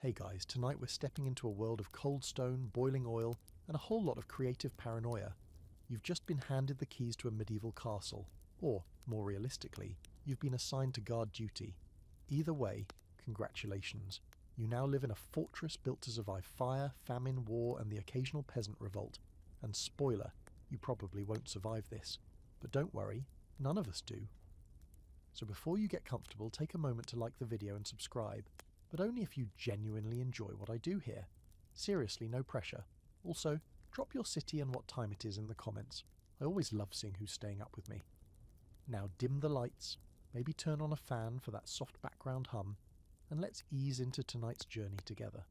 Hey guys, tonight we're stepping into a world of cold stone, boiling oil, and a whole lot of creative paranoia. You've just been handed the keys to a medieval castle, or, more realistically, you've been assigned to guard duty. Either way, congratulations. You now live in a fortress built to survive fire, famine, war, and the occasional peasant revolt. And spoiler, you probably won't survive this. But don't worry, none of us do. So before you get comfortable, take a moment to like the video and subscribe. But only if you genuinely enjoy what I do here. Seriously, no pressure. Also, drop your city and what time it is in the comments. I always love seeing who's staying up with me. Now dim the lights, maybe turn on a fan for that soft background hum, and let's ease into tonight's journey together.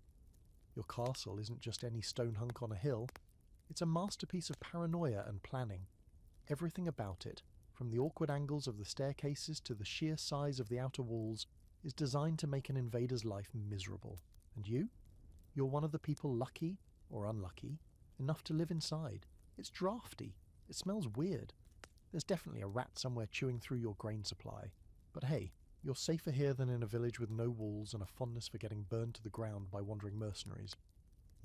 Your castle isn't just any stone hunk on a hill, it's a masterpiece of paranoia and planning. Everything about it, from the awkward angles of the staircases to the sheer size of the outer walls, is designed to make an invader's life miserable. And you? You're one of the people lucky, or unlucky, enough to live inside. It's drafty. It smells weird. There's definitely a rat somewhere chewing through your grain supply. But hey, you're safer here than in a village with no walls and a fondness for getting burned to the ground by wandering mercenaries.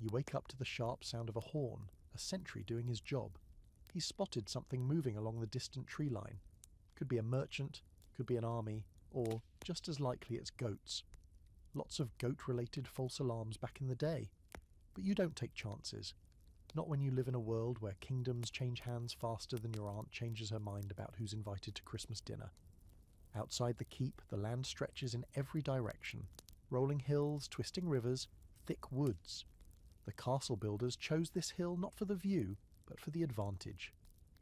You wake up to the sharp sound of a horn, a sentry doing his job. He's spotted something moving along the distant tree line. Could be a merchant, could be an army, or, just as likely, it's goats. Lots of goat-related false alarms back in the day. But you don't take chances. Not when you live in a world where kingdoms change hands faster than your aunt changes her mind about who's invited to Christmas dinner. Outside the keep, the land stretches in every direction. Rolling hills, twisting rivers, thick woods. The castle builders chose this hill not for the view, but for the advantage.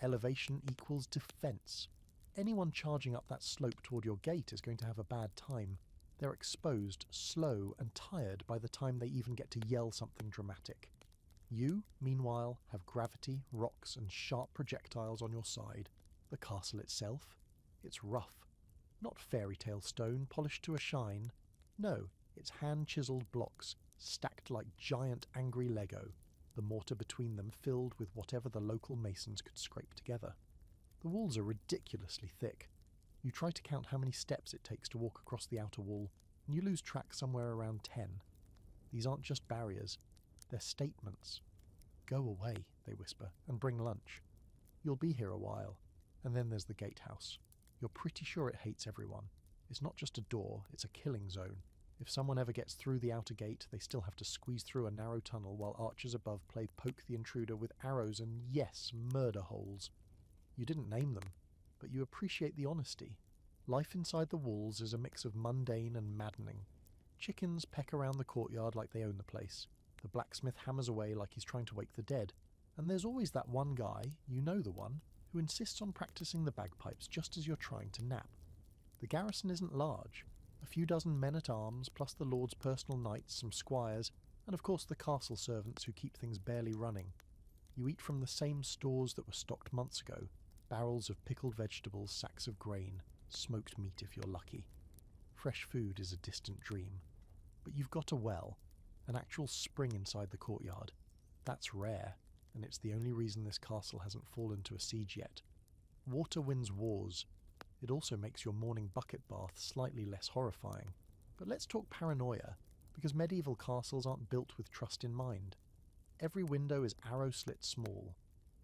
Elevation equals defence. Anyone charging up that slope toward your gate is going to have a bad time. They're exposed, slow, and tired by the time they even get to yell something dramatic. You, meanwhile, have gravity, rocks, and sharp projectiles on your side. The castle itself? It's rough. Not fairy tale stone polished to a shine. No, it's hand-chiseled blocks, stacked like giant angry Lego, the mortar between them filled with whatever the local masons could scrape together. The walls are ridiculously thick. You try to count how many steps it takes to walk across the outer wall, and you lose track somewhere around 10. These aren't just barriers, they're statements. Go away, they whisper, and bring lunch. You'll be here a while. And then there's the gatehouse. You're pretty sure it hates everyone. It's not just a door, it's a killing zone. If someone ever gets through the outer gate, they still have to squeeze through a narrow tunnel while archers above play poke the intruder with arrows and, yes, murder holes. You didn't name them, but you appreciate the honesty. Life inside the walls is a mix of mundane and maddening. Chickens peck around the courtyard like they own the place. The blacksmith hammers away like he's trying to wake the dead. And there's always that one guy, you know the one, who insists on practicing the bagpipes just as you're trying to nap. The garrison isn't large. A few dozen men-at-arms, plus the lord's personal knights, some squires, and of course the castle servants who keep things barely running. You eat from the same stores that were stocked months ago. Barrels of pickled vegetables, sacks of grain, smoked meat if you're lucky. Fresh food is a distant dream. But you've got a well, an actual spring inside the courtyard. That's rare, and it's the only reason this castle hasn't fallen to a siege yet. Water wins wars. It also makes your morning bucket bath slightly less horrifying. But let's talk paranoia, because medieval castles aren't built with trust in mind. Every window is arrow-slit small.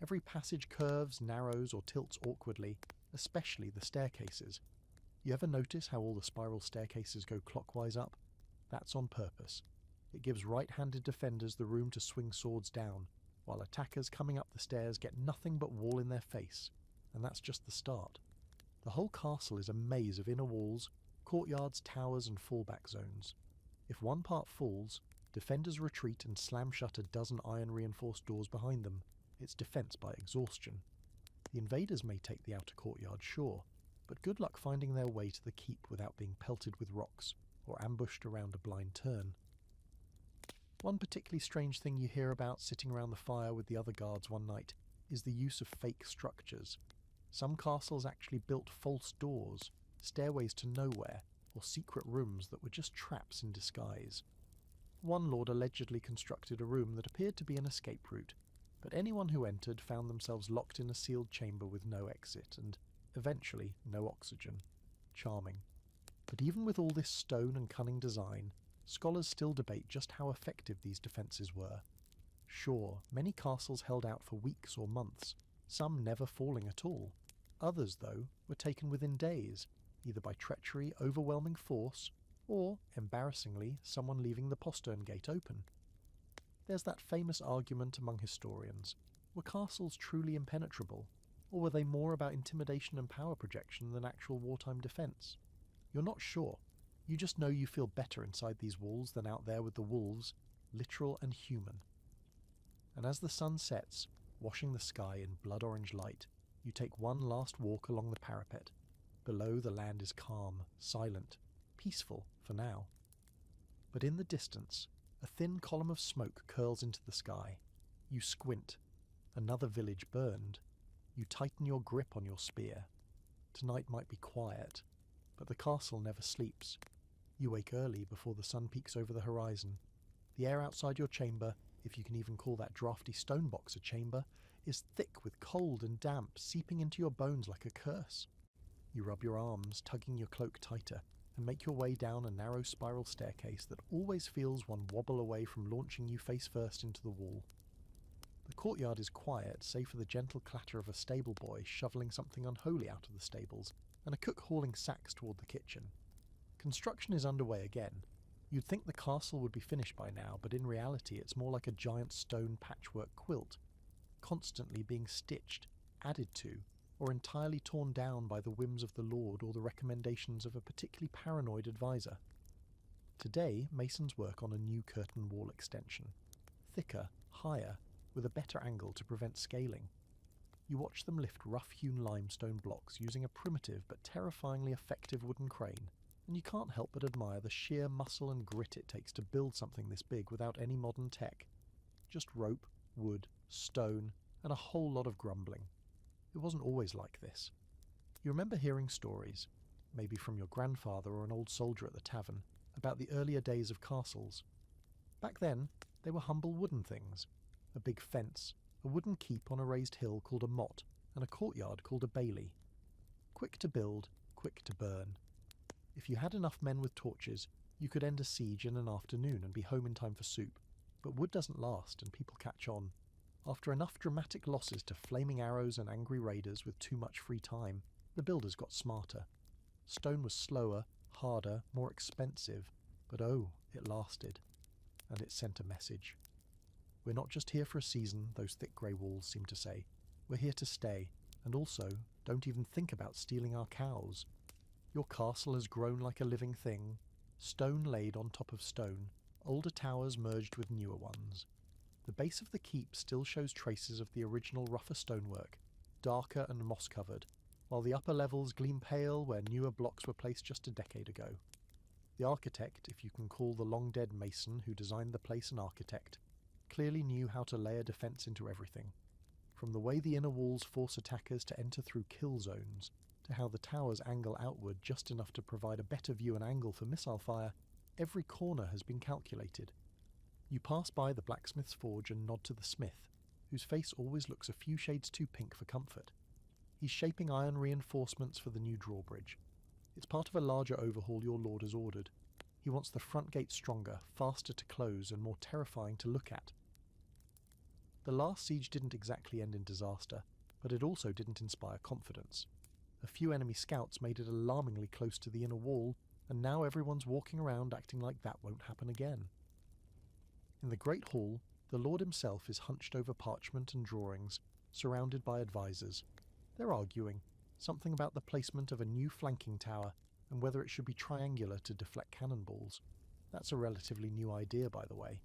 Every passage curves, narrows, or tilts awkwardly, especially the staircases. You ever notice how all the spiral staircases go clockwise up? That's on purpose. It gives right-handed defenders the room to swing swords down, while attackers coming up the stairs get nothing but wall in their face. And that's just the start. The whole castle is a maze of inner walls, courtyards, towers, and fallback zones. If one part falls, defenders retreat and slam shut a dozen iron-reinforced doors behind them. It's defence by exhaustion. The invaders may take the outer courtyard, sure, but good luck finding their way to the keep without being pelted with rocks, or ambushed around a blind turn. One particularly strange thing you hear about sitting around the fire with the other guards one night is the use of fake structures. Some castles actually built false doors, stairways to nowhere, or secret rooms that were just traps in disguise. One lord allegedly constructed a room that appeared to be an escape route, but anyone who entered found themselves locked in a sealed chamber with no exit, and, eventually, no oxygen. Charming. But even with all this stone and cunning design, scholars still debate just how effective these defences were. Sure, many castles held out for weeks or months, some never falling at all. Others, though, were taken within days, either by treachery, overwhelming force, or, embarrassingly, someone leaving the postern gate open. There's that famous argument among historians. Were castles truly impenetrable, or were they more about intimidation and power projection than actual wartime defence? You're not sure. You just know you feel better inside these walls than out there with the wolves, literal and human. And as the sun sets, washing the sky in blood-orange light, you take one last walk along the parapet. Below, the land is calm, silent, peaceful for now. But in the distance, a thin column of smoke curls into the sky. You squint. Another village burned. You tighten your grip on your spear. Tonight might be quiet, but the castle never sleeps. You wake early before the sun peeks over the horizon. The air outside your chamber, if you can even call that drafty stone box a chamber, is thick with cold and damp seeping into your bones like a curse. You rub your arms, tugging your cloak tighter, and make your way down a narrow spiral staircase that always feels one wobble away from launching you face first into the wall. The courtyard is quiet, save for the gentle clatter of a stable boy shoveling something unholy out of the stables, and a cook hauling sacks toward the kitchen. Construction is underway again. You'd think the castle would be finished by now, but in reality it's more like a giant stone patchwork quilt, constantly being stitched, added to, or entirely torn down by the whims of the Lord or the recommendations of a particularly paranoid advisor. Today, masons work on a new curtain wall extension. Thicker, higher, with a better angle to prevent scaling. You watch them lift rough-hewn limestone blocks using a primitive but terrifyingly effective wooden crane, and you can't help but admire the sheer muscle and grit it takes to build something this big without any modern tech. Just rope, wood, stone, and a whole lot of grumbling. It wasn't always like this. You remember hearing stories, maybe from your grandfather or an old soldier at the tavern, about the earlier days of castles. Back then, they were humble wooden things. A big fence, a wooden keep on a raised hill called a moat, and a courtyard called a bailey. Quick to build, quick to burn. If you had enough men with torches, you could end a siege in an afternoon and be home in time for soup. But wood doesn't last, and people catch on. After enough dramatic losses to flaming arrows and angry raiders with too much free time, the builders got smarter. Stone was slower, harder, more expensive, but oh, it lasted. And it sent a message. We're not just here for a season, those thick grey walls seem to say. We're here to stay, and also, don't even think about stealing our cows. Your castle has grown like a living thing, stone laid on top of stone, older towers merged with newer ones. The base of the keep still shows traces of the original rougher stonework, darker and moss-covered, while the upper levels gleam pale where newer blocks were placed just a decade ago. The architect, if you can call the long-dead mason who designed the place an architect, clearly knew how to layer defence into everything. From the way the inner walls force attackers to enter through kill zones, to how the towers angle outward just enough to provide a better view and angle for missile fire, every corner has been calculated. You pass by the blacksmith's forge and nod to the smith, whose face always looks a few shades too pink for comfort. He's shaping iron reinforcements for the new drawbridge. It's part of a larger overhaul your lord has ordered. He wants the front gate stronger, faster to close, and more terrifying to look at. The last siege didn't exactly end in disaster, but it also didn't inspire confidence. A few enemy scouts made it alarmingly close to the inner wall, and now everyone's walking around acting like that won't happen again. In the Great Hall, the Lord himself is hunched over parchment and drawings, surrounded by advisors. They're arguing, something about the placement of a new flanking tower, and whether it should be triangular to deflect cannonballs. That's a relatively new idea, by the way.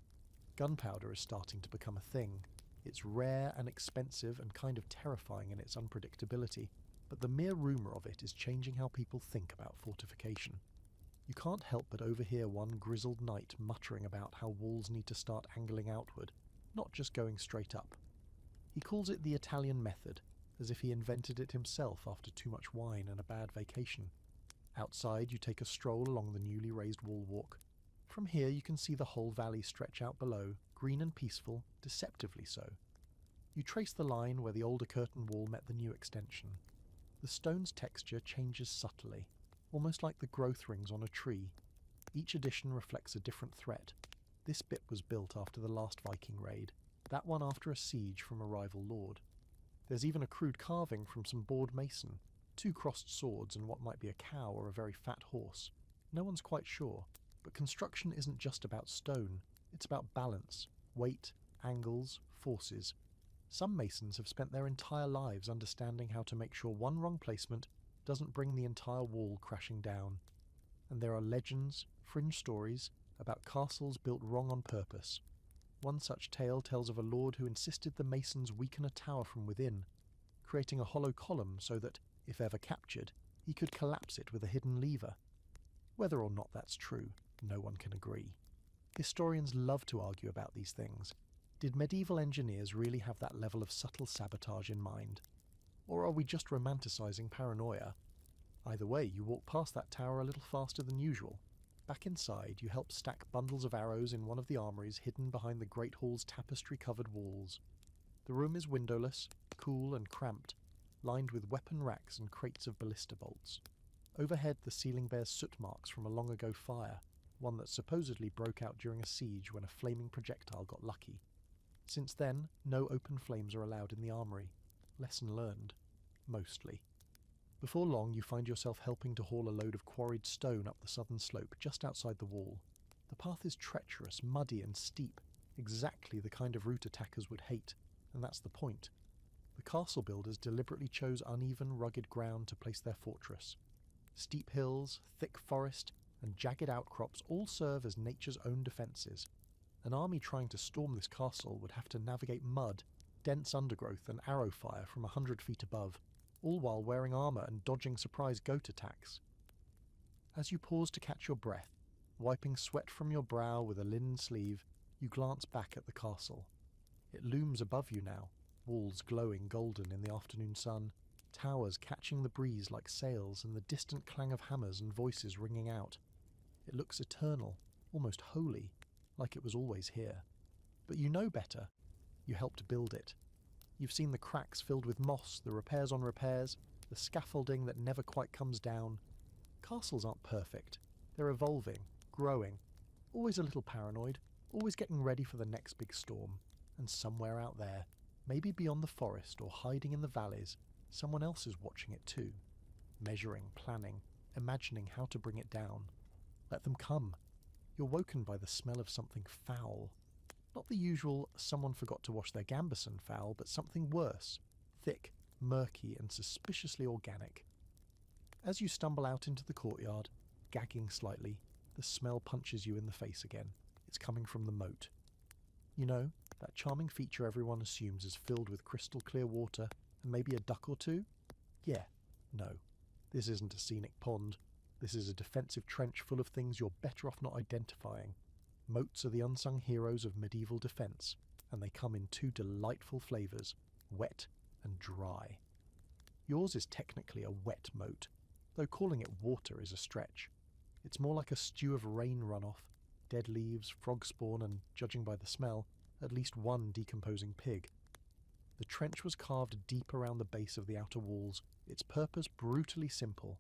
Gunpowder is starting to become a thing. It's rare and expensive and kind of terrifying in its unpredictability, but the mere rumour of it is changing how people think about fortification. You can't help but overhear one grizzled knight muttering about how walls need to start angling outward, not just going straight up. He calls it the Italian method, as if he invented it himself after too much wine and a bad vacation. Outside, you take a stroll along the newly raised wall walk. From here you can see the whole valley stretch out below, green and peaceful, deceptively so. You trace the line where the older curtain wall met the new extension. The stone's texture changes subtly, almost like the growth rings on a tree. Each edition reflects a different threat. This bit was built after the last Viking raid, that one after a siege from a rival lord. There's even a crude carving from some bored mason, 2 crossed swords and what might be a cow or a very fat horse. No one's quite sure, but construction isn't just about stone, it's about balance, weight, angles, forces. Some masons have spent their entire lives understanding how to make sure one wrong placement doesn't bring the entire wall crashing down. And there are legends, fringe stories, about castles built wrong on purpose. One such tale tells of a lord who insisted the masons weaken a tower from within, creating a hollow column so that, if ever captured, he could collapse it with a hidden lever. Whether or not that's true, no one can agree. Historians love to argue about these things. Did medieval engineers really have that level of subtle sabotage in mind? Or are we just romanticising paranoia? Either way, you walk past that tower a little faster than usual. Back inside, you help stack bundles of arrows in one of the armories hidden behind the Great Hall's tapestry-covered walls. The room is windowless, cool and cramped, lined with weapon racks and crates of ballista bolts. Overhead, the ceiling bears soot marks from a long-ago fire, one that supposedly broke out during a siege when a flaming projectile got lucky. Since then, no open flames are allowed in the armory. Lesson learned. Mostly. Before long, you find yourself helping to haul a load of quarried stone up the southern slope just outside the wall. The path is treacherous, muddy and steep, exactly the kind of route attackers would hate, and that's the point. The castle builders deliberately chose uneven, rugged ground to place their fortress. Steep hills, thick forest, and jagged outcrops all serve as nature's own defences. An army trying to storm this castle would have to navigate mud, dense undergrowth and arrow fire from 100 feet above, all while wearing armour and dodging surprise goat attacks. As you pause to catch your breath, wiping sweat from your brow with a linen sleeve, you glance back at the castle. It looms above you now, walls glowing golden in the afternoon sun, towers catching the breeze like sails and the distant clang of hammers and voices ringing out. It looks eternal, almost holy, like it was always here. But you know better. You helped build it. You've seen the cracks filled with moss, the repairs on repairs, the scaffolding that never quite comes down. Castles aren't perfect. They're evolving, growing, always a little paranoid, always getting ready for the next big storm. And somewhere out there, maybe beyond the forest or hiding in the valleys, someone else is watching it too. Measuring, planning, imagining how to bring it down. Let them come. You're woken by the smell of something foul. Not the usual someone forgot to wash their gambeson foul, but something worse, thick, murky and suspiciously organic. As you stumble out into the courtyard, gagging slightly, the smell punches you in the face again. It's coming from the moat. You know, that charming feature everyone assumes is filled with crystal clear water and maybe a duck or two? Yeah, no. This isn't a scenic pond. This is a defensive trench full of things you're better off not identifying. Moats are the unsung heroes of medieval defence, and they come in 2 delightful flavours, wet and dry. Yours is technically a wet moat, though calling it water is a stretch. It's more like a stew of rain runoff, dead leaves, frog spawn and, judging by the smell, at least one decomposing pig. The trench was carved deep around the base of the outer walls, its purpose brutally simple: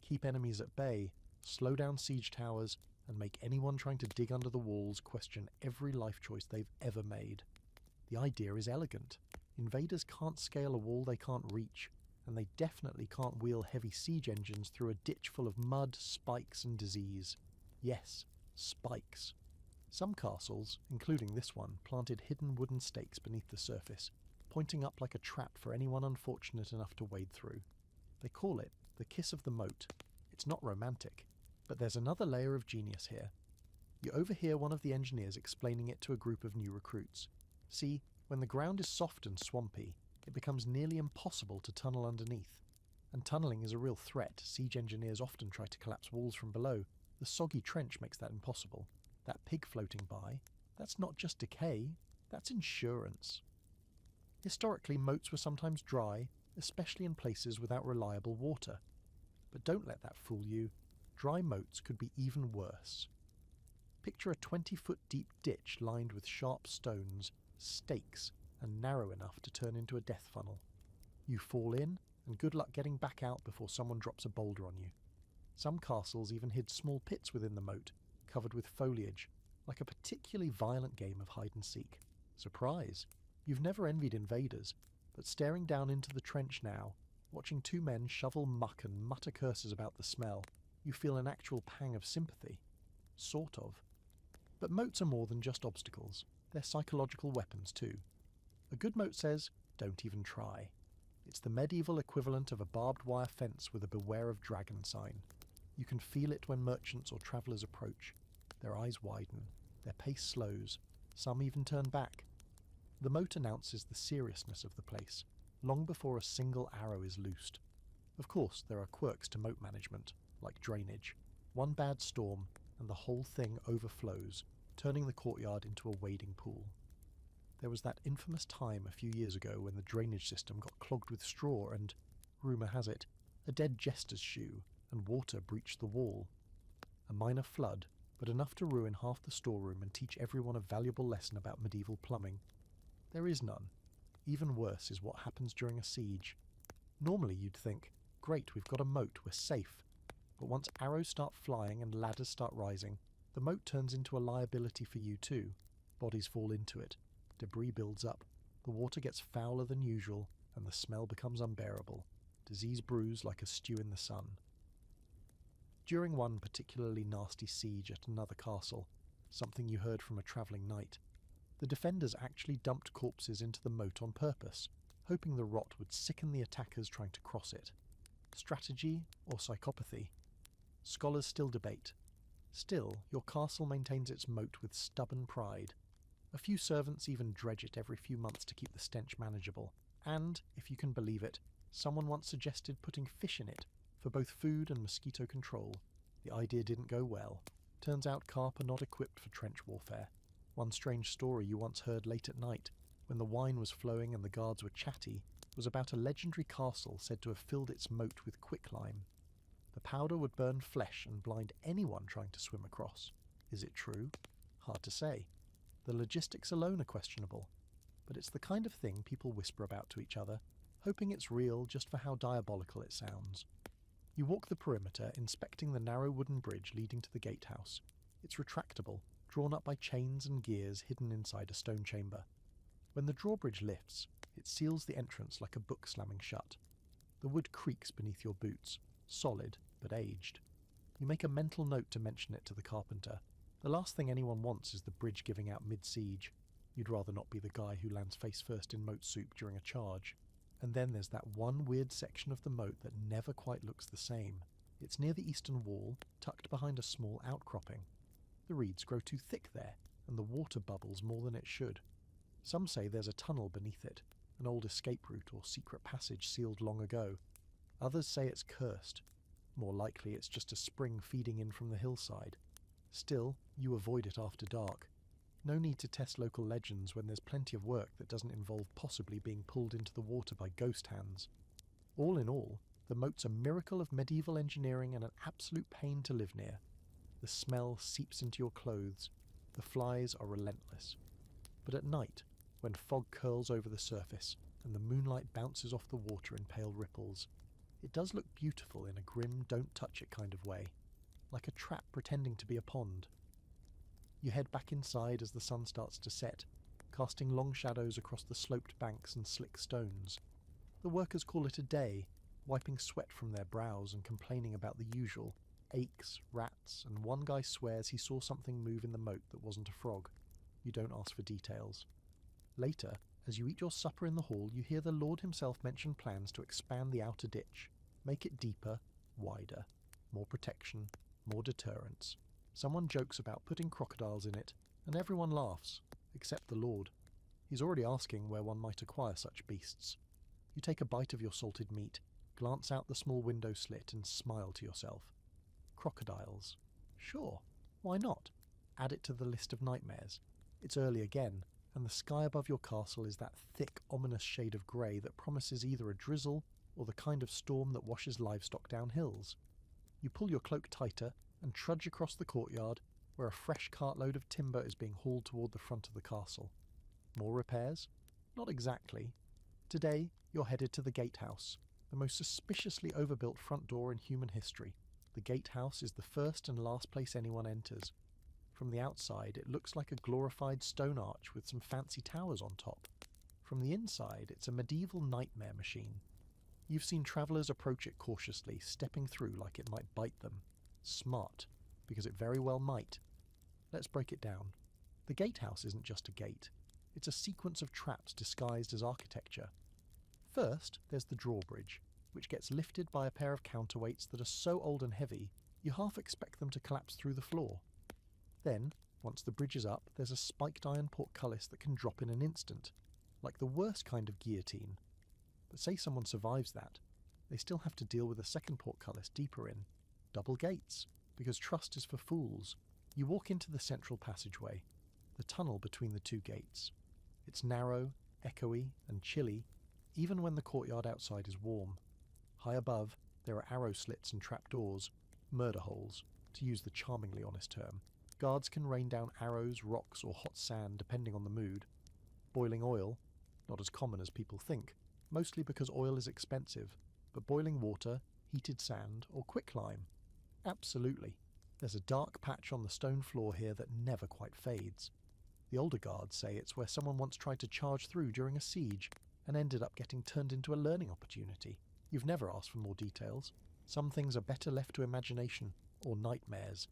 keep enemies at bay, slow down siege towers, and make anyone trying to dig under the walls question every life choice they've ever made. The idea is elegant. Invaders can't scale a wall they can't reach, and they definitely can't wheel heavy siege engines through a ditch full of mud, spikes and disease. Yes, spikes. Some castles, including this one, planted hidden wooden stakes beneath the surface, pointing up like a trap for anyone unfortunate enough to wade through. They call it the kiss of the moat. It's not romantic. But there's another layer of genius here. You overhear one of the engineers explaining it to a group of new recruits. See, when the ground is soft and swampy, it becomes nearly impossible to tunnel underneath. And tunnelling is a real threat. Siege engineers often try to collapse walls from below. The soggy trench makes that impossible. That pig floating by, that's not just decay, that's insurance. Historically, moats were sometimes dry, especially in places without reliable water. But don't let that fool you. Dry moats could be even worse. Picture a 20-foot deep ditch lined with sharp stones, stakes, and narrow enough to turn into a death funnel. You fall in, and good luck getting back out before someone drops a boulder on you. Some castles even hid small pits within the moat, covered with foliage, like a particularly violent game of hide-and-seek. Surprise! You've never envied invaders, but staring down into the trench now, watching two men shovel muck and mutter curses about the smell, you feel an actual pang of sympathy. Sort of. But moats are more than just obstacles. They're psychological weapons too. A good moat says, don't even try. It's the medieval equivalent of a barbed wire fence with a beware of dragon sign. You can feel it when merchants or travellers approach. Their eyes widen, their pace slows, some even turn back. The moat announces the seriousness of the place, long before a single arrow is loosed. Of course, there are quirks to moat management, like drainage. One bad storm, and the whole thing overflows, turning the courtyard into a wading pool. There was that infamous time a few years ago when the drainage system got clogged with straw and, rumour has it, a dead jester's shoe, and water breached the wall. A minor flood, but enough to ruin half the storeroom and teach everyone a valuable lesson about medieval plumbing. There is none. Even worse is what happens during a siege. Normally you'd think, great, we've got a moat, we're safe. But once arrows start flying and ladders start rising, the moat turns into a liability for you too. Bodies fall into it. Debris builds up. The water gets fouler than usual, and the smell becomes unbearable. Disease brews like a stew in the sun. During one particularly nasty siege at another castle, something you heard from a travelling knight, the defenders actually dumped corpses into the moat on purpose, hoping the rot would sicken the attackers trying to cross it. Strategy or psychopathy? Scholars still debate. Still, your castle maintains its moat with stubborn pride. A few servants even dredge it every few months to keep the stench manageable, and, if you can believe it, someone once suggested putting fish in it for both food and mosquito control. The idea didn't go well. Turns out carp are not equipped for trench warfare. One strange story you once heard late at night, when the wine was flowing and the guards were chatty, was about a legendary castle said to have filled its moat with quicklime. The powder would burn flesh and blind anyone trying to swim across. Is it true? Hard to say. The logistics alone are questionable, but it's the kind of thing people whisper about to each other, hoping it's real just for how diabolical it sounds. You walk the perimeter, inspecting the narrow wooden bridge leading to the gatehouse. It's retractable, drawn up by chains and gears hidden inside a stone chamber. When the drawbridge lifts, it seals the entrance like a book slamming shut. The wood creaks beneath your boots, solid but aged. You make a mental note to mention it to the carpenter. The last thing anyone wants is the bridge giving out mid-siege. You'd rather not be the guy who lands face first in moat soup during a charge. And then there's that one weird section of the moat that never quite looks the same. It's near the eastern wall, tucked behind a small outcropping. The reeds grow too thick there, and the water bubbles more than it should. Some say there's a tunnel beneath it, an old escape route or secret passage sealed long ago. Others say it's cursed. More likely it's just a spring feeding in from the hillside. Still, you avoid it after dark. No need to test local legends when there's plenty of work that doesn't involve possibly being pulled into the water by ghost hands. All in all, the moat's a miracle of medieval engineering and an absolute pain to live near. The smell seeps into your clothes. The flies are relentless. But at night, when fog curls over the surface and the moonlight bounces off the water in pale ripples, it does look beautiful in a grim, don't-touch-it kind of way, like a trap pretending to be a pond. You head back inside as the sun starts to set, casting long shadows across the sloped banks and slick stones. The workers call it a day, wiping sweat from their brows and complaining about the usual, aches, rats, and one guy swears he saw something move in the moat that wasn't a frog. You don't ask for details. Later, as you eat your supper in the hall, you hear the Lord himself mention plans to expand the outer ditch, make it deeper, wider, more protection, more deterrence. Someone jokes about putting crocodiles in it, and everyone laughs, except the Lord. He's already asking where one might acquire such beasts. You take a bite of your salted meat, glance out the small window slit and smile to yourself. Crocodiles. Sure, why not? Add it to the list of nightmares. It's early again, and the sky above your castle is that thick, ominous shade of grey that promises either a drizzle or the kind of storm that washes livestock down hills. You pull your cloak tighter and trudge across the courtyard, where a fresh cartload of timber is being hauled toward the front of the castle. More repairs? Not exactly. Today, you're headed to the Gatehouse, the most suspiciously overbuilt front door in human history. The Gatehouse is the first and last place anyone enters. From the outside, it looks like a glorified stone arch with some fancy towers on top. From the inside, it's a medieval nightmare machine. You've seen travellers approach it cautiously, stepping through like it might bite them. Smart, because it very well might. Let's break it down. The gatehouse isn't just a gate. It's a sequence of traps disguised as architecture. First, there's the drawbridge, which gets lifted by a pair of counterweights that are so old and heavy, you half expect them to collapse through the floor. Then, once the bridge is up, there's a spiked iron portcullis that can drop in an instant, like the worst kind of guillotine. But say someone survives that, they still have to deal with a second portcullis deeper in. Double gates, because trust is for fools. You walk into the central passageway, the tunnel between the two gates. It's narrow, echoey, and chilly, even when the courtyard outside is warm. High above, there are arrow slits and trapdoors, murder holes, to use the charmingly honest term. Guards can rain down arrows, rocks, or hot sand depending on the mood. Boiling oil, not as common as people think, mostly because oil is expensive, but boiling water, heated sand, or quicklime. Absolutely. There's a dark patch on the stone floor here that never quite fades. The older guards say it's where someone once tried to charge through during a siege and ended up getting turned into a learning opportunity. You've never asked for more details. Some things are better left to imagination, or nightmares.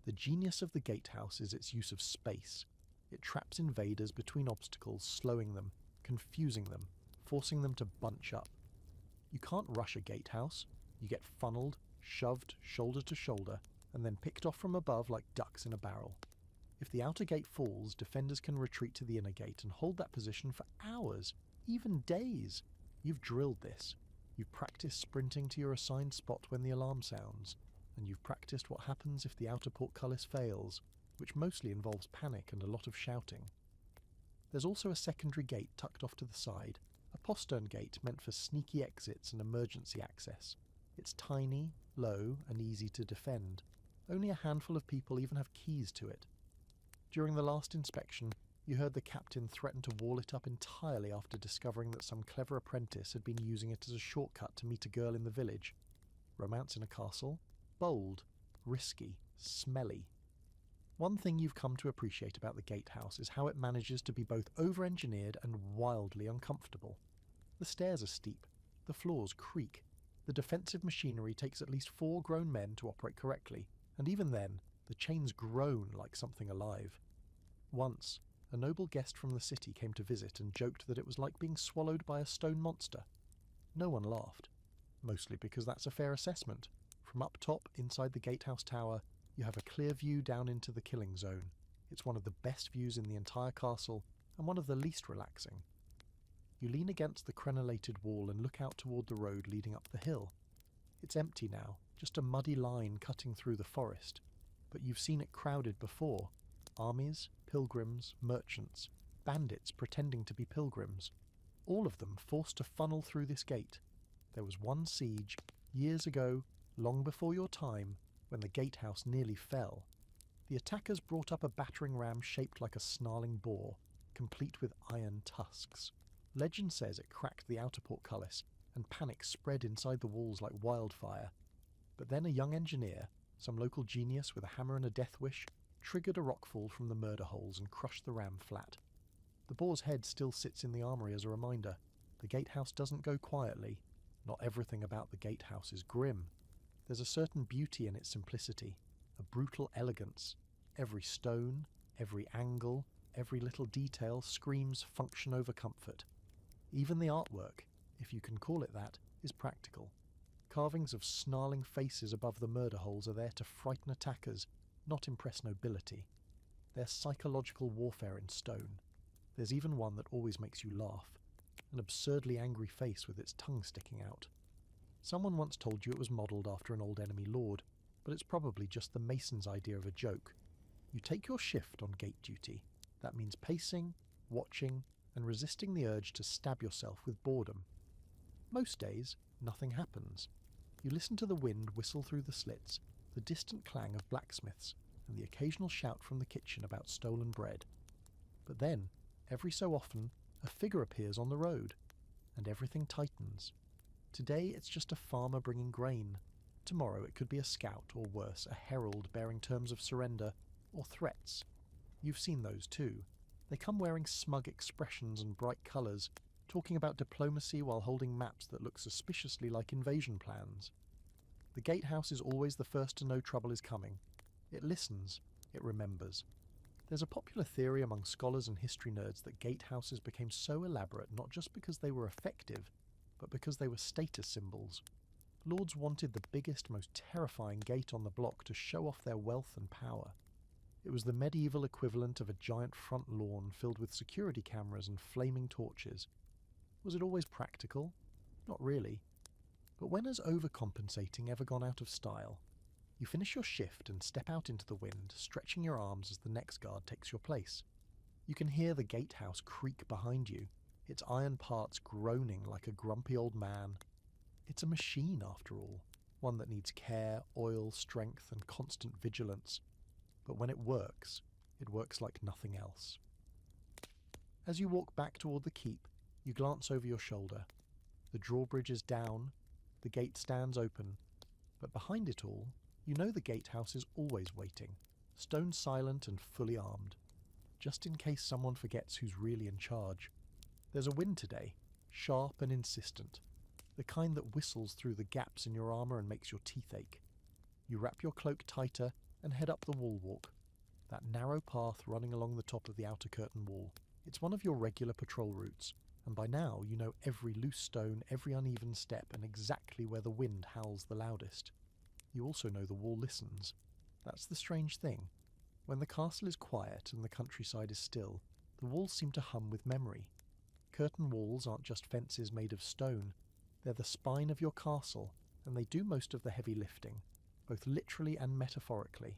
The genius of the gatehouse is its use of space. It traps invaders between obstacles, slowing them, confusing them, forcing them to bunch up. You can't rush a gatehouse. You get funneled, shoved shoulder to shoulder, and then picked off from above like ducks in a barrel. If the outer gate falls, defenders can retreat to the inner gate and hold that position for hours, even days. You've drilled this. You've practiced sprinting to your assigned spot when the alarm sounds, and you've practiced what happens if the outer portcullis fails, which mostly involves panic and a lot of shouting. There's also a secondary gate tucked off to the side, a postern gate meant for sneaky exits and emergency access. It's tiny, low, and easy to defend. Only a handful of people even have keys to it. During the last inspection, you heard the captain threaten to wall it up entirely after discovering that some clever apprentice had been using it as a shortcut to meet a girl in the village. Romance in a castle? Bold, risky, smelly. One thing you've come to appreciate about the gatehouse is how it manages to be both over-engineered and wildly uncomfortable. The stairs are steep, the floors creak, the defensive machinery takes at least 4 grown men to operate correctly, and even then, the chains groan like something alive. Once, a noble guest from the city came to visit and joked that it was like being swallowed by a stone monster. No one laughed, mostly because that's a fair assessment. From up top, inside the gatehouse tower, you have a clear view down into the killing zone. It's one of the best views in the entire castle, and one of the least relaxing. You lean against the crenellated wall and look out toward the road leading up the hill. It's empty now, just a muddy line cutting through the forest. But you've seen it crowded before. Armies, pilgrims, merchants, bandits pretending to be pilgrims. All of them forced to funnel through this gate. There was one siege, years ago, long before your time, when the gatehouse nearly fell. The attackers brought up a battering ram shaped like a snarling boar, complete with iron tusks. Legend says it cracked the outer portcullis, and panic spread inside the walls like wildfire. But then a young engineer, some local genius with a hammer and a death wish, triggered a rockfall from the murder holes and crushed the ram flat. The boar's head still sits in the armory as a reminder. The gatehouse doesn't go quietly. Not everything about the gatehouse is grim. There's a certain beauty in its simplicity, a brutal elegance. Every stone, every angle, every little detail screams function over comfort. Even the artwork, if you can call it that, is practical. Carvings of snarling faces above the murder holes are there to frighten attackers, not impress nobility. They're psychological warfare in stone. There's even one that always makes you laugh, an absurdly angry face with its tongue sticking out. Someone once told you it was modelled after an old enemy lord, but it's probably just the mason's idea of a joke. You take your shift on gate duty. That means pacing, watching, and resisting the urge to stab yourself with boredom. Most days, nothing happens. You listen to the wind whistle through the slits, the distant clang of blacksmiths, and the occasional shout from the kitchen about stolen bread. But then, every so often, a figure appears on the road, and everything tightens. Today it's just a farmer bringing grain. Tomorrow it could be a scout, or worse, a herald bearing terms of surrender, or threats. You've seen those too. They come wearing smug expressions and bright colours, talking about diplomacy while holding maps that look suspiciously like invasion plans. The gatehouse is always the first to know trouble is coming. It listens, it remembers. There's a popular theory among scholars and history nerds that gatehouses became so elaborate not just because they were effective, but because they were status symbols. Lords wanted the biggest, most terrifying gate on the block to show off their wealth and power. It was the medieval equivalent of a giant front lawn filled with security cameras and flaming torches. Was it always practical? Not really. But when has overcompensating ever gone out of style? You finish your shift and step out into the wind, stretching your arms as the next guard takes your place. You can hear the gatehouse creak behind you, its iron parts groaning like a grumpy old man. It's a machine, after all, one that needs care, oil, strength, and constant vigilance. But when it works like nothing else. As you walk back toward the keep, you glance over your shoulder. The drawbridge is down, the gate stands open, but behind it all, you know the gatehouse is always waiting, stone silent and fully armed, just in case someone forgets who's really in charge. There's a wind today, sharp and insistent, the kind that whistles through the gaps in your armour and makes your teeth ache. You wrap your cloak tighter and head up the wall walk, that narrow path running along the top of the outer curtain wall. It's one of your regular patrol routes, and by now you know every loose stone, every uneven step, and exactly where the wind howls the loudest. You also know the wall listens. That's the strange thing. When the castle is quiet and the countryside is still, the walls seem to hum with memory. Curtain walls aren't just fences made of stone. They're the spine of your castle, and they do most of the heavy lifting, both literally and metaphorically.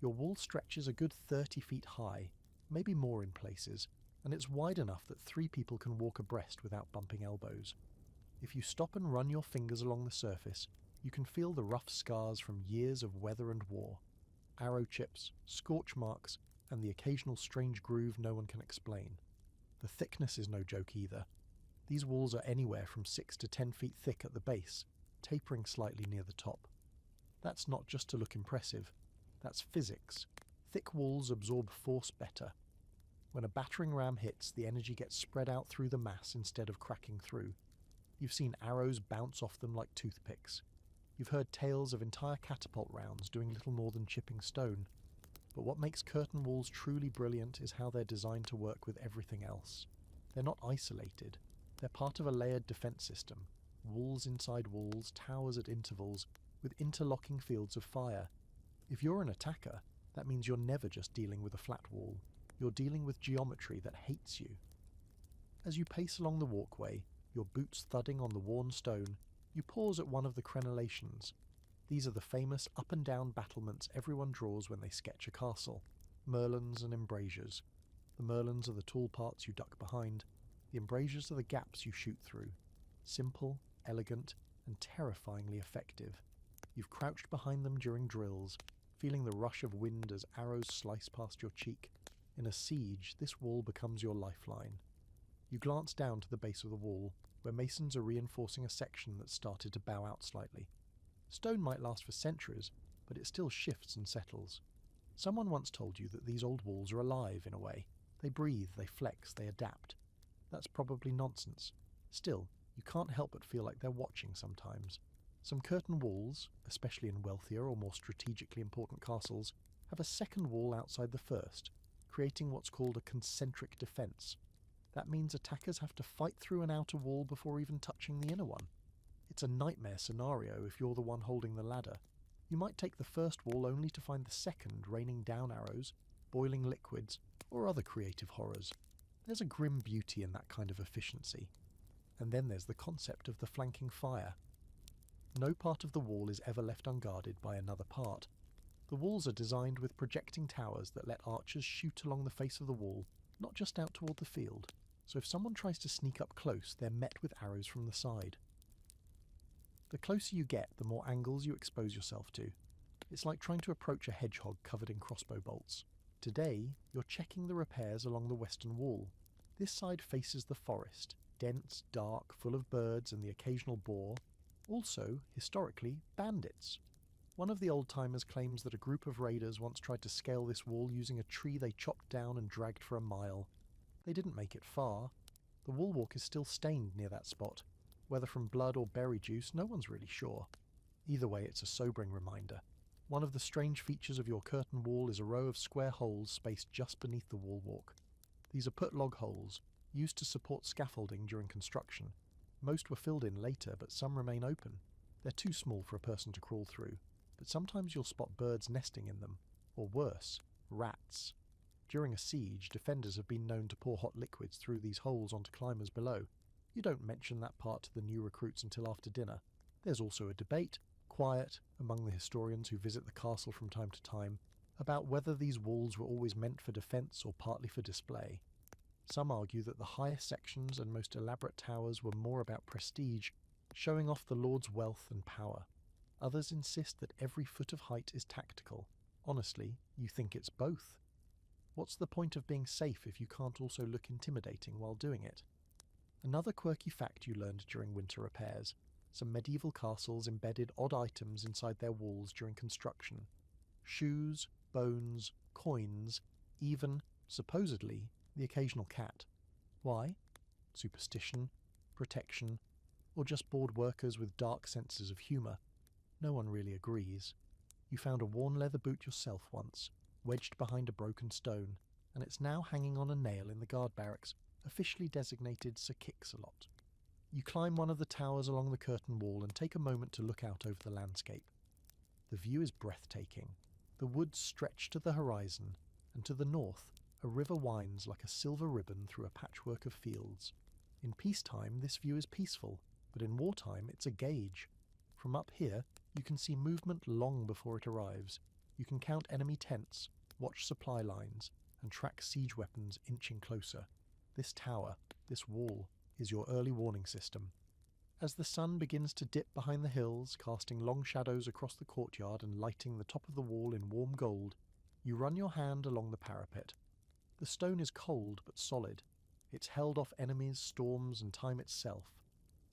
Your wall stretches a good 30 feet high, maybe more in places, and it's wide enough that 3 people can walk abreast without bumping elbows. If you stop and run your fingers along the surface, you can feel the rough scars from years of weather and war. Arrow chips, scorch marks, and the occasional strange groove no one can explain. The thickness is no joke either. These walls are anywhere from 6 to 10 feet thick at the base, tapering slightly near the top. That's not just to look impressive, that's physics. Thick walls absorb force better. When a battering ram hits, the energy gets spread out through the mass instead of cracking through. You've seen arrows bounce off them like toothpicks. You've heard tales of entire catapult rounds doing little more than chipping stone. But what makes curtain walls truly brilliant is how they're designed to work with everything else. They're not isolated. They're part of a layered defense system. Walls inside walls, towers at intervals, with interlocking fields of fire. If you're an attacker, that means you're never just dealing with a flat wall. You're dealing with geometry that hates you. As you pace along the walkway, your boots thudding on the worn stone, you pause at one of the crenellations. These are the famous up and down battlements everyone draws when they sketch a castle. Merlons and embrasures. The merlons are the tall parts you duck behind. The embrasures are the gaps you shoot through. Simple, elegant, and terrifyingly effective. You've crouched behind them during drills, feeling the rush of wind as arrows slice past your cheek. In a siege, this wall becomes your lifeline. You glance down to the base of the wall, where masons are reinforcing a section that's started to bow out slightly. Stone might last for centuries, but it still shifts and settles. Someone once told you that these old walls are alive in a way. They breathe, they flex, they adapt. That's probably nonsense. Still, you can't help but feel like they're watching sometimes. Some curtain walls, especially in wealthier or more strategically important castles, have a second wall outside the first, creating what's called a concentric defense. That means attackers have to fight through an outer wall before even touching the inner one. It's a nightmare scenario if you're the one holding the ladder. You might take the first wall only to find the second raining down arrows, boiling liquids, or other creative horrors. There's a grim beauty in that kind of efficiency. And then there's the concept of the flanking fire. No part of the wall is ever left unguarded by another part. The walls are designed with projecting towers that let archers shoot along the face of the wall, not just out toward the field. So if someone tries to sneak up close, they're met with arrows from the side. The closer you get, the more angles you expose yourself to. It's like trying to approach a hedgehog covered in crossbow bolts. Today, you're checking the repairs along the western wall. This side faces the forest, dense, dark, full of birds and the occasional boar. Also, historically, bandits. One of the old-timers claims that a group of raiders once tried to scale this wall using a tree they chopped down and dragged for a mile. They didn't make it far. The wall walk is still stained near that spot. Whether from blood or berry juice, no one's really sure. Either way, it's a sobering reminder. One of the strange features of your curtain wall is a row of square holes spaced just beneath the wall walk. These are put log holes, used to support scaffolding during construction. Most were filled in later, but some remain open. They're too small for a person to crawl through, but sometimes you'll spot birds nesting in them, or worse, rats. During a siege, defenders have been known to pour hot liquids through these holes onto climbers below. You don't mention that part to the new recruits until after dinner. There's also a debate, quiet, among the historians who visit the castle from time to time, about whether these walls were always meant for defence or partly for display. Some argue that the highest sections and most elaborate towers were more about prestige, showing off the lord's wealth and power. Others insist that every foot of height is tactical. Honestly, you think it's both. What's the point of being safe if you can't also look intimidating while doing it? Another quirky fact you learned during winter repairs: some medieval castles embedded odd items inside their walls during construction. Shoes, bones, coins, even, supposedly, the occasional cat. Why? Superstition, protection, or just bored workers with dark senses of humour? No one really agrees. You found a worn leather boot yourself once, wedged behind a broken stone, and it's now hanging on a nail in the guard barracks, officially designated Sir Kix-a-lot. You climb one of the towers along the curtain wall and take a moment to look out over the landscape. The view is breathtaking. The woods stretch to the horizon, and to the north, a river winds like a silver ribbon through a patchwork of fields. In peacetime, this view is peaceful, but in wartime, it's a gauge. From up here, you can see movement long before it arrives. You can count enemy tents, watch supply lines, and track siege weapons inching closer. This tower, this wall, is your early warning system. As the sun begins to dip behind the hills, casting long shadows across the courtyard and lighting the top of the wall in warm gold, you run your hand along the parapet. The stone is cold but solid. It's held off enemies, storms, and time itself,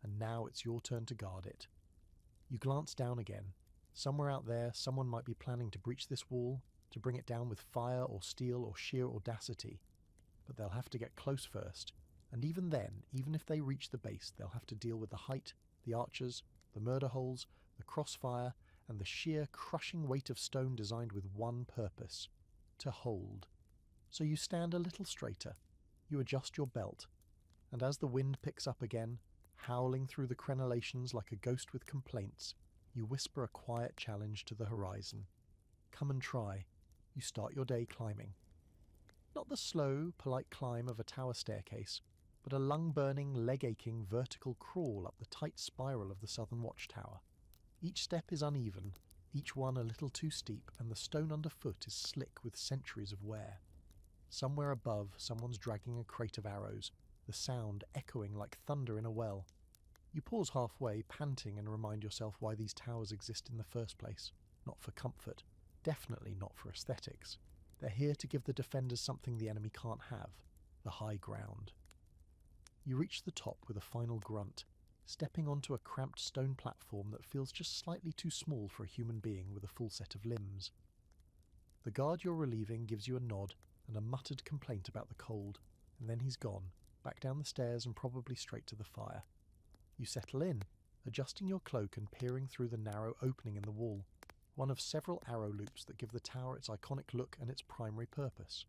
and now it's your turn to guard it. You glance down again. Somewhere out there, someone might be planning to breach this wall, to bring it down with fire or steel or sheer audacity. But they'll have to get close first, and even then, even if they reach the base, they'll have to deal with the height, the archers, the murder holes, the crossfire, and the sheer crushing weight of stone designed with one purpose: to hold. So you stand a little straighter, you adjust your belt, and as the wind picks up again, howling through the crenellations like a ghost with complaints, you whisper a quiet challenge to the horizon. Come and try. You start your day climbing. Not the slow, polite climb of a tower staircase, but a lung-burning, leg-aching vertical crawl up the tight spiral of the southern watchtower. Each step is uneven, each one a little too steep, and the stone underfoot is slick with centuries of wear. Somewhere above, someone's dragging a crate of arrows, the sound echoing like thunder in a well. You pause halfway, panting, and remind yourself why these towers exist in the first place. Not for comfort, definitely not for aesthetics. They're here to give the defenders something the enemy can't have: the high ground. You reach the top with a final grunt, stepping onto a cramped stone platform that feels just slightly too small for a human being with a full set of limbs. The guard you're relieving gives you a nod and a muttered complaint about the cold, and then he's gone, back down the stairs and probably straight to the fire. You settle in, adjusting your cloak and peering through the narrow opening in the wall, one of several arrow loops that give the tower its iconic look and its primary purpose.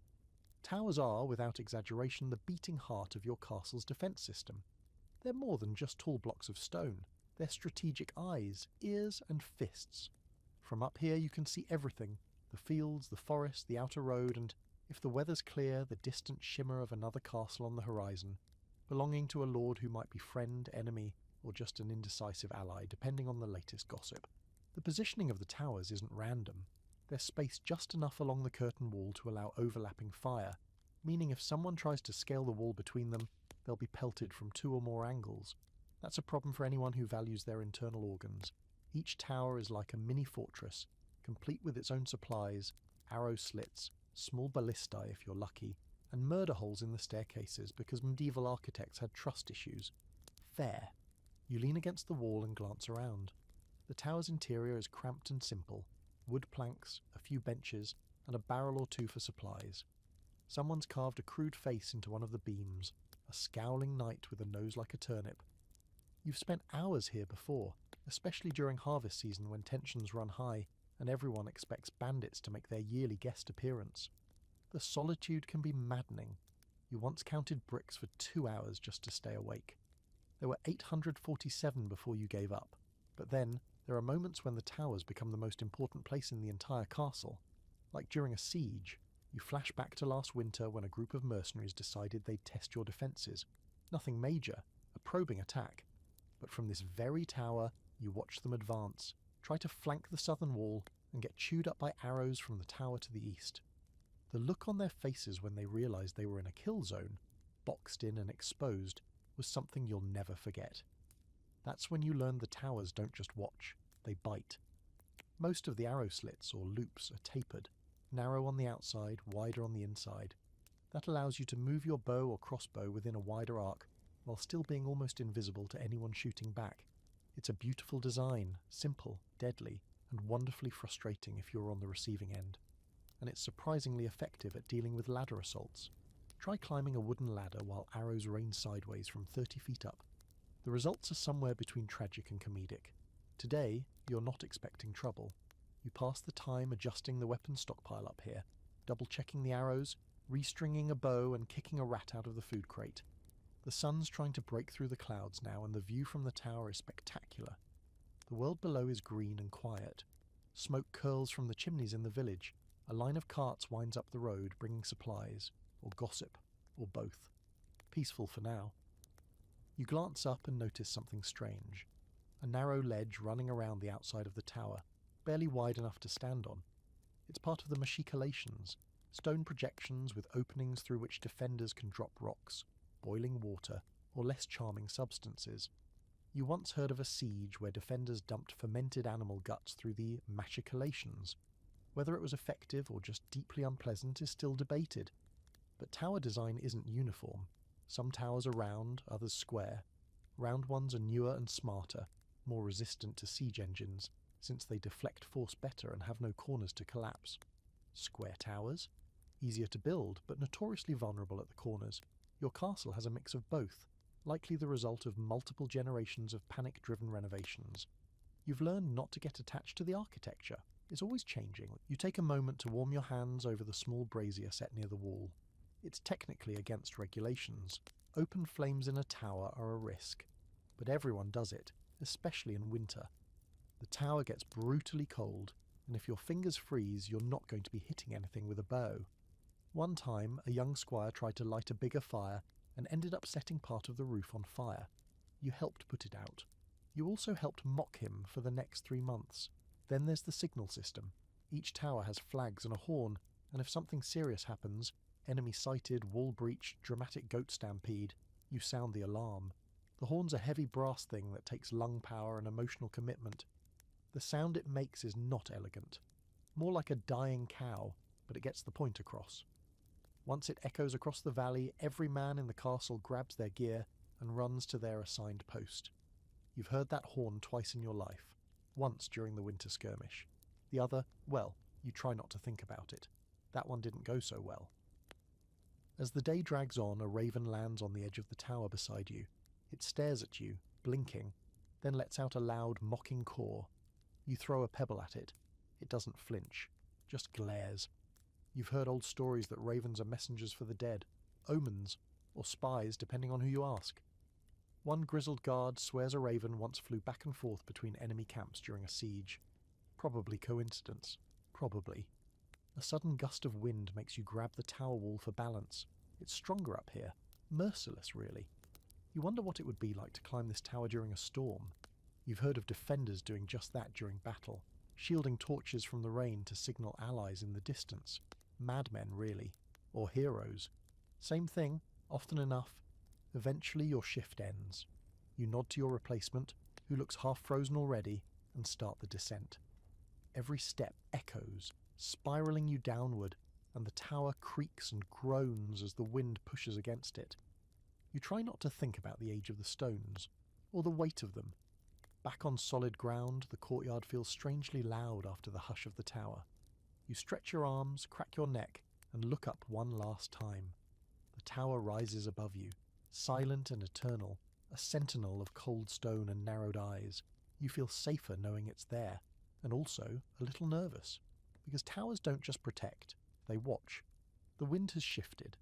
Towers are, without exaggeration, the beating heart of your castle's defence system. They're more than just tall blocks of stone. They're strategic eyes, ears, and fists. From up here you can see everything: the fields, the forest, the outer road, and, if the weather's clear, the distant shimmer of another castle on the horizon, belonging to a lord who might be friend, enemy, or just an indecisive ally, depending on the latest gossip. The positioning of the towers isn't random. They're spaced just enough along the curtain wall to allow overlapping fire, meaning if someone tries to scale the wall between them, they'll be pelted from 2 or more angles. That's a problem for anyone who values their internal organs. Each tower is like a mini fortress, complete with its own supplies, arrow slits, small ballistae if you're lucky, and murder holes in the staircases because medieval architects had trust issues. Fair. You lean against the wall and glance around. The The tower's interior is cramped and simple: wood planks, a few benches, and a barrel or two for supplies. Someone's carved a crude face into one of the beams, a scowling knight with a nose like a turnip. You've spent hours here before, especially during harvest season when tensions run high and everyone expects bandits to make their yearly guest appearance. The solitude can be maddening. You once counted bricks for 2 hours just to stay awake. There were 847 before you gave up, but then there are moments when the towers become the most important place in the entire castle. Like during a siege, you flash back to last winter when a group of mercenaries decided they'd test your defences. Nothing major, a probing attack. But from this very tower, you watch them advance, try to flank the southern wall, and get chewed up by arrows from the tower to the east. The look on their faces when they realised they were in a kill zone, boxed in and exposed, was something you'll never forget. That's when you learn the towers don't just watch, they bite. Most of the arrow slits or loops are tapered, narrow on the outside, wider on the inside. That allows you to move your bow or crossbow within a wider arc, while still being almost invisible to anyone shooting back. It's a beautiful design, simple, deadly, and wonderfully frustrating if you're on the receiving end. And it's surprisingly effective at dealing with ladder assaults. Try climbing a wooden ladder while arrows rain sideways from 30 feet up. The results are somewhere between tragic and comedic. Today, you're not expecting trouble. You pass the time adjusting the weapon stockpile up here, double-checking the arrows, restringing a bow and kicking a rat out of the food crate. The sun's trying to break through the clouds now, and the view from the tower is spectacular. The world below is green and quiet. Smoke curls from the chimneys in the village. A line of carts winds up the road, bringing supplies, or gossip, or both. Peaceful for now. You glance up and notice something strange. A narrow ledge running around the outside of the tower, barely wide enough to stand on. It's part of the machicolations, stone projections with openings through which defenders can drop rocks, boiling water, or less charming substances. You once heard of a siege where defenders dumped fermented animal guts through the machicolations. Whether it was effective or just deeply unpleasant is still debated. But tower design isn't uniform. Some towers are round, others square. Round ones are newer and smarter, more resistant to siege engines, since they deflect force better and have no corners to collapse. Square towers? Easier to build, but notoriously vulnerable at the corners. Your castle has a mix of both, likely the result of multiple generations of panic-driven renovations. You've learned not to get attached to the architecture. It's always changing. You take a moment to warm your hands over the small brazier set near the wall. It's technically against regulations. Open flames in a tower are a risk. But everyone does it, especially in winter. The tower gets brutally cold, and if your fingers freeze, you're not going to be hitting anything with a bow. One time, a young squire tried to light a bigger fire and ended up setting part of the roof on fire. You helped put it out. You also helped mock him for the next 3 months. Then there's the signal system. Each tower has flags and a horn, and if something serious happens, enemy sighted, wall breach, dramatic goat stampede, you sound the alarm. The horn's a heavy brass thing that takes lung power and emotional commitment. The sound it makes is not elegant. More like a dying cow, but it gets the point across. Once it echoes across the valley, every man in the castle grabs their gear and runs to their assigned post. You've heard that horn twice in your life. Once during the winter skirmish. The other, well, you try not to think about it. That one didn't go so well. As the day drags on, a raven lands on the edge of the tower beside you. It stares at you, blinking, then lets out a loud, mocking caw. You throw a pebble at it. It doesn't flinch, just glares. You've heard old stories that ravens are messengers for the dead, omens, or spies depending on who you ask. One grizzled guard swears a raven once flew back and forth between enemy camps during a siege. Probably coincidence. Probably. A sudden gust of wind makes you grab the tower wall for balance. It's stronger up here. Merciless, really. You wonder what it would be like to climb this tower during a storm. You've heard of defenders doing just that during battle, shielding torches from the rain to signal allies in the distance. Madmen, really. Or heroes. Same thing, often enough. Eventually your shift ends. You nod to your replacement, who looks half frozen already, and start the descent. Every step echoes, spiralling you downward, and the tower creaks and groans as the wind pushes against it. You try not to think about the age of the stones, or the weight of them. Back on solid ground, the courtyard feels strangely loud after the hush of the tower. You stretch your arms, crack your neck, and look up one last time. The tower rises above you, silent and eternal, a sentinel of cold stone and narrowed eyes. You feel safer knowing it's there, and also a little nervous, because towers don't just protect, they watch. The wind has shifted.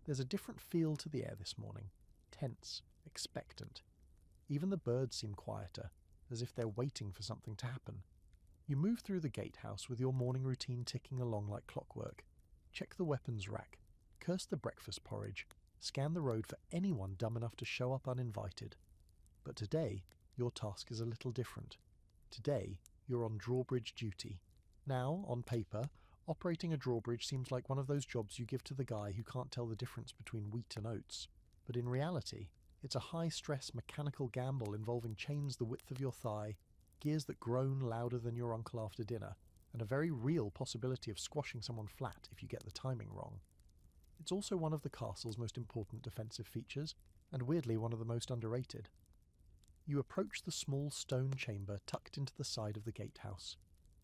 There's a different feel to the air this morning, tense, expectant. Even the birds seem quieter, as if they're waiting for something to happen. You move through the gatehouse with your morning routine ticking along like clockwork. Check the weapons rack, curse the breakfast porridge, scan the road for anyone dumb enough to show up uninvited. But today, your task is a little different. Today, you're on drawbridge duty. Now, on paper, operating a drawbridge seems like one of those jobs you give to the guy who can't tell the difference between wheat and oats. But in reality, it's a high-stress mechanical gamble involving chains the width of your thigh, gears that groan louder than your uncle after dinner, and a very real possibility of squashing someone flat if you get the timing wrong. It's also one of the castle's most important defensive features, and weirdly one of the most underrated. You approach the small stone chamber tucked into the side of the gatehouse.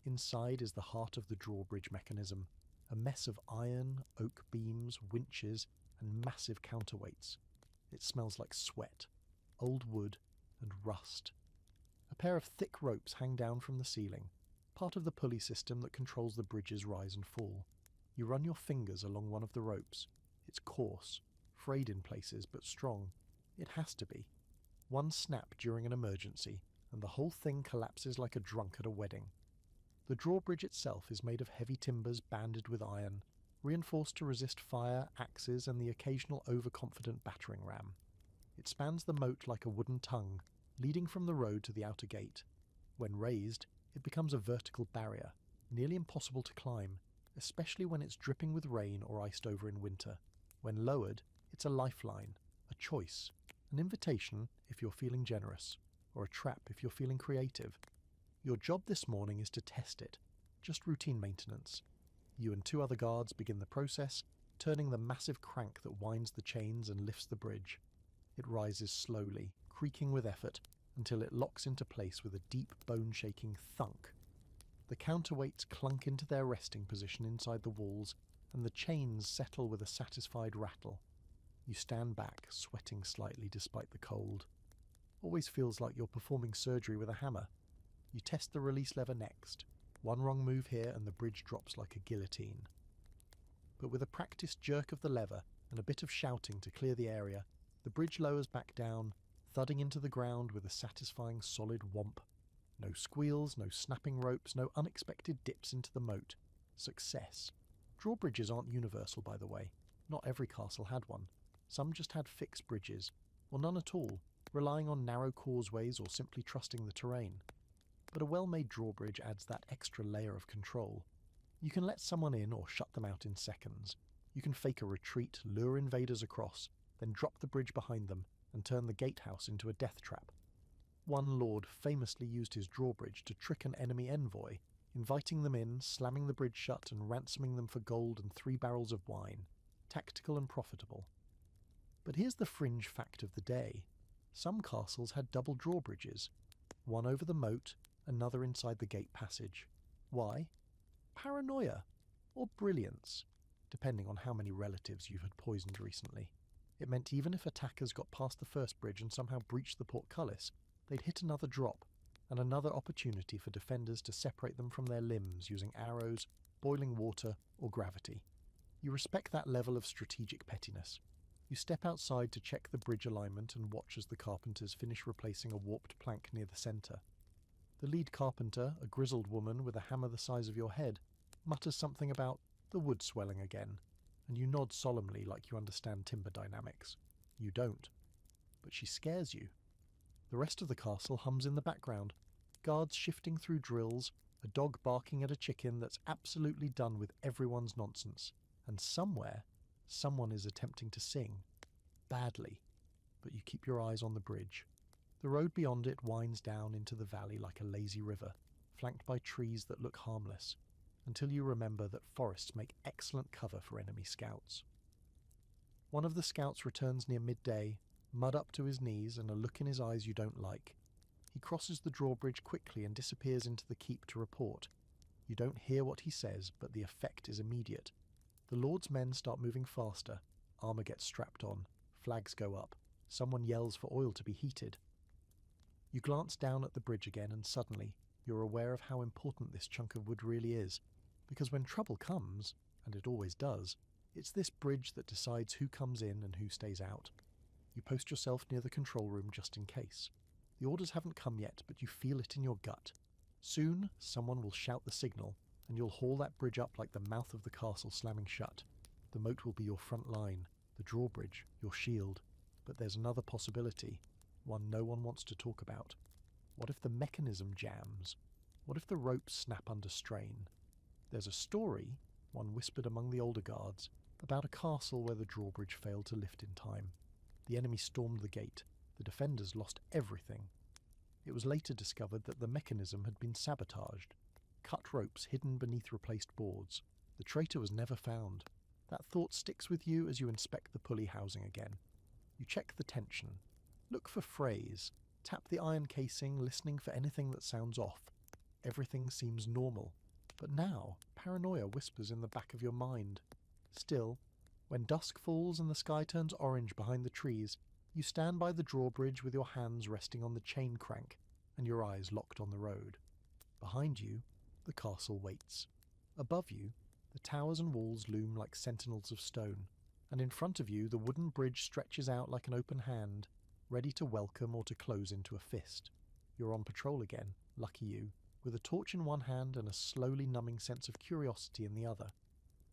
Inside is the heart of the drawbridge mechanism, a mess of iron, oak beams, winches, and massive counterweights. It smells like sweat, old wood, and rust. A pair of thick ropes hang down from the ceiling, part of the pulley system that controls the bridge's rise and fall. You run your fingers along one of the ropes. It's coarse, frayed in places, but strong. It has to be. One snap during an emergency, and the whole thing collapses like a drunk at a wedding. The drawbridge itself is made of heavy timbers banded with iron, reinforced to resist fire, axes, and the occasional overconfident battering ram. It spans the moat like a wooden tongue, leading from the road to the outer gate. When raised, it becomes a vertical barrier, nearly impossible to climb, especially when it's dripping with rain or iced over in winter. When lowered, it's a lifeline, a choice, an invitation if you're feeling generous, or a trap if you're feeling creative. Your job this morning is to test it, just routine maintenance. You and 2 other guards begin the process, turning the massive crank that winds the chains and lifts the bridge. It rises slowly, creaking with effort, until it locks into place with a deep, bone-shaking thunk. The counterweights clunk into their resting position inside the walls, and the chains settle with a satisfied rattle. You stand back, sweating slightly despite the cold. Always feels like you're performing surgery with a hammer. You test the release lever next. One wrong move here and the bridge drops like a guillotine. But with a practiced jerk of the lever and a bit of shouting to clear the area, the bridge lowers back down, thudding into the ground with a satisfying solid whomp. No squeals, no snapping ropes, no unexpected dips into the moat. Success. Drawbridges aren't universal, by the way. Not every castle had one. Some just had fixed bridges, or none at all, relying on narrow causeways or simply trusting the terrain. But a well-made drawbridge adds that extra layer of control. You can let someone in or shut them out in seconds. You can fake a retreat, lure invaders across, then drop the bridge behind them and turn the gatehouse into a death trap. One lord famously used his drawbridge to trick an enemy envoy, inviting them in, slamming the bridge shut and ransoming them for gold and 3 barrels of wine. Tactical and profitable. But here's the fringe fact of the day. Some castles had double drawbridges, one over the moat, another inside the gate passage. Why? Paranoia, or brilliance, depending on how many relatives you had poisoned recently. It meant even if attackers got past the first bridge and somehow breached the portcullis, they'd hit another drop, and another opportunity for defenders to separate them from their limbs using arrows, boiling water, or gravity. You respect that level of strategic pettiness. You step outside to check the bridge alignment and watch as the carpenters finish replacing a warped plank near the centre. The lead carpenter, a grizzled woman with a hammer the size of your head, mutters something about the wood swelling again, and you nod solemnly like you understand timber dynamics. You don't. But she scares you. The rest of the castle hums in the background, guards shifting through drills, a dog barking at a chicken that's absolutely done with everyone's nonsense, and somewhere, someone is attempting to sing. Badly. But you keep your eyes on the bridge. The road beyond it winds down into the valley like a lazy river, flanked by trees that look harmless, until you remember that forests make excellent cover for enemy scouts. One of the scouts returns near midday, mud up to his knees and a look in his eyes you don't like. He crosses the drawbridge quickly and disappears into the keep to report. You don't hear what he says, but the effect is immediate. The Lord's men start moving faster. Armour gets strapped on. Flags go up. Someone yells for oil to be heated. You glance down at the bridge again and suddenly you're aware of how important this chunk of wood really is. Because when trouble comes, and it always does, it's this bridge that decides who comes in and who stays out. You post yourself near the control room just in case. The orders haven't come yet, but you feel it in your gut. Soon, someone will shout the signal, and you'll haul that bridge up like the mouth of the castle slamming shut. The moat will be your front line, the drawbridge, your shield. But there's another possibility, one no one wants to talk about. What if the mechanism jams? What if the ropes snap under strain? There's a story, one whispered among the older guards, about a castle where the drawbridge failed to lift in time. The enemy stormed the gate. The defenders lost everything. It was later discovered that the mechanism had been sabotaged. Cut ropes hidden beneath replaced boards. The traitor was never found. That thought sticks with you as you inspect the pulley housing again. You check the tension. Look for frays. Tap the iron casing, listening for anything that sounds off. Everything seems normal. But now, paranoia whispers in the back of your mind. Still, when dusk falls and the sky turns orange behind the trees, you stand by the drawbridge with your hands resting on the chain crank and your eyes locked on the road. Behind you, the castle waits. Above you, the towers and walls loom like sentinels of stone, and in front of you the wooden bridge stretches out like an open hand, ready to welcome or to close into a fist. You're on patrol again, lucky you, with a torch in one hand and a slowly numbing sense of curiosity in the other.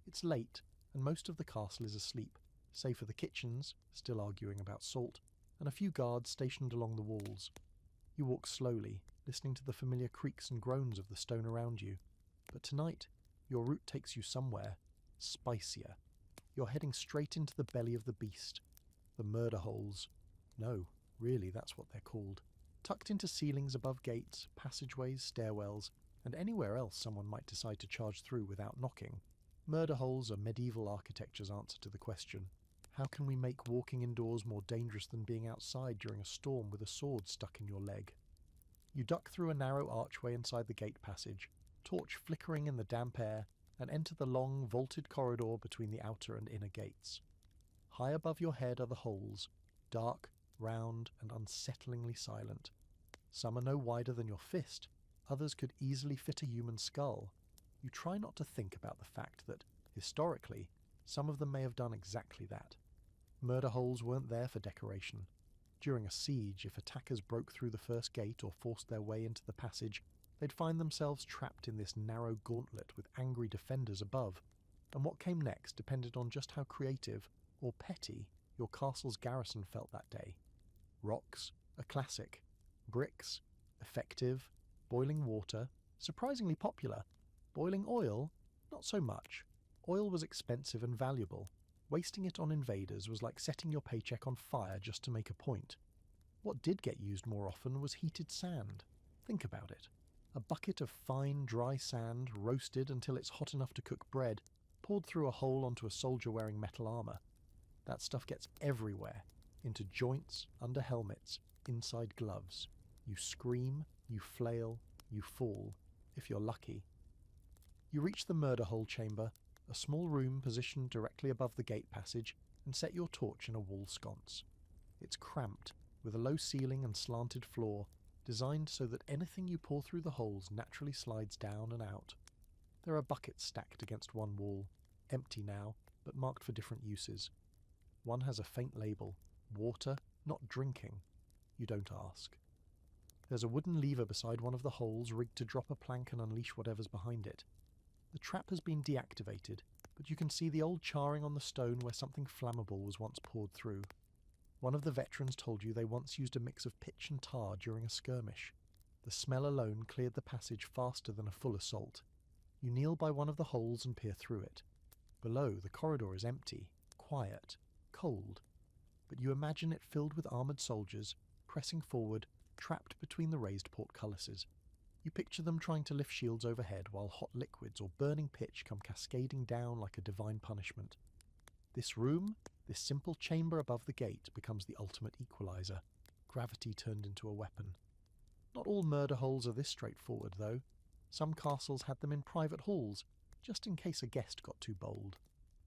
It's late, and most of the castle is asleep, save for the kitchens, still arguing about salt, and a few guards stationed along the walls. You walk slowly, listening to the familiar creaks and groans of the stone around you. But tonight, your route takes you somewhere spicier. You're heading straight into the belly of the beast. The murder holes. No, really, that's what they're called. Tucked into ceilings above gates, passageways, stairwells, and anywhere else someone might decide to charge through without knocking. Murder holes are medieval architecture's answer to the question, how can we make walking indoors more dangerous than being outside during a storm with a sword stuck in your leg? You duck through a narrow archway inside the gate passage, torch flickering in the damp air, and enter the long, vaulted corridor between the outer and inner gates. High above your head are the holes, dark, round, and unsettlingly silent. Some are no wider than your fist, others could easily fit a human skull. You try not to think about the fact that, historically, some of them may have done exactly that. Murder holes weren't there for decoration. During a siege, if attackers broke through the first gate or forced their way into the passage, they'd find themselves trapped in this narrow gauntlet with angry defenders above, and what came next depended on just how creative, or petty, your castle's garrison felt that day. Rocks, a classic. Bricks, effective. Boiling water, surprisingly popular. Boiling oil, not so much. Oil was expensive and valuable. Wasting it on invaders was like setting your paycheck on fire just to make a point. What did get used more often was heated sand. Think about it. A bucket of fine, dry sand, roasted until it's hot enough to cook bread, poured through a hole onto a soldier wearing metal armour. That stuff gets everywhere, into joints, under helmets, inside gloves. You scream, you flail, you fall, if you're lucky. You reach the murder hole chamber, a small room positioned directly above the gate passage, and set your torch in a wall sconce. It's cramped, with a low ceiling and slanted floor, designed so that anything you pour through the holes naturally slides down and out. There are buckets stacked against one wall, empty now, but marked for different uses. One has a faint label, water, not drinking. You don't ask. There's a wooden lever beside one of the holes rigged to drop a plank and unleash whatever's behind it. The trap has been deactivated, but you can see the old charring on the stone where something flammable was once poured through. One of the veterans told you they once used a mix of pitch and tar during a skirmish. The smell alone cleared the passage faster than a full assault. You kneel by one of the holes and peer through it. Below, the corridor is empty, quiet, cold, but you imagine it filled with armoured soldiers, pressing forward, trapped between the raised portcullises. You picture them trying to lift shields overhead while hot liquids or burning pitch come cascading down like a divine punishment. This room, this simple chamber above the gate, becomes the ultimate equalizer, gravity turned into a weapon. Not all murder holes are this straightforward, though. Some castles had them in private halls, just in case a guest got too bold.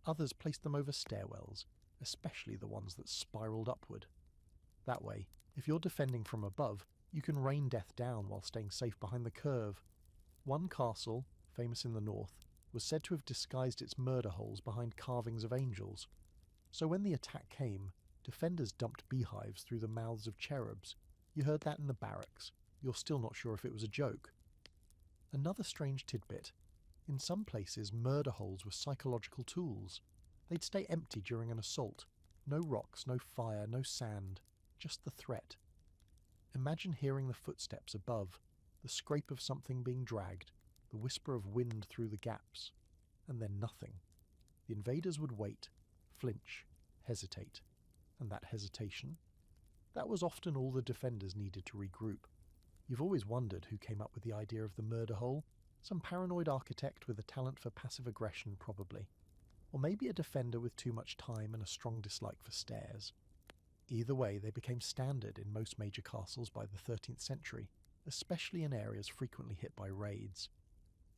Others placed them over stairwells, especially the ones that spiralled upward. That way, if you're defending from above, you can rain death down while staying safe behind the curve. One castle, famous in the north, was said to have disguised its murder holes behind carvings of angels. So when the attack came, defenders dumped beehives through the mouths of cherubs. You heard that in the barracks. You're still not sure if it was a joke. Another strange tidbit. In some places, murder holes were psychological tools. They'd stay empty during an assault. No rocks, no fire, no sand. Just the threat. Imagine hearing the footsteps above, the scrape of something being dragged, the whisper of wind through the gaps, and then nothing. The invaders would wait, flinch, hesitate. And that hesitation? That was often all the defenders needed to regroup. You've always wondered who came up with the idea of the murder hole. Some paranoid architect with a talent for passive aggression, probably. Or maybe a defender with too much time and a strong dislike for stairs. Either way, they became standard in most major castles by the 13th century, especially in areas frequently hit by raids.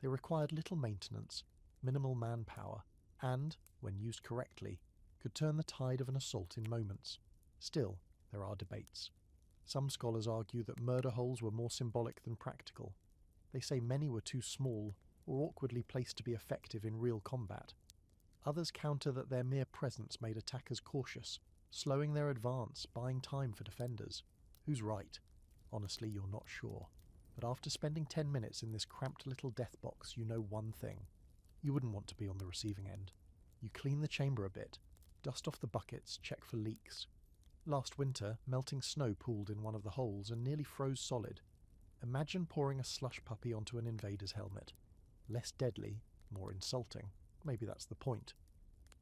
They required little maintenance, minimal manpower, and, when used correctly, could turn the tide of an assault in moments. Still, there are debates. Some scholars argue that murder holes were more symbolic than practical. They say many were too small or awkwardly placed to be effective in real combat. Others counter that their mere presence made attackers cautious, slowing their advance, buying time for defenders. Who's right? Honestly, you're not sure. But after spending 10 minutes in this cramped little death box, you know one thing. You wouldn't want to be on the receiving end. You clean the chamber a bit, dust off the buckets, check for leaks. Last winter, melting snow pooled in one of the holes and nearly froze solid. Imagine pouring a slush puppy onto an invader's helmet. Less deadly, more insulting. Maybe that's the point.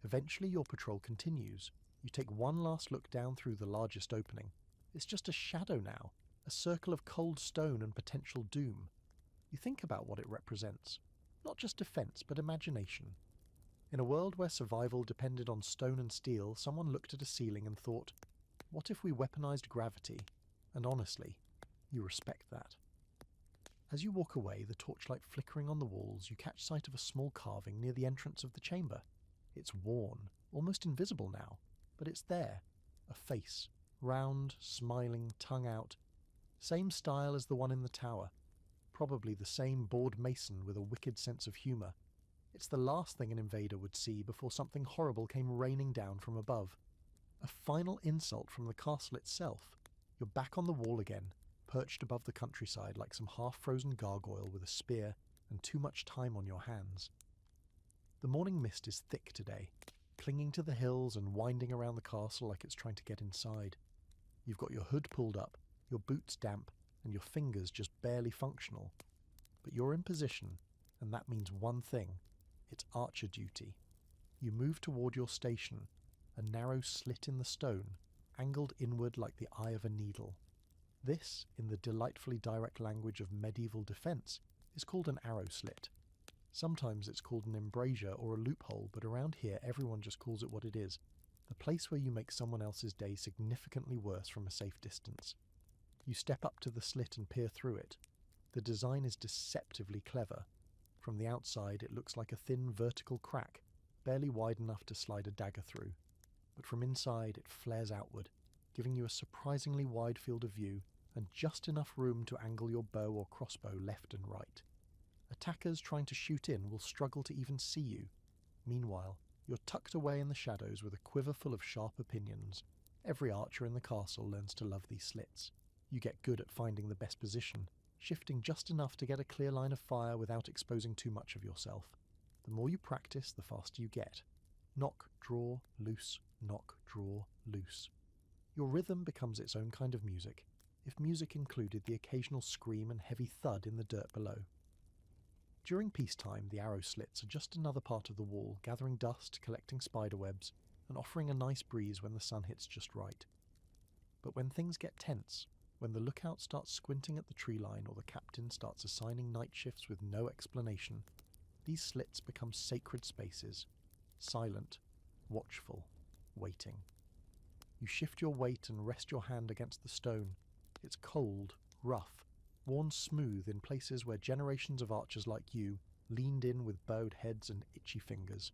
Eventually your patrol continues. You take one last look down through the largest opening. It's just a shadow now, a circle of cold stone and potential doom. You think about what it represents. Not just defense, but imagination. In a world where survival depended on stone and steel, someone looked at a ceiling and thought, what if we weaponized gravity? And honestly, you respect that. As you walk away, the torchlight flickering on the walls, you catch sight of a small carving near the entrance of the chamber. It's worn, almost invisible now, but it's there. A face, round, smiling, tongue out. Same style as the one in the tower. Probably the same bored mason with a wicked sense of humour. It's the last thing an invader would see before something horrible came raining down from above. A final insult from the castle itself. You're back on the wall again, perched above the countryside like some half-frozen gargoyle with a spear and too much time on your hands. The morning mist is thick today, clinging to the hills and winding around the castle like it's trying to get inside. You've got your hood pulled up, your boots damp, and your fingers just barely functional. But you're in position, and that means one thing. It's archer duty. You move toward your station, a narrow slit in the stone, angled inward like the eye of a needle. This, in the delightfully direct language of medieval defence, is called an arrow slit. Sometimes it's called an embrasure or a loophole, but around here everyone just calls it what it is, the place where you make someone else's day significantly worse from a safe distance. You step up to the slit and peer through it. The design is deceptively clever. From the outside it looks like a thin vertical crack, barely wide enough to slide a dagger through. But from inside it flares outward, giving you a surprisingly wide field of view and just enough room to angle your bow or crossbow left and right. Attackers trying to shoot in will struggle to even see you. Meanwhile, you're tucked away in the shadows with a quiver full of sharp opinions. Every archer in the castle learns to love these slits. You get good at finding the best position, shifting just enough to get a clear line of fire without exposing too much of yourself. The more you practice, the faster you get. Knock, draw, loose, knock, draw, loose. Your rhythm becomes its own kind of music, if music included the occasional scream and heavy thud in the dirt below. During peacetime, the arrow slits are just another part of the wall, gathering dust, collecting spiderwebs, and offering a nice breeze when the sun hits just right. But when things get tense, when the lookout starts squinting at the tree line or the captain starts assigning night shifts with no explanation, these slits become sacred spaces, silent, watchful, waiting. You shift your weight and rest your hand against the stone. It's cold, rough, worn smooth in places where generations of archers like you leaned in with bowed heads and itchy fingers.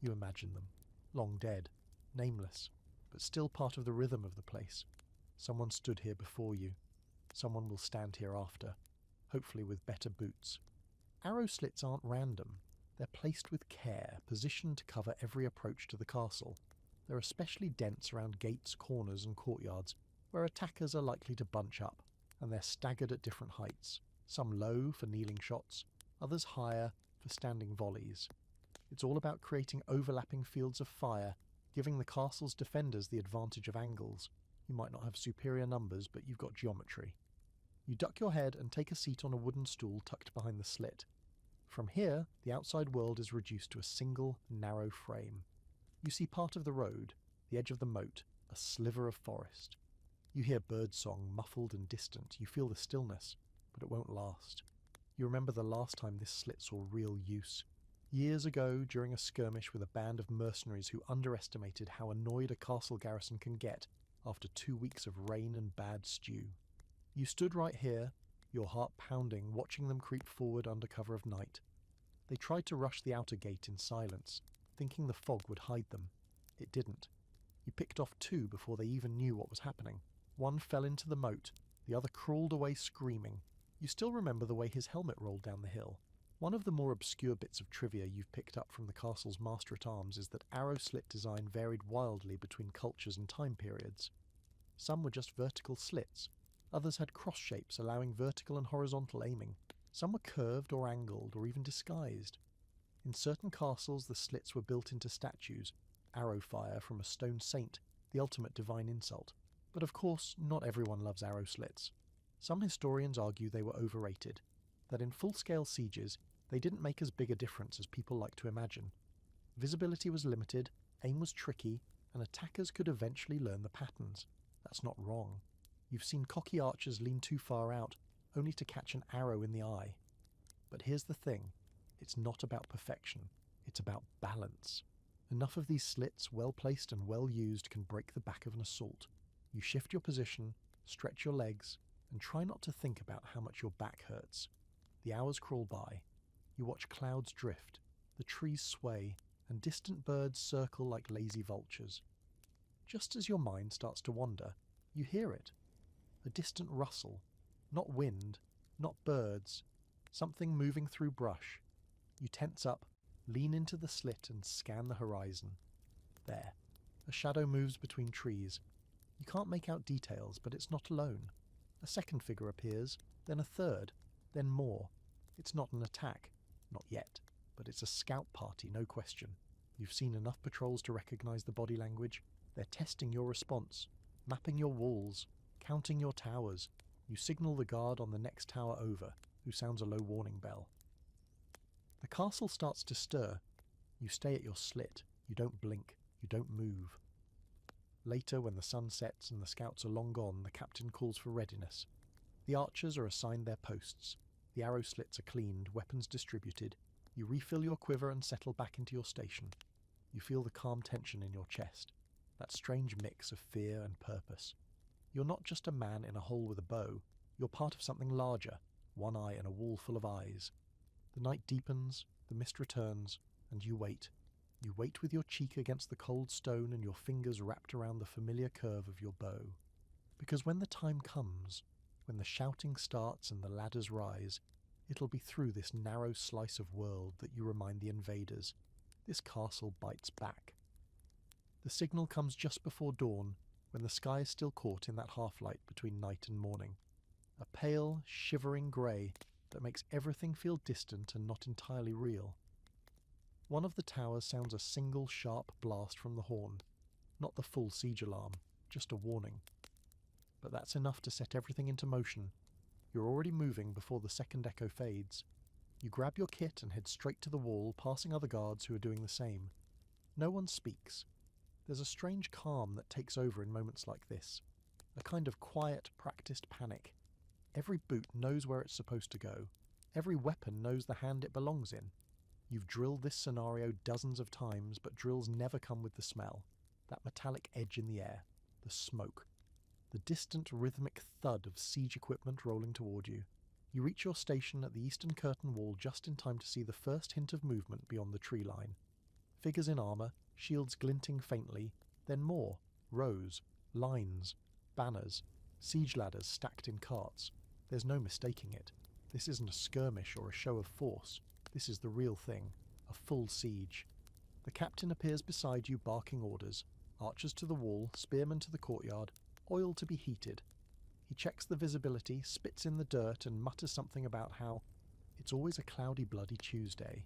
You imagine them, long dead, nameless, but still part of the rhythm of the place. Someone stood here before you. Someone will stand here after, hopefully with better boots. Arrow slits aren't random. They're placed with care, positioned to cover every approach to the castle. They're especially dense around gates, corners and courtyards, where attackers are likely to bunch up, and they're staggered at different heights, some low for kneeling shots, others higher for standing volleys. It's all about creating overlapping fields of fire, giving the castle's defenders the advantage of angles. You might not have superior numbers, but you've got geometry. You duck your head and take a seat on a wooden stool tucked behind the slit. From here, the outside world is reduced to a single, narrow frame. You see part of the road, the edge of the moat, a sliver of forest. You hear birdsong, muffled and distant. You feel the stillness, but it won't last. You remember the last time this slit saw real use. Years ago, during a skirmish with a band of mercenaries who underestimated how annoyed a castle garrison can get after 2 weeks of rain and bad stew. You stood right here, your heart pounding, watching them creep forward under cover of night. They tried to rush the outer gate in silence, thinking the fog would hide them. It didn't. You picked off 2 before they even knew what was happening. One fell into the moat, the other crawled away screaming. You still remember the way his helmet rolled down the hill. One of the more obscure bits of trivia you've picked up from the castle's master-at-arms is that arrow slit design varied wildly between cultures and time periods. Some were just vertical slits. Others had cross shapes allowing vertical and horizontal aiming. Some were curved or angled or even disguised. In certain castles the slits were built into statues, arrow fire from a stone saint, the ultimate divine insult. But of course, not everyone loves arrow slits. Some historians argue they were overrated, that in full-scale sieges they didn't make as big a difference as people like to imagine. Visibility was limited, aim was tricky, and attackers could eventually learn the patterns. That's not wrong. You've seen cocky archers lean too far out, only to catch an arrow in the eye. But here's the thing, it's not about perfection, it's about balance. Enough of these slits, well placed and well used, can break the back of an assault. You shift your position, stretch your legs, and try not to think about how much your back hurts. The hours crawl by. You watch clouds drift, the trees sway, and distant birds circle like lazy vultures. Just as your mind starts to wander, you hear it. A distant rustle. Not wind, not birds. Something moving through brush. You tense up, lean into the slit and scan the horizon. There. A shadow moves between trees. You can't make out details, but it's not alone. A second figure appears, then a third, then more. It's not an attack. Not yet. But it's a scout party, no question. You've seen enough patrols to recognize the body language. They're testing your response, mapping your walls, counting your towers. You signal the guard on the next tower over, who sounds a low warning bell. The castle starts to stir. You stay at your slit. You don't blink. You don't move. Later, when the sun sets and the scouts are long gone, the captain calls for readiness. The archers are assigned their posts. The arrow slits are cleaned, weapons distributed. You refill your quiver and settle back into your station. You feel the calm tension in your chest, that strange mix of fear and purpose. You're not just a man in a hole with a bow. You're part of something larger, one eye in a wall full of eyes. The night deepens, the mist returns, and you wait. You wait with your cheek against the cold stone and your fingers wrapped around the familiar curve of your bow. Because when the time comes, when the shouting starts and the ladders rise, it'll be through this narrow slice of world that you remind the invaders. This castle bites back. The signal comes just before dawn, when the sky is still caught in that half-light between night and morning. A pale, shivering grey that makes everything feel distant and not entirely real. One of the towers sounds a single sharp blast from the horn, not the full siege alarm, just a warning. But that's enough to set everything into motion. You're already moving before the second echo fades. You grab your kit and head straight to the wall, passing other guards who are doing the same. No one speaks. There's a strange calm that takes over in moments like this. A kind of quiet, practiced panic. Every boot knows where it's supposed to go. Every weapon knows the hand it belongs in. You've drilled this scenario dozens of times, but drills never come with the smell. That metallic edge in the air. The smoke. The distant rhythmic thud of siege equipment rolling toward you. You reach your station at the eastern curtain wall just in time to see the first hint of movement beyond the tree line. Figures in armour, shields glinting faintly, then more, rows, lines, banners, siege ladders stacked in carts. There's no mistaking it. This isn't a skirmish or a show of force. This is the real thing, a full siege. The captain appears beside you barking orders. Archers to the wall, spearmen to the courtyard, oil to be heated. He checks the visibility, spits in the dirt and mutters something about how it's always a cloudy bloody Tuesday.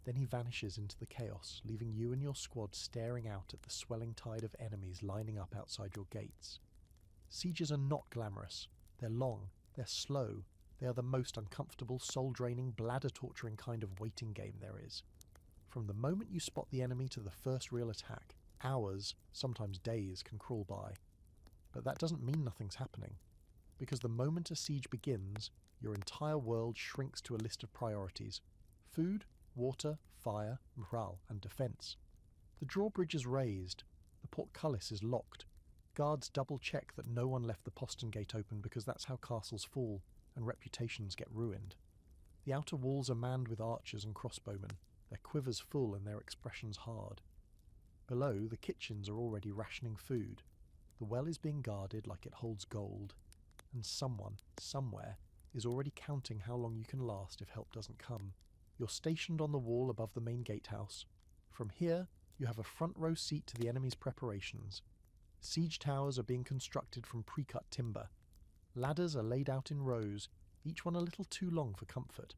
Then he vanishes into the chaos, leaving you and your squad staring out at the swelling tide of enemies lining up outside your gates. Sieges are not glamorous. They're long, they're slow, they are the most uncomfortable, soul-draining, bladder-torturing kind of waiting game there is. From the moment you spot the enemy to the first real attack, hours, sometimes days, can crawl by. But that doesn't mean nothing's happening, because the moment a siege begins, your entire world shrinks to a list of priorities: food, water, fire, morale, and defence. The drawbridge is raised, the portcullis is locked, guards double-check that no one left the postern gate open because that's how castles fall, and reputations get ruined. The outer walls are manned with archers and crossbowmen, their quivers full and their expressions hard. Below, the kitchens are already rationing food. The well is being guarded like it holds gold, and someone, somewhere, is already counting how long you can last if help doesn't come. You're stationed on the wall above the main gatehouse. From here, you have a front row seat to the enemy's preparations. Siege towers are being constructed from pre-cut timber. Ladders are laid out in rows, each one a little too long for comfort.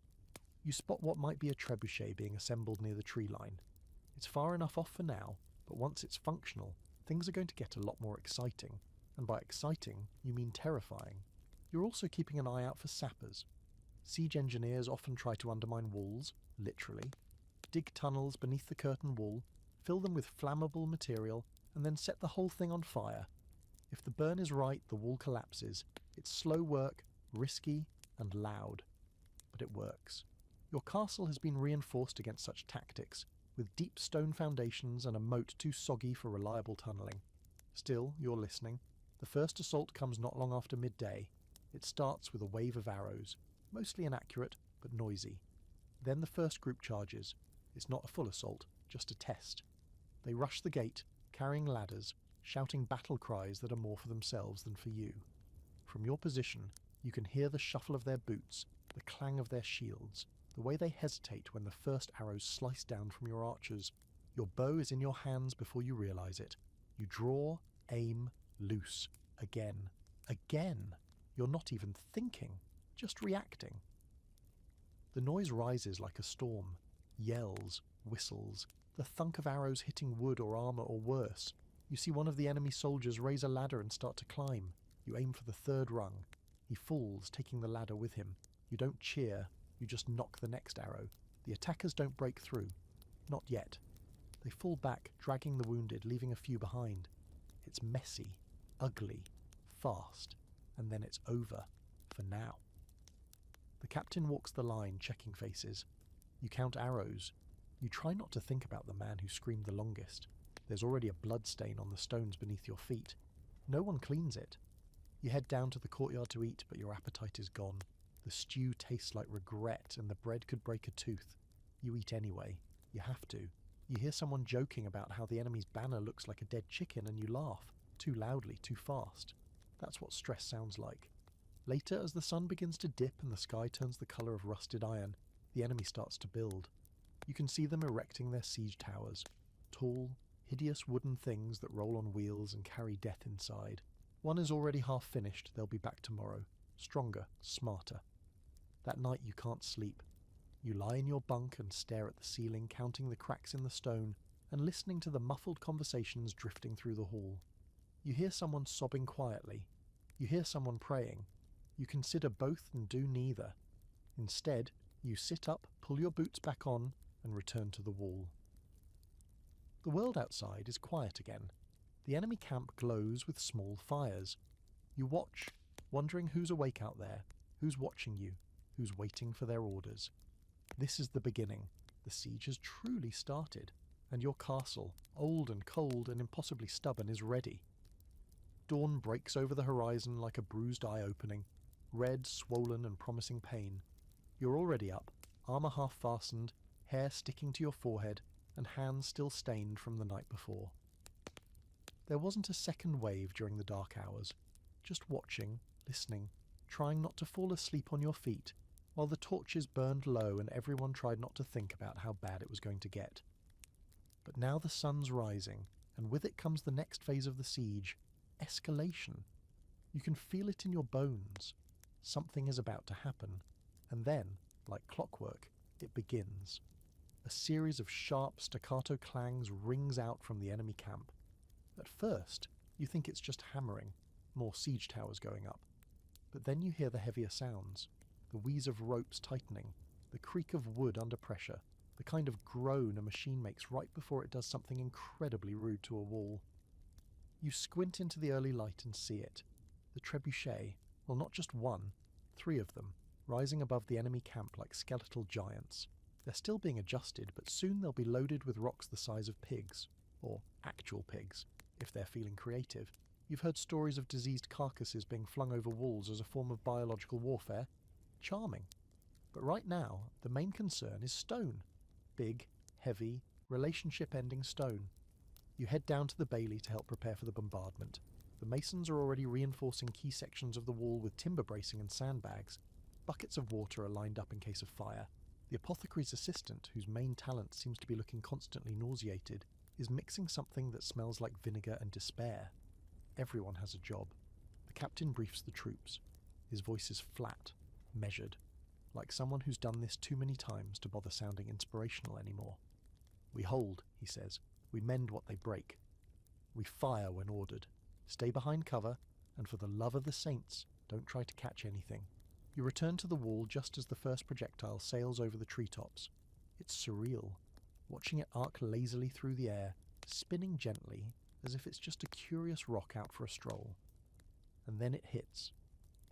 You spot what might be a trebuchet being assembled near the tree line. It's far enough off for now, but once it's functional, things are going to get a lot more exciting. And by exciting, you mean terrifying. You're also keeping an eye out for sappers. Siege engineers often try to undermine walls, literally, dig tunnels beneath the curtain wall, fill them with flammable material, and then set the whole thing on fire. If the burn is right, the wall collapses. It's slow work, risky, and loud. But it works. Your castle has been reinforced against such tactics, with deep stone foundations and a moat too soggy for reliable tunnelling. Still, you're listening. The first assault comes not long after midday. It starts with a wave of arrows, mostly inaccurate, but noisy. Then the first group charges. It's not a full assault, just a test. They rush the gate, carrying ladders, shouting battle cries that are more for themselves than for you. From your position, you can hear the shuffle of their boots, the clang of their shields, the way they hesitate when the first arrows slice down from your archers. Your bow is in your hands before you realise it. You draw, aim, loose. Again. Again. You're not even thinking, just reacting. The noise rises like a storm. Yells, whistles, the thunk of arrows hitting wood or armour or worse. You see one of the enemy soldiers raise a ladder and start to climb. You aim for the third rung. He falls, taking the ladder with him. You don't cheer, you just knock the next arrow. The attackers don't break through. Not yet. They fall back, dragging the wounded, leaving a few behind. It's messy, ugly, fast, and then it's over, for now. The captain walks the line, checking faces. You count arrows. You try not to think about the man who screamed the longest. There's already a blood stain on the stones beneath your feet. No one cleans it. You head down to the courtyard to eat, but your appetite is gone. The stew tastes like regret, and the bread could break a tooth. You eat anyway. You have to. You hear someone joking about how the enemy's banner looks like a dead chicken, and you laugh. Too loudly, too fast. That's what stress sounds like. Later, as the sun begins to dip and the sky turns the colour of rusted iron, the enemy starts to build. You can see them erecting their siege towers. Tall, hideous wooden things that roll on wheels and carry death inside. One is already half finished. They'll be back tomorrow. Stronger, smarter. That night you can't sleep. You lie in your bunk and stare at the ceiling, counting the cracks in the stone and listening to the muffled conversations drifting through the hall. You hear someone sobbing quietly. You hear someone praying. You consider both and do neither. Instead, you sit up, pull your boots back on, and return to the wall. The world outside is quiet again. The enemy camp glows with small fires. You watch, wondering who's awake out there, who's watching you, who's waiting for their orders. This is the beginning. The siege has truly started, and your castle, old and cold and impossibly stubborn, is ready. Dawn breaks over the horizon like a bruised eye opening. red, swollen and promising pain. You're already up, armour half fastened, hair sticking to your forehead, and hands still stained from the night before. There wasn't a second wave during the dark hours, just watching, listening, trying not to fall asleep on your feet, while the torches burned low and everyone tried not to think about how bad it was going to get. But now the sun's rising, and with it comes the next phase of the siege, escalation. You can feel it in your bones. Something is about to happen, and then, like clockwork, it begins. A series of sharp staccato clangs rings out from the enemy camp. At first, you think it's just hammering, more siege towers going up. But then you hear the heavier sounds, the wheeze of ropes tightening, the creak of wood under pressure, the kind of groan a machine makes right before it does something incredibly rude to a wall. You squint into the early light and see it. The trebuchet, well, not just one, 3 of them, rising above the enemy camp like skeletal giants. They're still being adjusted, but soon they'll be loaded with rocks the size of pigs, or actual pigs, if they're feeling creative. You've heard stories of diseased carcasses being flung over walls as a form of biological warfare. Charming. But right now, the main concern is stone. Big, heavy, relationship-ending stone. You head down to the bailey to help prepare for the bombardment. The masons are already reinforcing key sections of the wall with timber bracing and sandbags. Buckets of water are lined up in case of fire. The apothecary's assistant, whose main talent seems to be looking constantly nauseated, is mixing something that smells like vinegar and despair. Everyone has a job. The captain briefs the troops. His voice is flat, measured, like someone who's done this too many times to bother sounding inspirational anymore. We hold, he says. We mend what they break. We fire when ordered. Stay behind cover, and for the love of the saints, don't try to catch anything. You return to the wall just as the first projectile sails over the treetops. It's surreal, watching it arc lazily through the air, spinning gently, as if it's just a curious rock out for a stroll. And then it hits.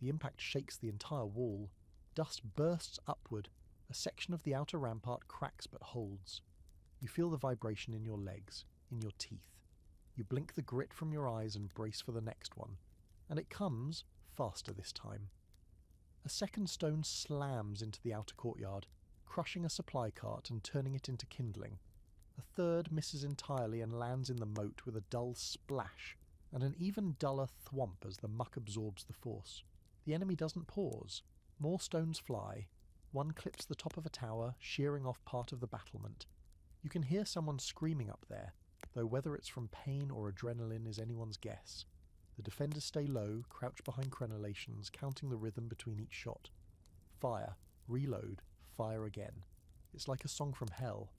The impact shakes the entire wall. Dust bursts upward. A section of the outer rampart cracks but holds. You feel the vibration in your legs, in your teeth. You blink the grit from your eyes and brace for the next one. And it comes, faster this time. A second stone slams into the outer courtyard, crushing a supply cart and turning it into kindling. A third misses entirely and lands in the moat with a dull splash, and an even duller thwomp as the muck absorbs the force. The enemy doesn't pause. More stones fly. One clips the top of a tower, shearing off part of the battlement. You can hear someone screaming up there, though whether it's from pain or adrenaline is anyone's guess. The defenders stay low, crouch behind crenellations, counting the rhythm between each shot. Fire, reload, fire again. It's like a song from hell.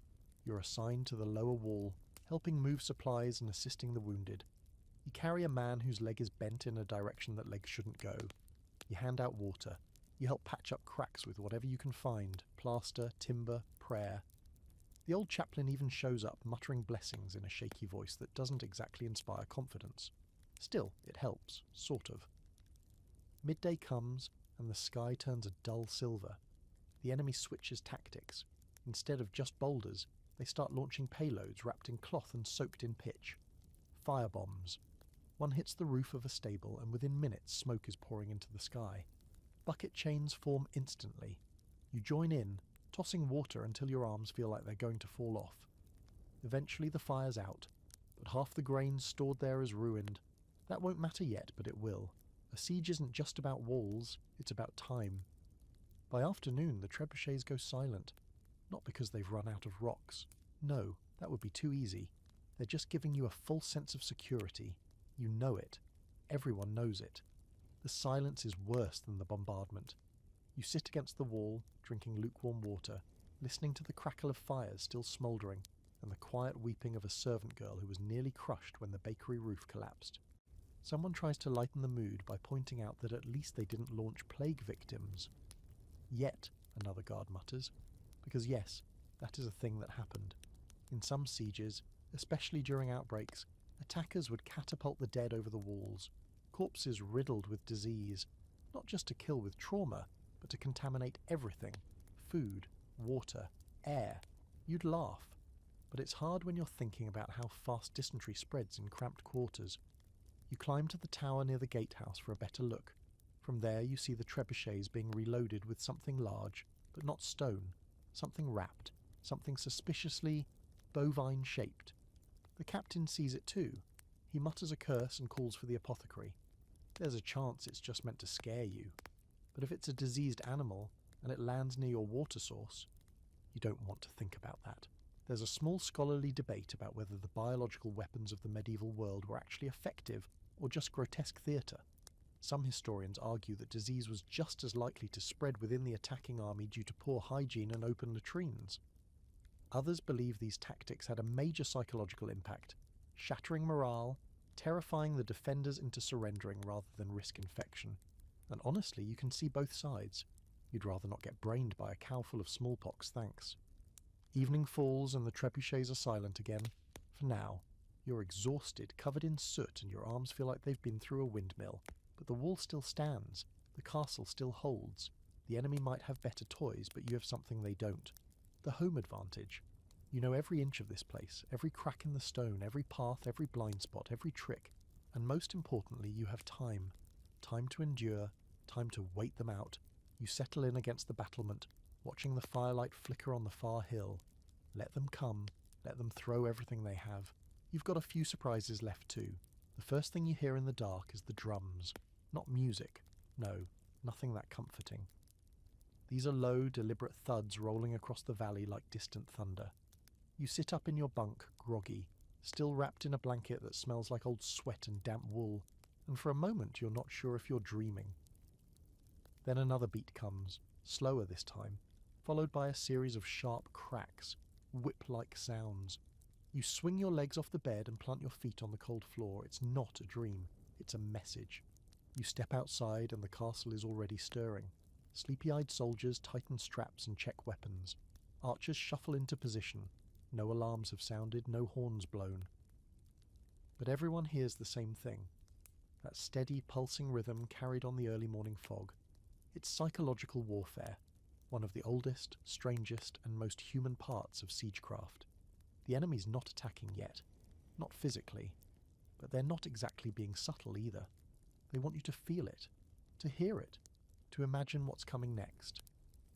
You're assigned to the lower wall, helping move supplies and assisting the wounded. You carry a man whose leg is bent in a direction that legs shouldn't go. You hand out water. You help patch up cracks with whatever you can find, plaster, timber, prayer. The old chaplain even shows up, muttering blessings in a shaky voice that doesn't exactly inspire confidence. Still, it helps, sort of. Midday comes, and the sky turns a dull silver. The enemy switches tactics. Instead of just boulders, they start launching payloads wrapped in cloth and soaked in pitch. Firebombs. One hits the roof of a stable, and within minutes smoke is pouring into the sky. Bucket chains form instantly. You join in, tossing water until your arms feel like they're going to fall off. Eventually the fire's out, but half the grain stored there is ruined. That won't matter yet, but it will. A siege isn't just about walls, it's about time. By afternoon, the trebuchets go silent. Not because they've run out of rocks. No, that would be too easy. They're just giving you a full sense of security. You know it. Everyone knows it. The silence is worse than the bombardment. You sit against the wall, drinking lukewarm water, listening to the crackle of fires still smouldering, and the quiet weeping of a servant girl who was nearly crushed when the bakery roof collapsed. Someone tries to lighten the mood by pointing out that at least they didn't launch plague victims. Yet, another guard mutters, because yes, that is a thing that happened. In some sieges, especially during outbreaks, attackers would catapult the dead over the walls, corpses riddled with disease, not just to kill with trauma, but to contaminate everything: food, water, air. You'd laugh. But it's hard when you're thinking about how fast dysentery spreads in cramped quarters. You climb to the tower near the gatehouse for a better look. From there you see the trebuchets being reloaded with something large, but not stone, something wrapped, something suspiciously bovine-shaped. The captain sees it too. He mutters a curse and calls for the apothecary. There's a chance it's just meant to scare you. But if it's a diseased animal, and it lands near your water source, you don't want to think about that. There's a small scholarly debate about whether the biological weapons of the medieval world were actually effective or just grotesque theatre. Some historians argue that disease was just as likely to spread within the attacking army due to poor hygiene and open latrines. Others believe these tactics had a major psychological impact, shattering morale, terrifying the defenders into surrendering rather than risk infection. And honestly, you can see both sides. You'd rather not get brained by a cow full of smallpox, thanks. Evening falls and the trebuchets are silent again. For now. You're exhausted, covered in soot, and your arms feel like they've been through a windmill. But the wall still stands. The castle still holds. The enemy might have better toys, but you have something they don't. The home advantage. You know every inch of this place, every crack in the stone, every path, every blind spot, every trick. And most importantly, you have time. Time to endure, time to wait them out. You settle in against the battlement, watching the firelight flicker on the far hill. Let them come, let them throw everything they have. You've got a few surprises left too. The first thing you hear in the dark is the drums. Not music. No, nothing that comforting. These are low, deliberate thuds rolling across the valley like distant thunder. You sit up in your bunk, groggy, still wrapped in a blanket that smells like old sweat and damp wool, and for a moment you're not sure if you're dreaming. Then another beat comes, slower this time, followed by a series of sharp cracks, whip-like sounds. You swing your legs off the bed and plant your feet on the cold floor. It's not a dream, it's a message. You step outside and the castle is already stirring. Sleepy-eyed soldiers tighten straps and check weapons. Archers shuffle into position. No alarms have sounded, no horns blown. But everyone hears the same thing. That steady, pulsing rhythm carried on the early morning fog. It's psychological warfare, one of the oldest, strangest, and most human parts of siegecraft. The enemy's not attacking yet, not physically, but they're not exactly being subtle either. They want you to feel it, to hear it, to imagine what's coming next.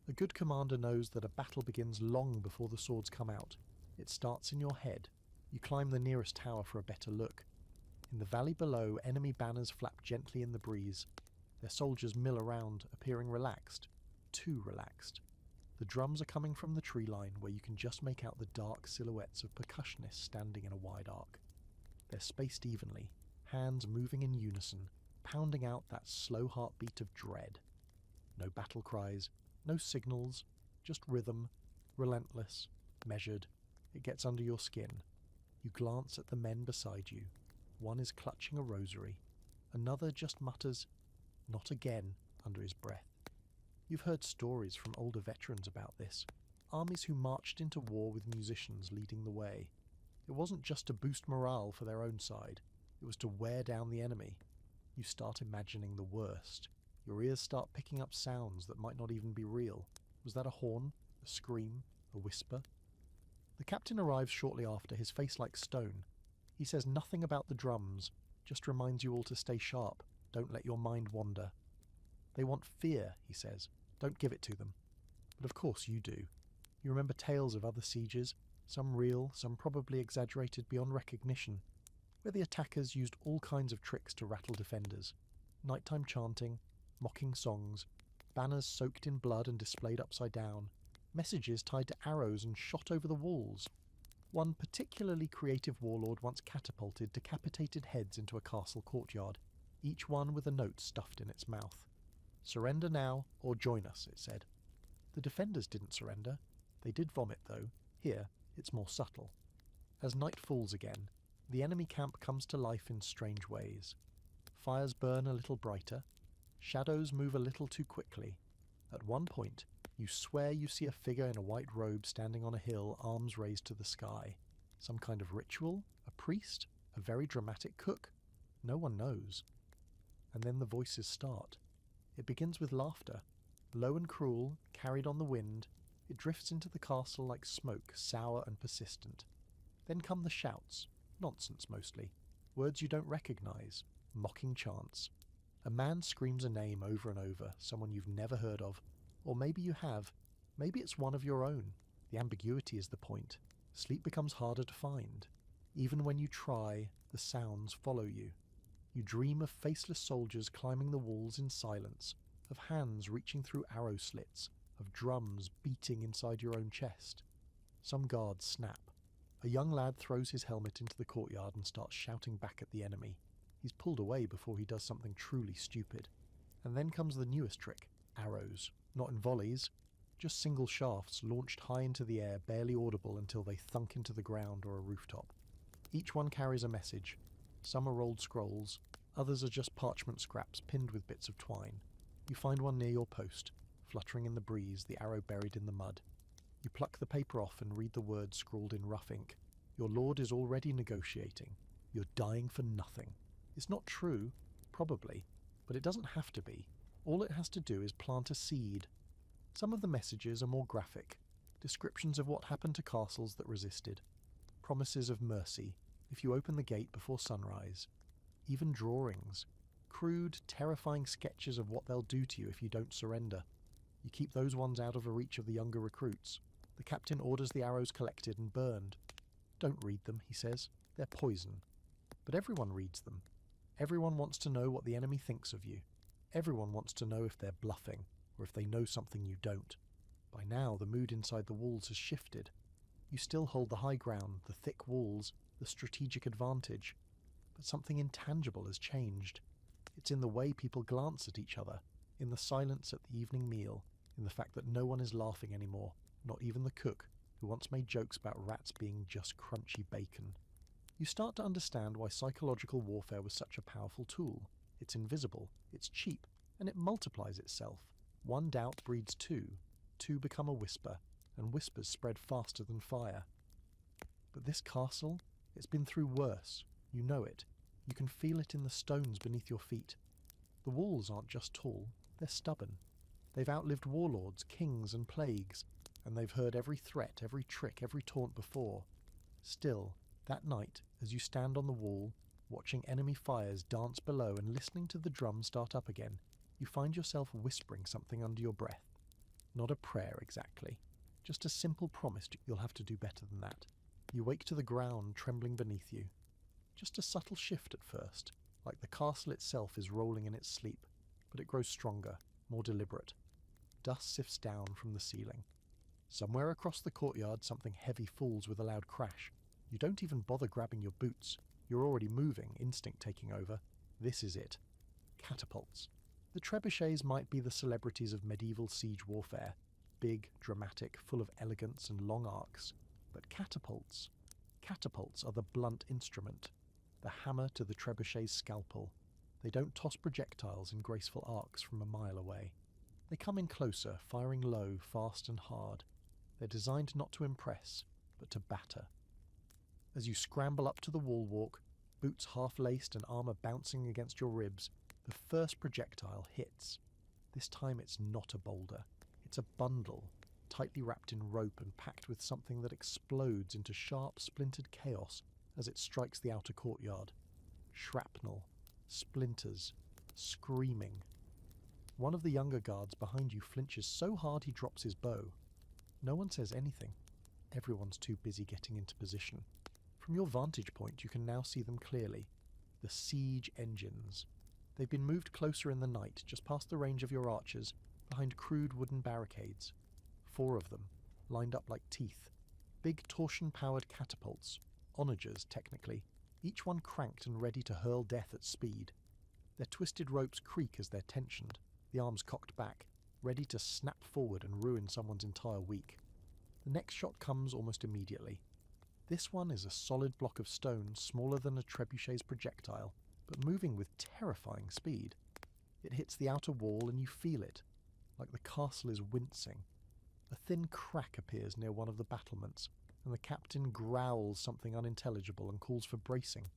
A good commander knows that a battle begins long before the swords come out. It starts in your head. You climb the nearest tower for a better look. In the valley below, enemy banners flap gently in the breeze. Their soldiers mill around, appearing relaxed, too relaxed. The drums are coming from the tree line where you can just make out the dark silhouettes of percussionists standing in a wide arc. They're spaced evenly, hands moving in unison, pounding out that slow heartbeat of dread. No battle cries, no signals, just rhythm, relentless, measured. It gets under your skin. You glance at the men beside you. One is clutching a rosary. Another just mutters, "Not again," under his breath. You've heard stories from older veterans about this. Armies who marched into war with musicians leading the way. It wasn't just to boost morale for their own side. It was to wear down the enemy. You start imagining the worst. Your ears start picking up sounds that might not even be real. Was that a horn? A scream? A whisper? The captain arrives shortly after, his face like stone. He says nothing about the drums, just reminds you all to stay sharp. Don't let your mind wander. They want fear, he says. Don't give it to them. But of course you do. You remember tales of other sieges, some real, some probably exaggerated beyond recognition, where the attackers used all kinds of tricks to rattle defenders. Nighttime chanting, mocking songs, banners soaked in blood and displayed upside down, messages tied to arrows and shot over the walls. One particularly creative warlord once catapulted decapitated heads into a castle courtyard, each one with a note stuffed in its mouth. "Surrender now, or join us," it said. The defenders didn't surrender. They did vomit, though. Here, it's more subtle. As night falls again, the enemy camp comes to life in strange ways. Fires burn a little brighter. Shadows move a little too quickly. At one point, you swear you see a figure in a white robe standing on a hill, arms raised to the sky. Some kind of ritual? A priest? A very dramatic cook? No one knows. And then the voices start. It begins with laughter. Low and cruel, carried on the wind, it drifts into the castle like smoke, sour and persistent. Then come the shouts. Nonsense mostly. Words you don't recognize. Mocking chants. A man screams a name over and over, someone you've never heard of. Or maybe you have. Maybe it's one of your own. The ambiguity is the point. Sleep becomes harder to find. Even when you try, the sounds follow you. You dream of faceless soldiers climbing the walls in silence, of hands reaching through arrow slits, of drums beating inside your own chest. Some guards snap. A young lad throws his helmet into the courtyard and starts shouting back at the enemy. He's pulled away before he does something truly stupid. And then comes the newest trick, arrows. Not in volleys, just single shafts launched high into the air, barely audible until they thunk into the ground or a rooftop. Each one carries a message. Some are rolled scrolls, others are just parchment scraps pinned with bits of twine. You find one near your post, fluttering in the breeze, the arrow buried in the mud. You pluck the paper off and read the words scrawled in rough ink. Your lord is already negotiating. You're dying for nothing. It's not true, probably, but it doesn't have to be. All it has to do is plant a seed. Some of the messages are more graphic. Descriptions of what happened to castles that resisted. Promises of mercy, if you open the gate before sunrise. Even drawings. Crude, terrifying sketches of what they'll do to you if you don't surrender. You keep those ones out of the reach of the younger recruits. The captain orders the arrows collected and burned. Don't read them, he says. They're poison. But everyone reads them. Everyone wants to know what the enemy thinks of you. Everyone wants to know if they're bluffing, or if they know something you don't. By now, the mood inside the walls has shifted. You still hold the high ground, the thick walls, the strategic advantage. But something intangible has changed. It's in the way people glance at each other, in the silence at the evening meal, in the fact that no one is laughing anymore, not even the cook, who once made jokes about rats being just crunchy bacon. You start to understand why psychological warfare was such a powerful tool. It's invisible, it's cheap, and it multiplies itself. One doubt breeds two. Two become a whisper, and whispers spread faster than fire. But this castle, it's been through worse. You know it. You can feel it in the stones beneath your feet. The walls aren't just tall, they're stubborn. They've outlived warlords, kings, and plagues, and they've heard every threat, every trick, every taunt before. Still, that night, as you stand on the wall, watching enemy fires dance below and listening to the drum start up again, you find yourself whispering something under your breath. Not a prayer exactly, just a simple promise you'll have to do better than that. You wake to the ground trembling beneath you. Just a subtle shift at first, like the castle itself is rolling in its sleep, but it grows stronger, more deliberate. Dust sifts down from the ceiling. Somewhere across the courtyard something heavy falls with a loud crash. You don't even bother grabbing your boots. You're already moving, instinct taking over. This is it. Catapults. The trebuchets might be the celebrities of medieval siege warfare. Big, dramatic, full of elegance and long arcs. But catapults are the blunt instrument. The hammer to the trebuchet's scalpel. They don't toss projectiles in graceful arcs from a mile away. They come in closer, firing low, fast and hard. They're designed not to impress, but to batter. As you scramble up to the wall walk, boots half-laced and armour bouncing against your ribs, the first projectile hits. This time it's not a boulder. It's a bundle, tightly wrapped in rope and packed with something that explodes into sharp, splintered chaos as it strikes the outer courtyard. Shrapnel, splinters, screaming. One of the younger guards behind you flinches so hard he drops his bow. No one says anything. Everyone's too busy getting into position. From your vantage point you can now see them clearly. The siege engines. They've been moved closer in the night, just past the range of your archers, behind crude wooden barricades. 4 of them, lined up like teeth. Big torsion-powered catapults. Onagers, technically. Each one cranked and ready to hurl death at speed. Their twisted ropes creak as they're tensioned, the arms cocked back, ready to snap forward and ruin someone's entire week. The next shot comes almost immediately. This one is a solid block of stone smaller than a trebuchet's projectile, but moving with terrifying speed. It hits the outer wall and you feel it, like the castle is wincing. A thin crack appears near one of the battlements, and the captain growls something unintelligible and calls for bracing.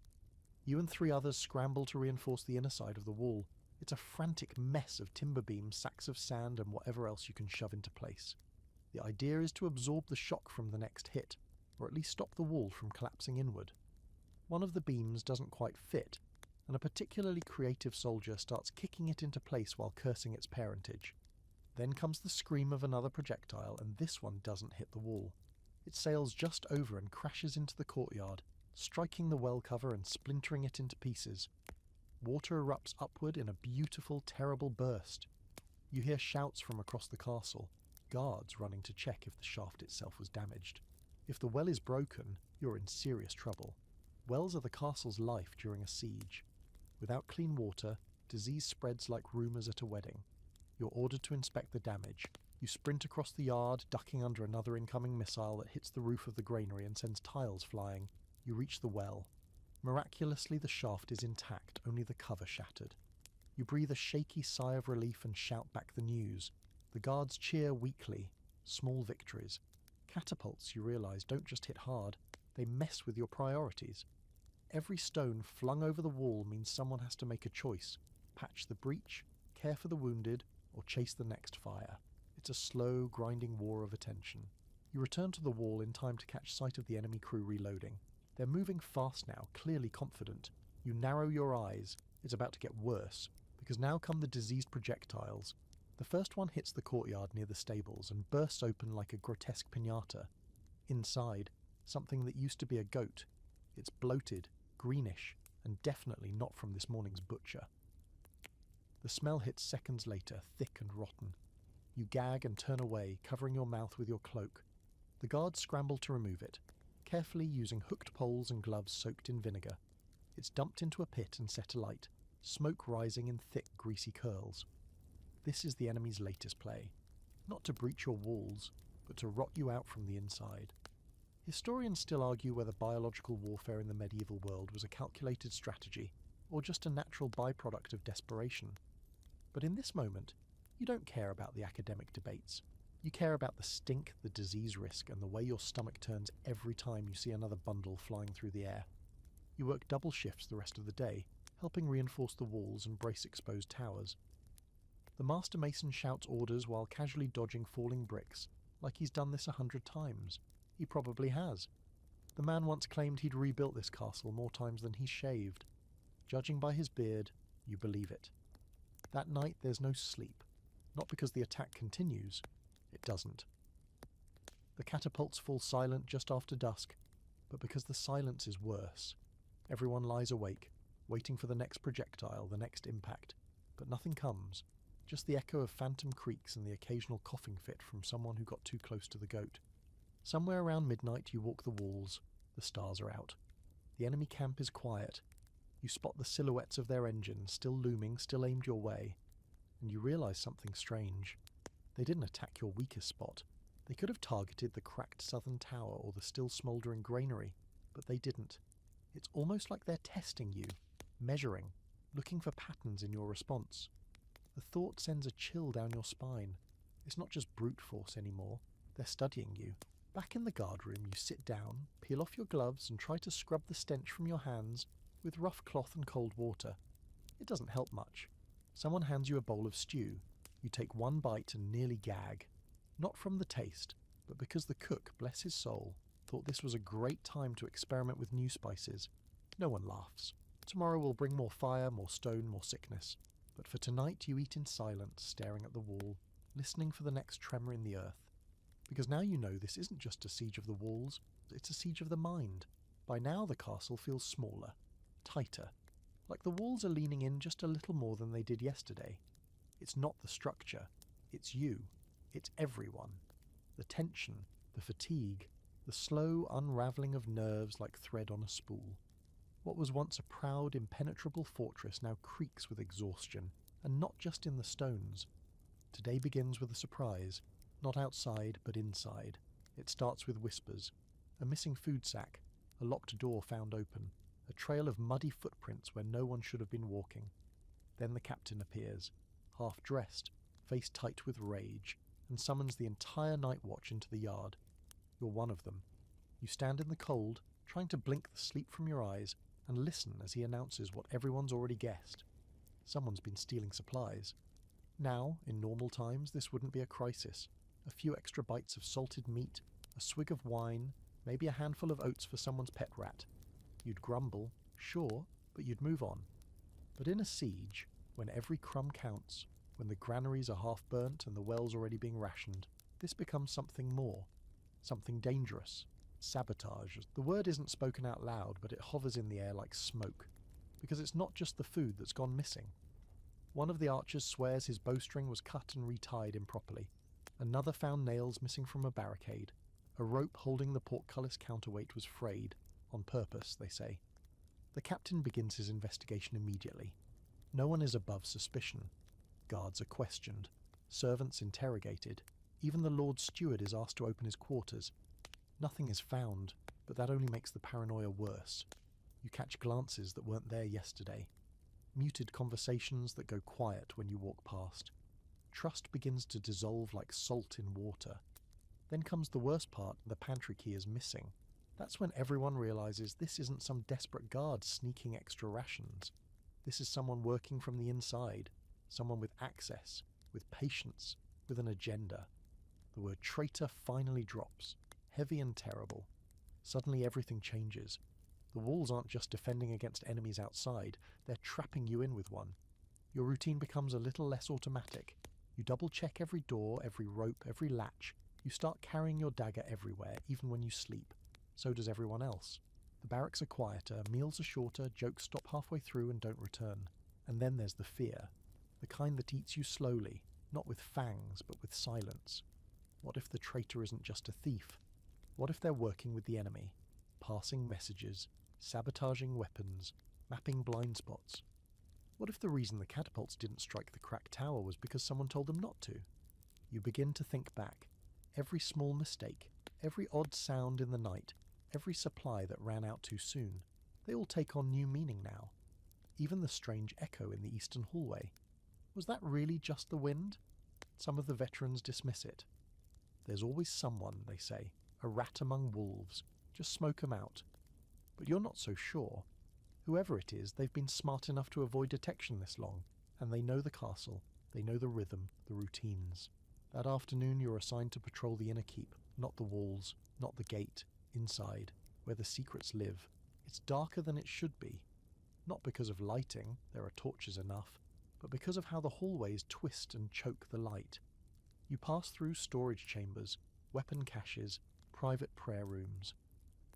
You and 3 others scramble to reinforce the inner side of the wall. It's a frantic mess of timber beams, sacks of sand, and whatever else you can shove into place. The idea is to absorb the shock from the next hit, or at least stop the wall from collapsing inward. One of the beams doesn't quite fit, and a particularly creative soldier starts kicking it into place while cursing its parentage. Then comes the scream of another projectile, and this one doesn't hit the wall. It sails just over and crashes into the courtyard, striking the well cover and splintering it into pieces. Water erupts upward in a beautiful, terrible burst. You hear shouts from across the castle, guards running to check if the shaft itself was damaged. If the well is broken, you're in serious trouble. Wells are the castle's life during a siege. Without clean water, disease spreads like rumours at a wedding. You're ordered to inspect the damage. You sprint across the yard, ducking under another incoming missile that hits the roof of the granary and sends tiles flying. You reach the well. Miraculously, the shaft is intact, only the cover shattered. You breathe a shaky sigh of relief and shout back the news. The guards cheer weakly. Small victories. Catapults, you realise, don't just hit hard. They mess with your priorities. Every stone flung over the wall means someone has to make a choice. Patch the breach, care for the wounded, or chase the next fire. It's a slow, grinding war of attention. You return to the wall in time to catch sight of the enemy crew reloading. They're moving fast now, clearly confident. You narrow your eyes. It's about to get worse, because now come the diseased projectiles. The first one hits the courtyard near the stables and bursts open like a grotesque piñata. Inside, something that used to be a goat. It's bloated, greenish, and definitely not from this morning's butcher. The smell hits seconds later, thick and rotten. You gag and turn away, covering your mouth with your cloak. The guards scramble to remove it, carefully using hooked poles and gloves soaked in vinegar. It's dumped into a pit and set alight, smoke rising in thick, greasy curls. This is the enemy's latest play. Not to breach your walls, but to rot you out from the inside. Historians still argue whether biological warfare in the medieval world was a calculated strategy, or just a natural byproduct of desperation. But in this moment, you don't care about the academic debates. You care about the stink, the disease risk, and the way your stomach turns every time you see another bundle flying through the air. You work double shifts the rest of the day, helping reinforce the walls and brace exposed towers. The master mason shouts orders while casually dodging falling bricks, like he's done this 100 times. He probably has. The man once claimed he'd rebuilt this castle more times than he's shaved. Judging by his beard, you believe it. That night there's no sleep. Not because the attack continues. It doesn't. The catapults fall silent just after dusk, but because the silence is worse. Everyone lies awake, waiting for the next projectile, the next impact, but nothing comes. Just the echo of phantom creaks and the occasional coughing fit from someone who got too close to the goat. Somewhere around midnight you walk the walls. The stars are out. The enemy camp is quiet. You spot the silhouettes of their engines, still looming, still aimed your way. And you realise something strange. They didn't attack your weakest spot. They could have targeted the cracked southern tower or the still smouldering granary, but they didn't. It's almost like they're testing you, measuring, looking for patterns in your response. The thought sends a chill down your spine. It's not just brute force anymore. They're studying you. Back in the guard room, you sit down, peel off your gloves and try to scrub the stench from your hands with rough cloth and cold water. It doesn't help much. Someone hands you a bowl of stew. You take one bite and nearly gag. Not from the taste, but because the cook, bless his soul, thought this was a great time to experiment with new spices. No one laughs. Tomorrow will bring more fire, more stone, more sickness. But for tonight you eat in silence, staring at the wall, listening for the next tremor in the earth. Because now you know this isn't just a siege of the walls, it's a siege of the mind. By now the castle feels smaller, tighter, like the walls are leaning in just a little more than they did yesterday. It's not the structure, it's you, it's everyone. The tension, the fatigue, the slow unravelling of nerves like thread on a spool. What was once a proud, impenetrable fortress now creaks with exhaustion, and not just in the stones. Today begins with a surprise, not outside but inside. It starts with whispers, a missing food sack, a locked door found open, a trail of muddy footprints where no one should have been walking. Then the captain appears, half-dressed, face tight with rage, and summons the entire night watch into the yard. You're one of them. You stand in the cold, trying to blink the sleep from your eyes, and listen as he announces what everyone's already guessed. Someone's been stealing supplies. Now, in normal times, this wouldn't be a crisis. A few extra bites of salted meat, a swig of wine, maybe a handful of oats for someone's pet rat. You'd grumble, sure, but you'd move on. But in a siege, when every crumb counts, when the granaries are half burnt and the wells already being rationed, this becomes something more, something dangerous. Sabotage. The word isn't spoken out loud, but it hovers in the air like smoke, because it's not just the food that's gone missing. One of the archers swears his bowstring was cut and retied improperly. Another found nails missing from a barricade. A rope holding the portcullis counterweight was frayed, on purpose, they say. The captain begins his investigation immediately. No one is above suspicion. Guards are questioned, servants interrogated, even the Lord Steward is asked to open his quarters. Nothing is found, but that only makes the paranoia worse. You catch glances that weren't there yesterday, muted conversations that go quiet when you walk past. Trust begins to dissolve like salt in water. Then comes the worst part: the pantry key is missing. That's when everyone realizes this isn't some desperate guard sneaking extra rations. This is someone working from the inside, someone with access, with patience, with an agenda. The word traitor finally drops, heavy and terrible. Suddenly everything changes. The walls aren't just defending against enemies outside, they're trapping you in with one. Your routine becomes a little less automatic. You double-check every door, every rope, every latch. You start carrying your dagger everywhere, even when you sleep. So does everyone else. The barracks are quieter, meals are shorter, jokes stop halfway through and don't return. And then there's the fear. The kind that eats you slowly, not with fangs, but with silence. What if the traitor isn't just a thief? What if they're working with the enemy? Passing messages, sabotaging weapons, mapping blind spots. What if the reason the catapults didn't strike the cracked tower was because someone told them not to? You begin to think back. Every small mistake, every odd sound in the night, every supply that ran out too soon, they all take on new meaning now. Even the strange echo in the eastern hallway. Was that really just the wind? Some of the veterans dismiss it. There's always someone, they say, a rat among wolves. Just smoke 'em out. But you're not so sure. Whoever it is, they've been smart enough to avoid detection this long, and they know the castle, they know the rhythm, the routines. That afternoon you're assigned to patrol the inner keep, not the walls, not the gate, inside, where the secrets live. It's darker than it should be. Not because of lighting, there are torches enough, but because of how the hallways twist and choke the light. You pass through storage chambers, weapon caches, private prayer rooms.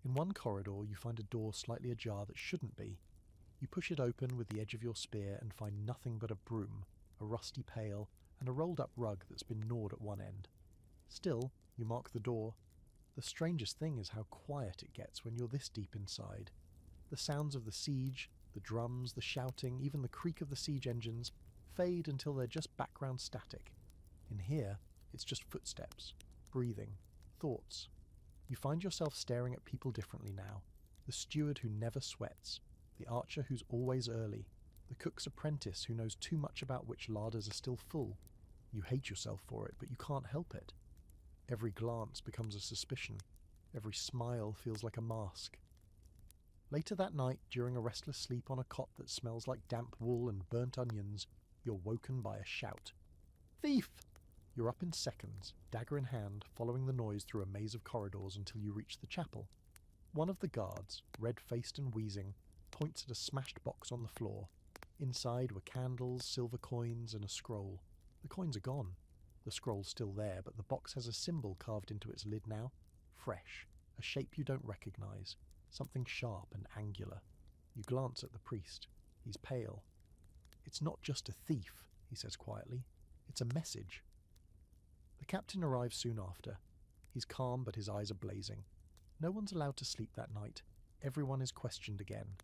In one corridor you find a door slightly ajar that shouldn't be. You push it open with the edge of your spear and find nothing but a broom, a rusty pail, and a rolled-up rug that's been gnawed at one end. Still, you mark the door. The strangest thing is how quiet it gets when you're this deep inside. The sounds of the siege, the drums, the shouting, even the creak of the siege engines, fade until they're just background static. In here, it's just footsteps, breathing, thoughts. You find yourself staring at people differently now. The steward who never sweats, the archer who's always early, the cook's apprentice who knows too much about which larders are still full. You hate yourself for it, but you can't help it. Every glance becomes a suspicion. Every smile feels like a mask. Later that night, during a restless sleep on a cot that smells like damp wool and burnt onions, you're woken by a shout. "Thief!" You're up in seconds, dagger in hand, following the noise through a maze of corridors until you reach the chapel. One of the guards, red-faced and wheezing, points at a smashed box on the floor. Inside were candles, silver coins, and a scroll. The coins are gone. The scroll's still there, but the box has a symbol carved into its lid now. Fresh, a shape you don't recognize, something sharp and angular. You glance at the priest. He's pale. "It's not just a thief," he says quietly. "It's a message." The captain arrives soon after. He's calm, but his eyes are blazing. No one's allowed to sleep that night. Everyone is questioned again.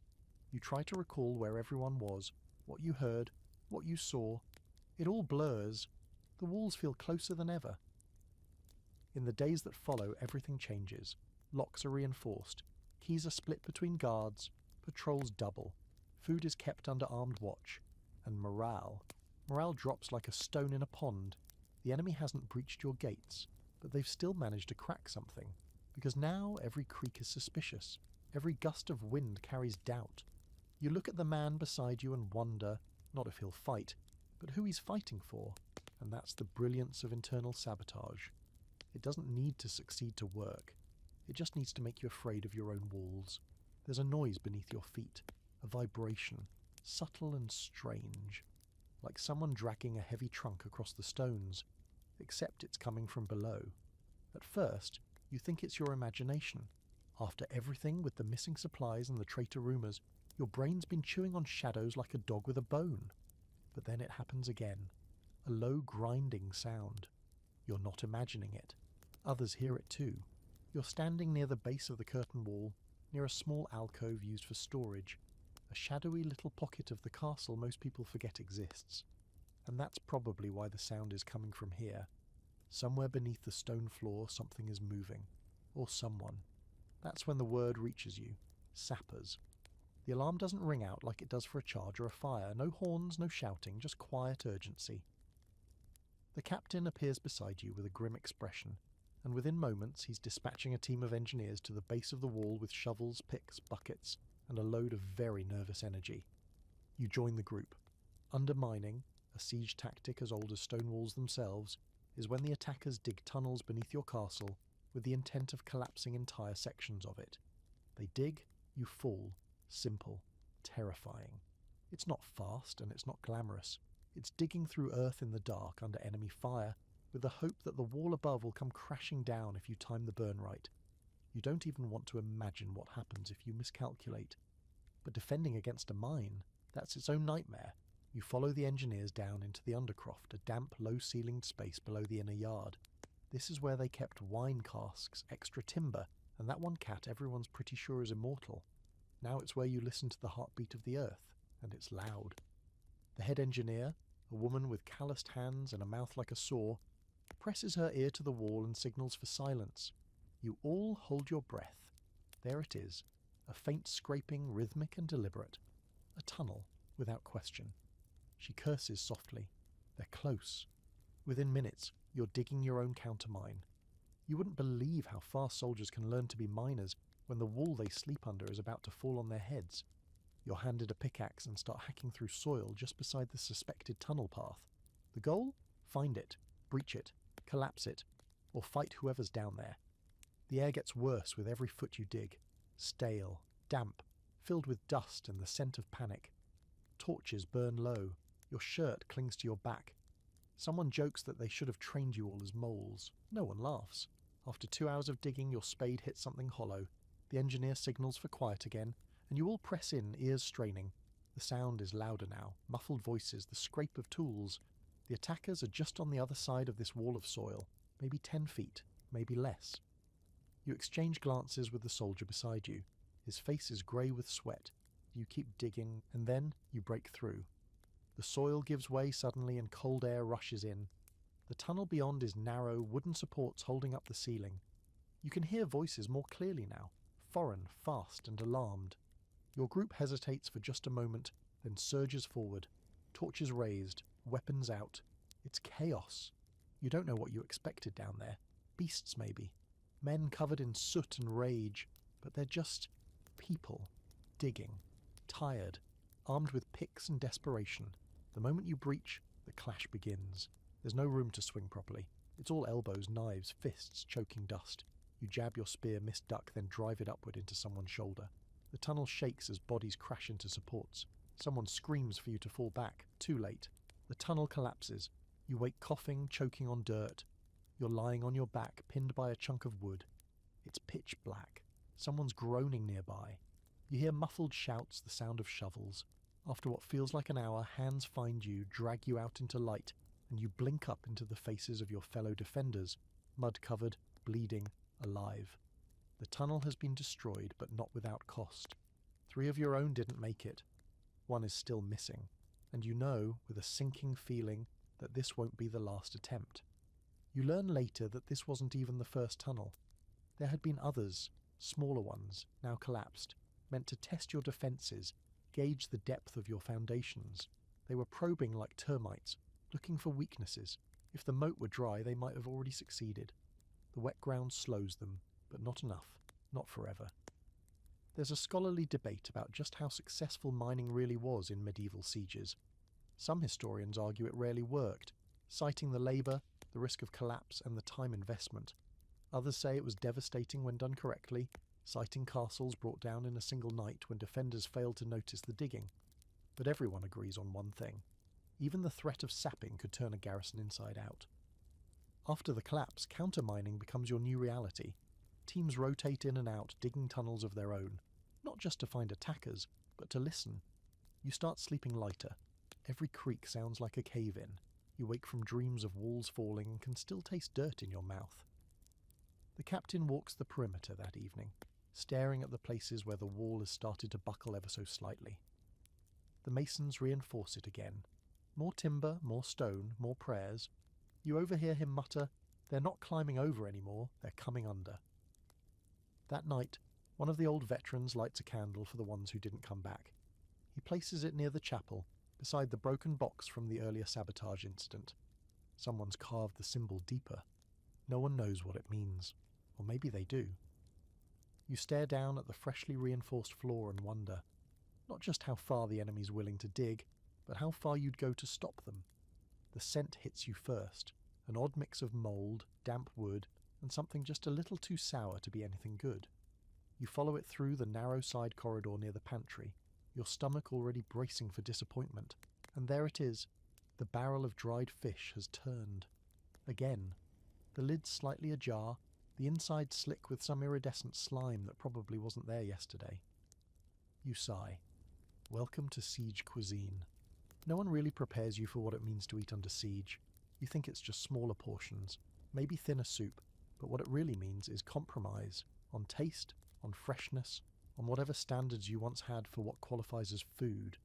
You try to recall where everyone was, what you heard, what you saw. It all blurs. The walls feel closer than ever. In the days that follow, everything changes. Locks are reinforced. Keys are split between guards. Patrols double. Food is kept under armed watch. And morale drops like a stone in a pond. The enemy hasn't breached your gates, but they've still managed to crack something. Because now every creak is suspicious. Every gust of wind carries doubt. You look at the man beside you and wonder, not if he'll fight, but who he's fighting for. And that's the brilliance of internal sabotage. It doesn't need to succeed to work. It just needs to make you afraid of your own walls. There's a noise beneath your feet, a vibration. subtle and strange, like someone dragging a heavy trunk across the stones, except it's coming from below. At first, you think it's your imagination. After everything with the missing supplies and the traitor rumours, your brain's been chewing on shadows like a dog with a bone. But then it happens again. A low grinding sound. You're not imagining it. Others hear it too. You're standing near the base of the curtain wall, near a small alcove used for storage, a shadowy little pocket of the castle most people forget exists. And that's probably why the sound is coming from here. Somewhere beneath the stone floor something is moving. Or someone. That's when the word reaches you. Sappers. The alarm doesn't ring out like it does for a charge or a fire. No horns, no shouting, just quiet urgency. The captain appears beside you with a grim expression, and within moments he's dispatching a team of engineers to the base of the wall with shovels, picks, buckets, and a load of very nervous energy. You join the group. Undermining, a siege tactic as old as stone walls themselves, is when the attackers dig tunnels beneath your castle with the intent of collapsing entire sections of it. They dig, you fall. Simple. Terrifying. It's not fast and it's not glamorous. It's digging through earth in the dark under enemy fire, with the hope that the wall above will come crashing down if you time the burn right. You don't even want to imagine what happens if you miscalculate. But defending against a mine, that's its own nightmare. You follow the engineers down into the undercroft, a damp, low-ceilinged space below the inner yard. This is where they kept wine casks, extra timber, and that one cat everyone's pretty sure is immortal. Now it's where you listen to the heartbeat of the earth, and it's loud. The head engineer, a woman with calloused hands and a mouth like a saw, presses her ear to the wall and signals for silence. You all hold your breath. There it is, a faint scraping, rhythmic and deliberate. A tunnel, without question. She curses softly. They're close. Within minutes, you're digging your own countermine. You wouldn't believe how fast soldiers can learn to be miners when the wall they sleep under is about to fall on their heads. You're handed a pickaxe and start hacking through soil just beside the suspected tunnel path. The goal? Find it, breach it, collapse it, or fight whoever's down there. The air gets worse with every foot you dig. Stale, damp, filled with dust and the scent of panic. Torches burn low. Your shirt clings to your back. Someone jokes that they should have trained you all as moles. No one laughs. After 2 hours of digging, your spade hits something hollow. The engineer signals for quiet again, and you all press in, ears straining. The sound is louder now, muffled voices, the scrape of tools. The attackers are just on the other side of this wall of soil, maybe 10 feet, maybe less. You exchange glances with the soldier beside you. His face is grey with sweat. You keep digging, and then you break through. The soil gives way suddenly and cold air rushes in. The tunnel beyond is narrow, wooden supports holding up the ceiling. You can hear voices more clearly now, foreign, fast and alarmed. Your group hesitates for just a moment, then surges forward. Torches raised, weapons out. It's chaos. You don't know what you expected down there. Beasts maybe. Men covered in soot and rage, but they're just people. Digging. Tired. Armed with picks and desperation. The moment you breach, the clash begins. There's no room to swing properly. It's all elbows, knives, fists, choking dust. You jab your spear, miss duck, then drive it upward into someone's shoulder. The tunnel shakes as bodies crash into supports. Someone screams for you to fall back. Too late. The tunnel collapses. You wake coughing, choking on dirt. You're lying on your back, pinned by a chunk of wood. It's pitch black. Someone's groaning nearby. You hear muffled shouts, the sound of shovels. After what feels like an hour, hands find you, drag you out into light, and you blink up into the faces of your fellow defenders, mud-covered, bleeding, alive. The tunnel has been destroyed, but not without cost. 3 of your own didn't make it. 1 is still missing, and you know, with a sinking feeling, that this won't be the last attempt. You learn later that this wasn't even the first tunnel. There had been others, smaller ones, now collapsed, meant to test your defences, gauge the depth of your foundations. They were probing like termites, looking for weaknesses. If the moat were dry, they might have already succeeded. The wet ground slows them, but not enough, not forever. There's a scholarly debate about just how successful mining really was in medieval sieges. Some historians argue it rarely worked, citing the labour, the risk of collapse, and the time investment. Others say it was devastating when done correctly, citing castles brought down in a single night when defenders failed to notice the digging. but everyone agrees on one thing. Even the threat of sapping could turn a garrison inside out. After the collapse, countermining becomes your new reality. Teams rotate in and out, digging tunnels of their own, not just to find attackers, but to listen. You start sleeping lighter. Every creak sounds like a cave-in. You wake from dreams of walls falling and can still taste dirt in your mouth. The captain walks the perimeter that evening, staring at the places where the wall has started to buckle ever so slightly. The masons reinforce it again. More timber, more stone, more prayers. You overhear him mutter, "They're not climbing over anymore, they're coming under." That night, one of the old veterans lights a candle for the ones who didn't come back. He places it near the chapel, beside the broken box from the earlier sabotage incident. Someone's carved the symbol deeper. No one knows what it means. Or maybe they do. You stare down at the freshly reinforced floor and wonder, not just how far the enemy's willing to dig, but how far you'd go to stop them. The scent hits you first, an odd mix of mould, damp wood, and something just a little too sour to be anything good. You follow it through the narrow side corridor near the pantry, your stomach already bracing for disappointment, and there it is. The barrel of dried fish has turned. Again. The lid's slightly ajar, the inside slick with some iridescent slime that probably wasn't there yesterday. You sigh. Welcome to siege cuisine. No one really prepares you for what it means to eat under siege. You think it's just smaller portions, maybe thinner soup, but what it really means is compromise, on taste, on freshness, on whatever standards you once had for what qualifies as food.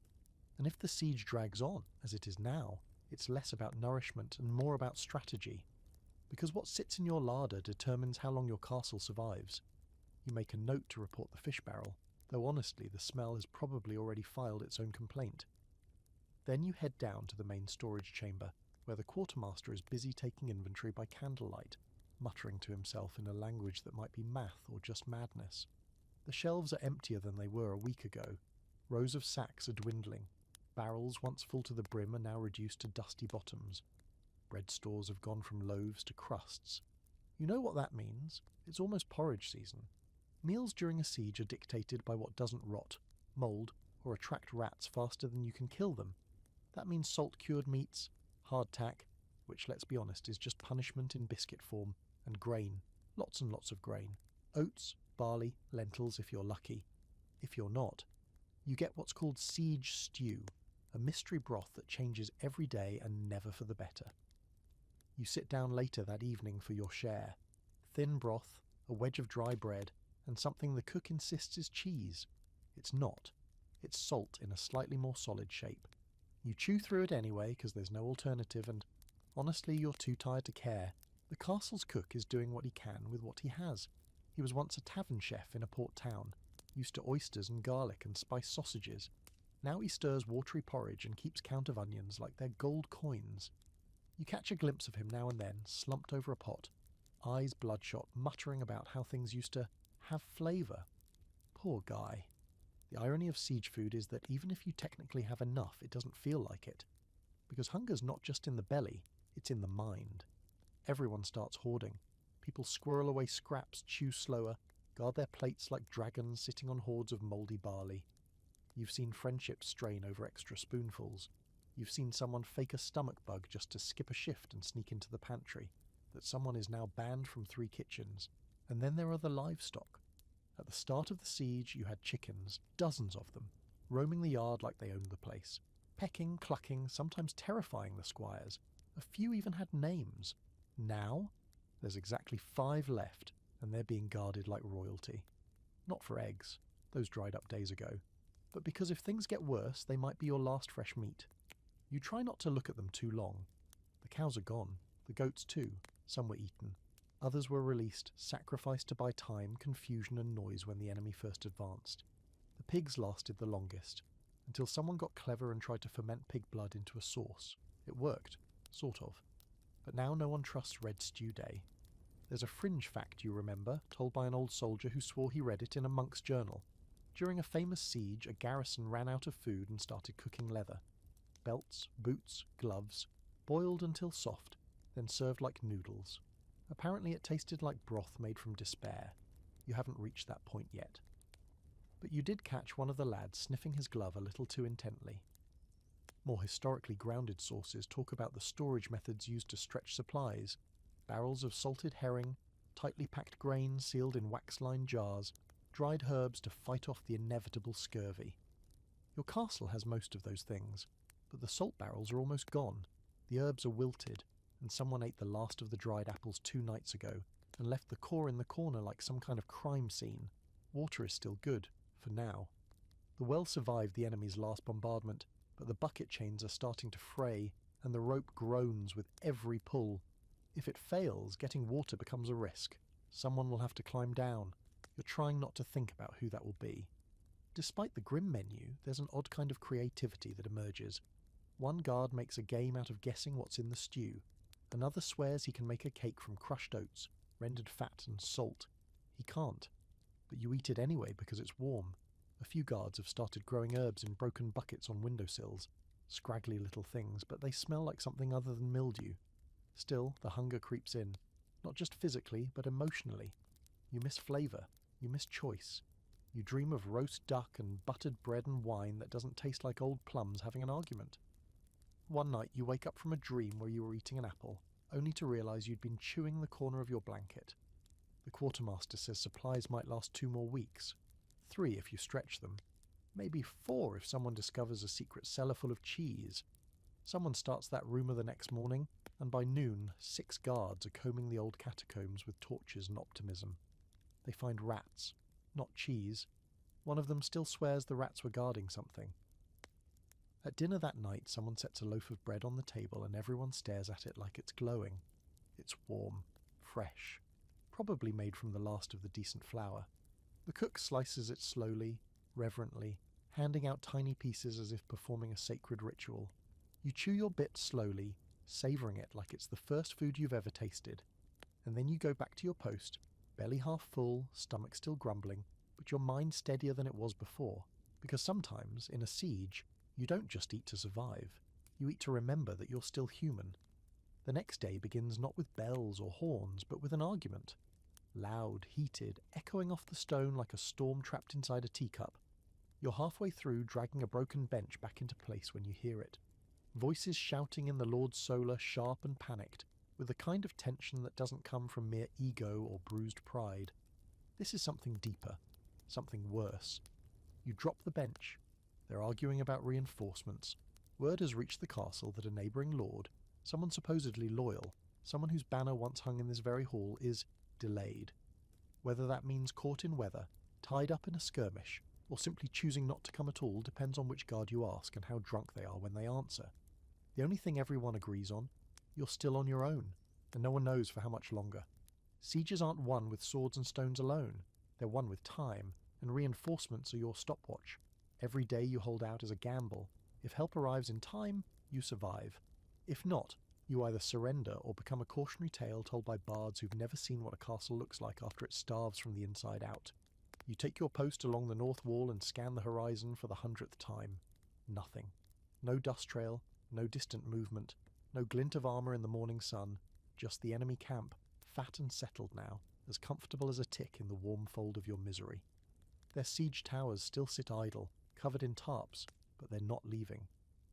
And if the siege drags on, as it is now, it's less about nourishment and more about strategy. Because what sits in your larder determines how long your castle survives. You make a note to report the fish barrel, though honestly the smell has probably already filed its own complaint. Then you head down to the main storage chamber, where the quartermaster is busy taking inventory by candlelight, muttering to himself in a language that might be math or just madness. The shelves are emptier than they were a week ago. Rows of sacks are dwindling. Barrels once full to the brim are now reduced to dusty bottoms. Bread stores have gone from loaves to crusts. You know what that means. It's almost porridge season. Meals during a siege are dictated by what doesn't rot, mould, or attract rats faster than you can kill them. That means salt-cured meats, hardtack, which, let's be honest, is just punishment in biscuit form, and grain, lots and lots of grain. Oats, barley, lentils if you're lucky. If you're not, you get what's called siege stew, a mystery broth that changes every day and never for the better. You sit down later that evening for your share. Thin broth, a wedge of dry bread, and something the cook insists is cheese. It's not. It's salt in a slightly more solid shape. You chew through it anyway because there's no alternative, and honestly you're too tired to care. The castle's cook is doing what he can with what he has. He was once a tavern chef in a port town, used to oysters and garlic and spiced sausages. Now he stirs watery porridge and keeps count of onions like they're gold coins. You catch a glimpse of him now and then, slumped over a pot, eyes bloodshot, muttering about how things used to have flavour. Poor guy. The irony of siege food is that even if you technically have enough, it doesn't feel like it. Because hunger's not just in the belly, it's in the mind. Everyone starts hoarding. People squirrel away scraps, chew slower, guard their plates like dragons sitting on hoards of mouldy barley. You've seen friendships strain over extra spoonfuls. You've seen someone fake a stomach bug just to skip a shift and sneak into the pantry. That someone is now banned from 3 kitchens. And then there are the livestock. At the start of the siege, you had chickens, dozens of them, roaming the yard like they owned the place. Pecking, clucking, sometimes terrifying the squires. A few even had names. Now, there's exactly 5 left, and they're being guarded like royalty. Not for eggs, those dried up days ago, but because if things get worse, they might be your last fresh meat. You try not to look at them too long. The cows are gone, the goats too, some were eaten. Others were released, sacrificed to buy time, confusion and noise when the enemy first advanced. The pigs lasted the longest, until someone got clever and tried to ferment pig blood into a sauce. It worked, sort of. But now no one trusts Red Stew Day. There's a fringe fact you remember, told by an old soldier who swore he read it in a monk's journal. During a famous siege, a garrison ran out of food and started cooking leather. Belts, boots, gloves, boiled until soft, then served like noodles. Apparently it tasted like broth made from despair. You haven't reached that point yet. But you did catch one of the lads sniffing his glove a little too intently. More historically grounded sources talk about the storage methods used to stretch supplies: barrels of salted herring, tightly packed grain sealed in wax-lined jars, dried herbs to fight off the inevitable scurvy. Your castle has most of those things, but the salt barrels are almost gone, the herbs are wilted, and someone ate the last of the dried apples 2 nights ago and left the core in the corner like some kind of crime scene. Water is still good, for now. The well survived the enemy's last bombardment, but the bucket chains are starting to fray, and the rope groans with every pull. If it fails, getting water becomes a risk. Someone will have to climb down. You're trying not to think about who that will be. Despite the grim menu, there's an odd kind of creativity that emerges. One guard makes a game out of guessing what's in the stew. Another swears he can make a cake from crushed oats, rendered fat and salt. He can't. But you eat it anyway because it's warm. A few guards have started growing herbs in broken buckets on windowsills. Scraggly little things, but they smell like something other than mildew. Still, the hunger creeps in. Not just physically, but emotionally. You miss flavour. You miss choice. You dream of roast duck and buttered bread and wine that doesn't taste like old plums having an argument. One night you wake up from a dream where you were eating an apple, only to realise you'd been chewing the corner of your blanket. The quartermaster says supplies might last 2 more weeks. 3 if you stretch them. Maybe 4 if someone discovers a secret cellar full of cheese. Someone starts that rumour the next morning, and by noon 6 guards are combing the old catacombs with torches and optimism. They find rats, not cheese. One of them still swears the rats were guarding something. At dinner that night, someone sets a loaf of bread on the table and everyone stares at it like it's glowing. It's warm, fresh, probably made from the last of the decent flour. The cook slices it slowly, reverently, handing out tiny pieces as if performing a sacred ritual. You chew your bit slowly, savouring it like it's the first food you've ever tasted. And then you go back to your post, belly half full, stomach still grumbling, but your mind steadier than it was before. Because sometimes, in a siege, you don't just eat to survive. You eat to remember that you're still human. The next day begins not with bells or horns, but with an argument. Loud, heated, echoing off the stone like a storm trapped inside a teacup. You're halfway through dragging a broken bench back into place when you hear it. Voices shouting in the Lord's solar, sharp and panicked, with the kind of tension that doesn't come from mere ego or bruised pride. This is something deeper, something worse. You drop the bench. They're arguing about reinforcements. Word has reached the castle that a neighbouring lord, someone supposedly loyal, someone whose banner once hung in this very hall, is delayed. Whether that means caught in weather, tied up in a skirmish, or simply choosing not to come at all depends on which guard you ask and how drunk they are when they answer. The only thing everyone agrees on, you're still on your own, and no one knows for how much longer. Sieges aren't won with swords and stones alone, they're won with time, and reinforcements are your stopwatch. Every day you hold out is a gamble. If help arrives in time, you survive. If not, you either surrender or become a cautionary tale told by bards who've never seen what a castle looks like after it starves from the inside out. You take your post along the north wall and scan the horizon for the 100th time. Nothing. No dust trail, no distant movement, no glint of armour in the morning sun, just the enemy camp, fat and settled now, as comfortable as a tick in the warm fold of your misery. Their siege towers still sit idle, covered in tarps, but they're not leaving.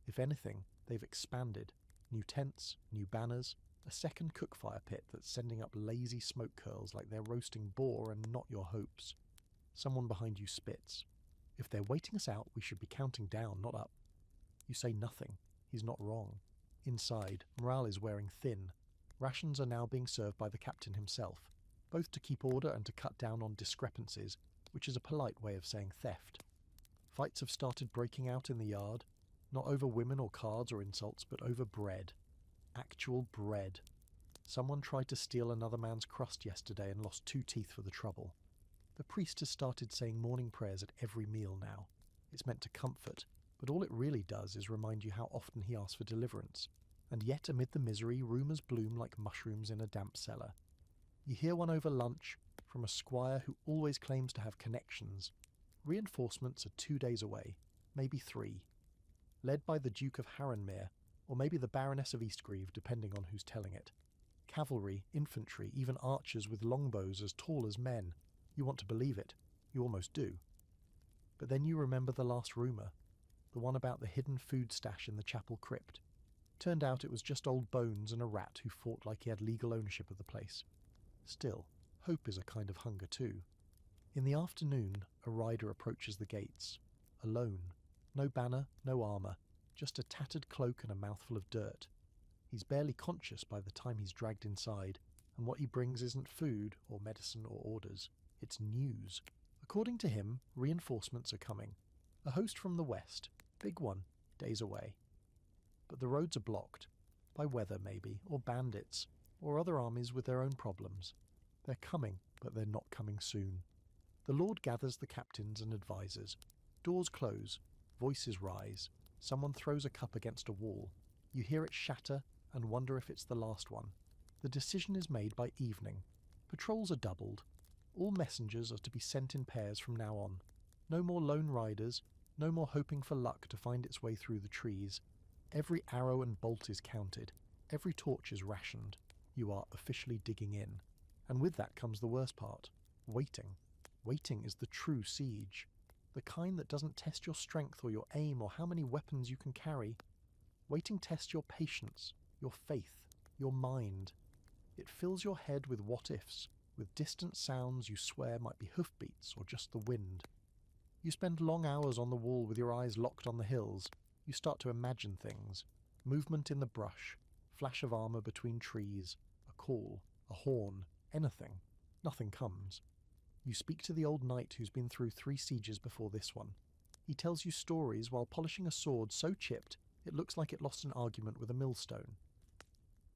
If anything, they've expanded. New tents, new banners, a second cook fire pit that's sending up lazy smoke curls like they're roasting boar and not your hopes. Someone behind you spits. If they're waiting us out, we should be counting down, not up. You say nothing. He's not wrong. Inside, morale is wearing thin. Rations are now being served by the captain himself, both to keep order and to cut down on discrepancies, which is a polite way of saying theft. Fights have started breaking out in the yard, not over women or cards or insults, but over bread. Actual bread. Someone tried to steal another man's crust yesterday and lost 2 teeth for the trouble. The priest has started saying morning prayers at every meal now. It's meant to comfort, but all it really does is remind you how often he asks for deliverance. And yet amid the misery, rumours bloom like mushrooms in a damp cellar. You hear one over lunch, from a squire who always claims to have connections. Reinforcements are 2 days away, maybe 3. Led by the Duke of Haranmere, or maybe the Baroness of Eastgrieve, depending on who's telling it. Cavalry, infantry, even archers with longbows as tall as men. You want to believe it. You almost do. But then you remember the last rumour. the one about the hidden food stash in the chapel crypt. Turned out it was just old bones and a rat who fought like he had legal ownership of the place. Still, hope is a kind of hunger too. In the afternoon, a rider approaches the gates. Alone. No banner, no armour, just a tattered cloak and a mouthful of dirt. He's barely conscious by the time he's dragged inside, and what he brings isn't food or medicine or orders, it's news. According to him, reinforcements are coming. A host from the west, big one, days away. But the roads are blocked, by weather maybe, or bandits, or other armies with their own problems. They're coming, but they're not coming soon. The Lord gathers the captains and advisors. Doors close, voices rise, someone throws a cup against a wall. You hear it shatter and wonder if it's the last one. The decision is made by evening. Patrols are doubled. All messengers are to be sent in pairs from now on. No more lone riders, no more hoping for luck to find its way through the trees. Every arrow and bolt is counted. Every torch is rationed. You are officially digging in. And with that comes the worst part. Waiting. Waiting is the true siege. The kind that doesn't test your strength or your aim or how many weapons you can carry. Waiting tests your patience, your faith, your mind. It fills your head with what-ifs, with distant sounds you swear might be hoofbeats or just the wind. You spend long hours on the wall with your eyes locked on the hills. You start to imagine things. Movement in the brush, flash of armour between trees, a call, a horn, anything. Nothing comes. You speak to the old knight who's been through 3 sieges before this one. He tells you stories while polishing a sword so chipped it looks like it lost an argument with a millstone.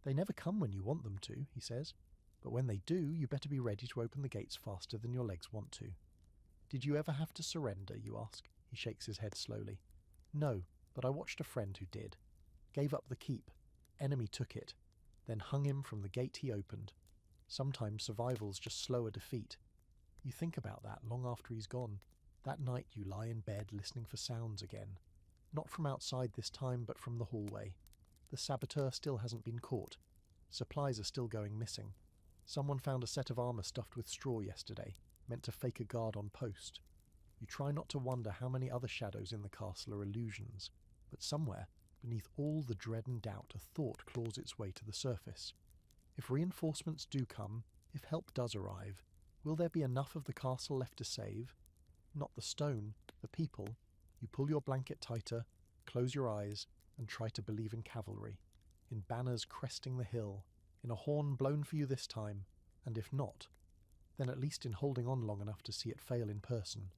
They never come when you want them to, he says, but when they do, you better be ready to open the gates faster than your legs want to. Did you ever have to surrender, you ask? He shakes his head slowly. No, but I watched a friend who did. Gave up the keep. Enemy took it. Then hung him from the gate he opened. Sometimes survival's just slower defeat. You think about that long after he's gone. That night you lie in bed listening for sounds again. Not from outside this time, but from the hallway. The saboteur still hasn't been caught. Supplies are still going missing. Someone found a set of armour stuffed with straw yesterday, meant to fake a guard on post. You try not to wonder how many other shadows in the castle are illusions, but somewhere, beneath all the dread and doubt, a thought claws its way to the surface. If reinforcements do come, if help does arrive, will there be enough of the castle left to save? Not the stone, the people. You pull your blanket tighter, close your eyes, and try to believe in cavalry, in banners cresting the hill, in a horn blown for you this time, and if not, then at least in holding on long enough to see it fail in person.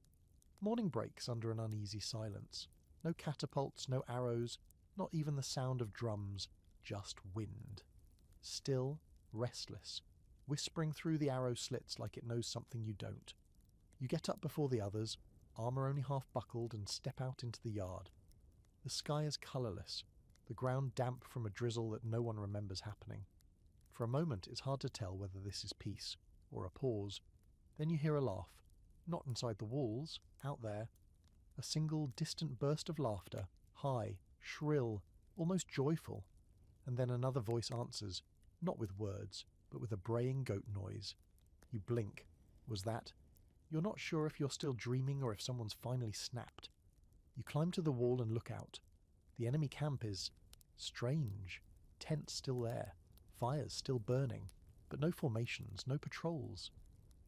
Morning breaks under an uneasy silence. No catapults, no arrows, not even the sound of drums, just wind. Still, restless, whispering through the arrow slits like it knows something you don't. You get up before the others, armour only half buckled, and step out into the yard. The sky is colourless, the ground damp from a drizzle that no one remembers happening. For a moment it's hard to tell whether this is peace, or a pause. Then you hear a laugh, not inside the walls, out there. A single distant burst of laughter, high, shrill, almost joyful. And then another voice answers, not with words, but with a braying goat noise. You blink. Was that? You're not sure if you're still dreaming or if someone's finally snapped. You climb to the wall and look out. The enemy camp is strange. Tents still there, fires still burning, but no formations, no patrols.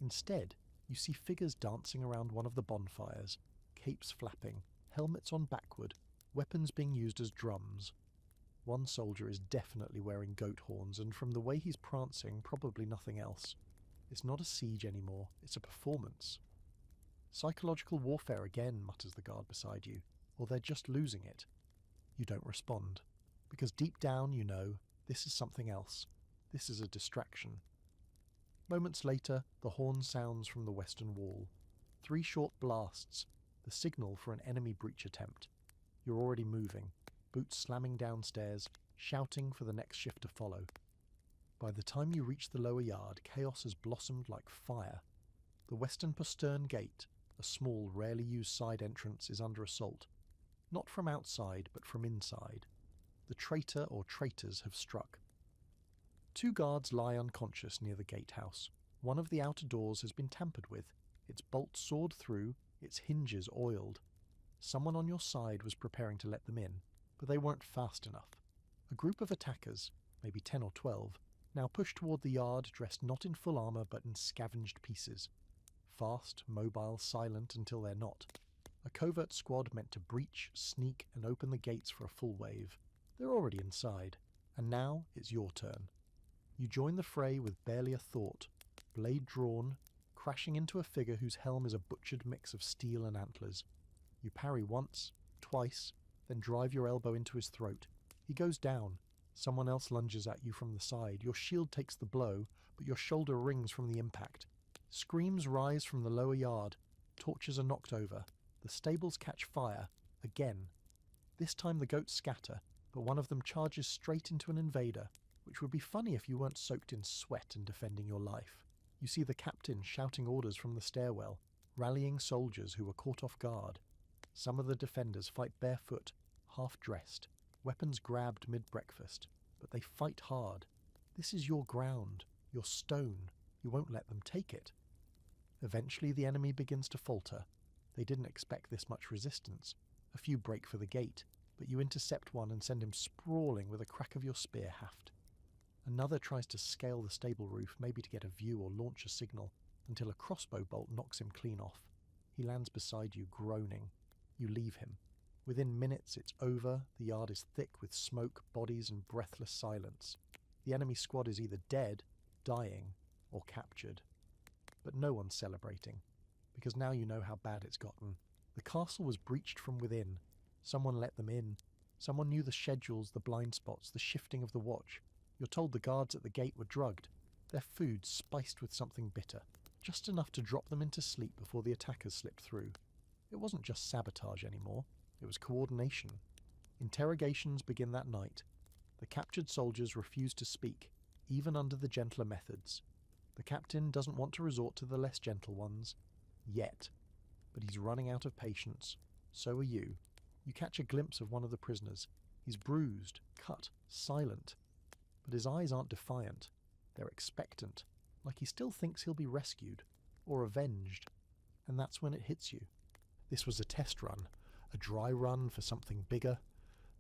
Instead, you see figures dancing around one of the bonfires, capes flapping, helmets on backward, weapons being used as drums. One soldier is definitely wearing goat horns, and from the way he's prancing, probably nothing else. It's not a siege anymore, it's a performance. Psychological warfare again, mutters the guard beside you, or they're just losing it. You don't respond, because deep down you know this is something else. This is a distraction. Moments later, the horn sounds from the western wall. 3 short blasts, the signal for an enemy breach attempt. You're already moving, boots slamming downstairs, shouting for the next shift to follow. By the time you reach the lower yard, chaos has blossomed like fire. The western postern gate, a small, rarely used side entrance, is under assault. Not from outside, but from inside. The traitor or traitors have struck. 2 guards lie unconscious near the gatehouse. One of the outer doors has been tampered with, its bolts sawed through, its hinges oiled. Someone on your side was preparing to let them in, but they weren't fast enough. A group of attackers, maybe 10 or 12, now pushed toward the yard dressed not in full armour but in scavenged pieces. Fast, mobile, silent until they're not. A covert squad meant to breach, sneak and open the gates for a full wave. They're already inside, and now it's your turn. You join the fray with barely a thought, blade drawn, crashing into a figure whose helm is a butchered mix of steel and antlers. You parry once, twice, then drive your elbow into his throat. He goes down. Someone else lunges at you from the side. Your shield takes the blow, but your shoulder rings from the impact. Screams rise from the lower yard. Torches are knocked over. The stables catch fire. Again. This time the goats scatter, but one of them charges straight into an invader, which would be funny if you weren't soaked in sweat and defending your life. You see the captain shouting orders from the stairwell, rallying soldiers who were caught off guard. Some of the defenders fight barefoot, half-dressed, weapons grabbed mid-breakfast, but they fight hard. This is your ground, your stone. You won't let them take it. Eventually the enemy begins to falter. They didn't expect this much resistance. A few break for the gate, but you intercept one and send him sprawling with a crack of your spear haft. Another tries to scale the stable roof, maybe to get a view or launch a signal, until a crossbow bolt knocks him clean off. He lands beside you, groaning. You leave him. Within minutes it's over, the yard is thick with smoke, bodies and breathless silence. The enemy squad is either dead, dying, or captured. But no one's celebrating, because now you know how bad it's gotten. The castle was breached from within. Someone let them in. Someone knew the schedules, the blind spots, the shifting of the watch. You're told the guards at the gate were drugged, their food spiced with something bitter, just enough to drop them into sleep before the attackers slipped through. It wasn't just sabotage anymore, it was coordination. Interrogations begin that night. The captured soldiers refuse to speak, even under the gentler methods. The captain doesn't want to resort to the less gentle ones, yet. But he's running out of patience. So are you. You catch a glimpse of one of the prisoners. He's bruised, cut, silent. But his eyes aren't defiant. They're expectant, like he still thinks he'll be rescued, or avenged. And that's when it hits you. This was a test run, a dry run for something bigger.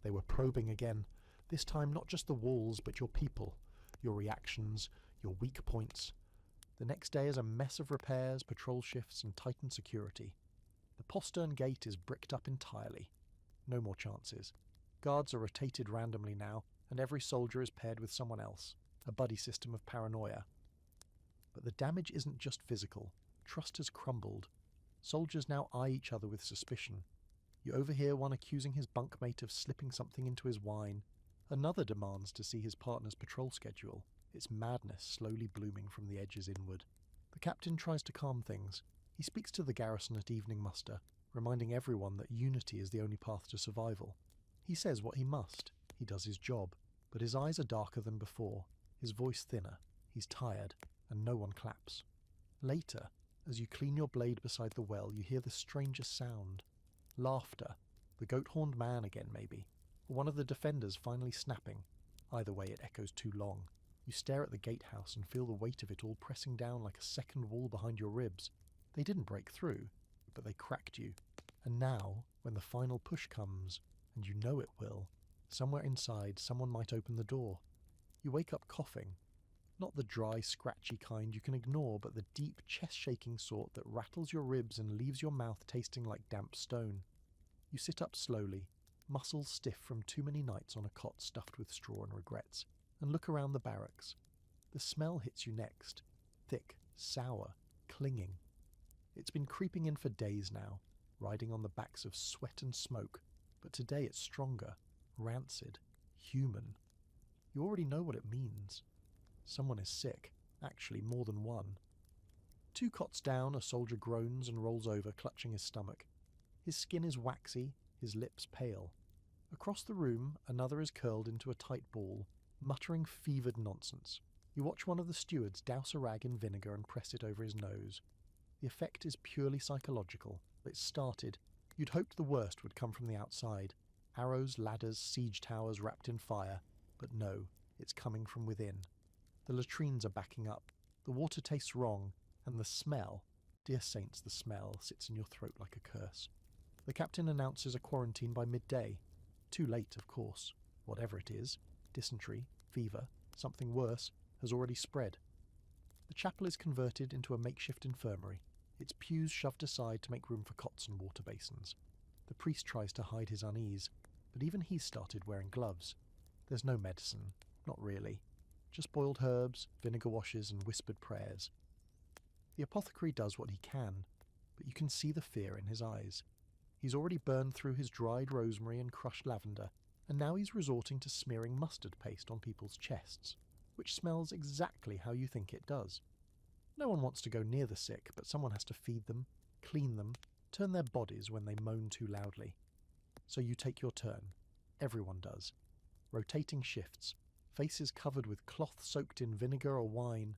They were probing again, this time not just the walls, but your people, your reactions, your weak points. The next day is a mess of repairs, patrol shifts, and tightened security. The postern gate is bricked up entirely. No more chances. Guards are rotated randomly now, and every soldier is paired with someone else, a buddy system of paranoia. But the damage isn't just physical. Trust has crumbled. Soldiers now eye each other with suspicion. You overhear one accusing his bunkmate of slipping something into his wine. Another demands to see his partner's patrol schedule, its madness slowly blooming from the edges inward. The captain tries to calm things. He speaks to the garrison at evening muster, reminding everyone that unity is the only path to survival. He says what he must. He does his job, but his eyes are darker than before, his voice thinner. He's tired, and no one claps. Later, as you clean your blade beside the well, you hear the strangest sound. Laughter. The goat-horned man again, maybe. Or one of the defenders finally snapping. Either way, it echoes too long. You stare at the gatehouse and feel the weight of it all pressing down like a second wall behind your ribs. They didn't break through, but they cracked you. And now, when the final push comes, and you know it will, somewhere inside someone might open the door. You wake up coughing. Not the dry, scratchy kind you can ignore, but the deep, chest-shaking sort that rattles your ribs and leaves your mouth tasting like damp stone. You sit up slowly, muscles stiff from too many nights on a cot stuffed with straw and regrets, and look around the barracks. The smell hits you next. Thick, sour, clinging. It's been creeping in for days now, riding on the backs of sweat and smoke, but today it's stronger, rancid, human. You already know what it means. Someone is sick, actually more than one. 2 cots down, a soldier groans and rolls over, clutching his stomach. His skin is waxy, his lips pale. Across the room, another is curled into a tight ball, muttering fevered nonsense. You watch one of the stewards douse a rag in vinegar and press it over his nose. The effect is purely psychological. It started. You'd hoped the worst would come from the outside. Arrows, ladders, siege towers wrapped in fire. But no, it's coming from within. The latrines are backing up. The water tastes wrong, and the smell, dear saints, the smell, sits in your throat like a curse. The captain announces a quarantine by midday. Too late, of course. Whatever it is, dysentery, fever, something worse, has already spread. The chapel is converted into a makeshift infirmary, its pews shoved aside to make room for cots and water basins. The priest tries to hide his unease, but even he's started wearing gloves. There's no medicine, not really. Just boiled herbs, vinegar washes, and whispered prayers. The apothecary does what he can, but you can see the fear in his eyes. He's already burned through his dried rosemary and crushed lavender, and now he's resorting to smearing mustard paste on people's chests, which smells exactly how you think it does. No one wants to go near the sick, but someone has to feed them, clean them, turn their bodies when they moan too loudly. So you take your turn. Everyone does. Rotating shifts, faces covered with cloth soaked in vinegar or wine.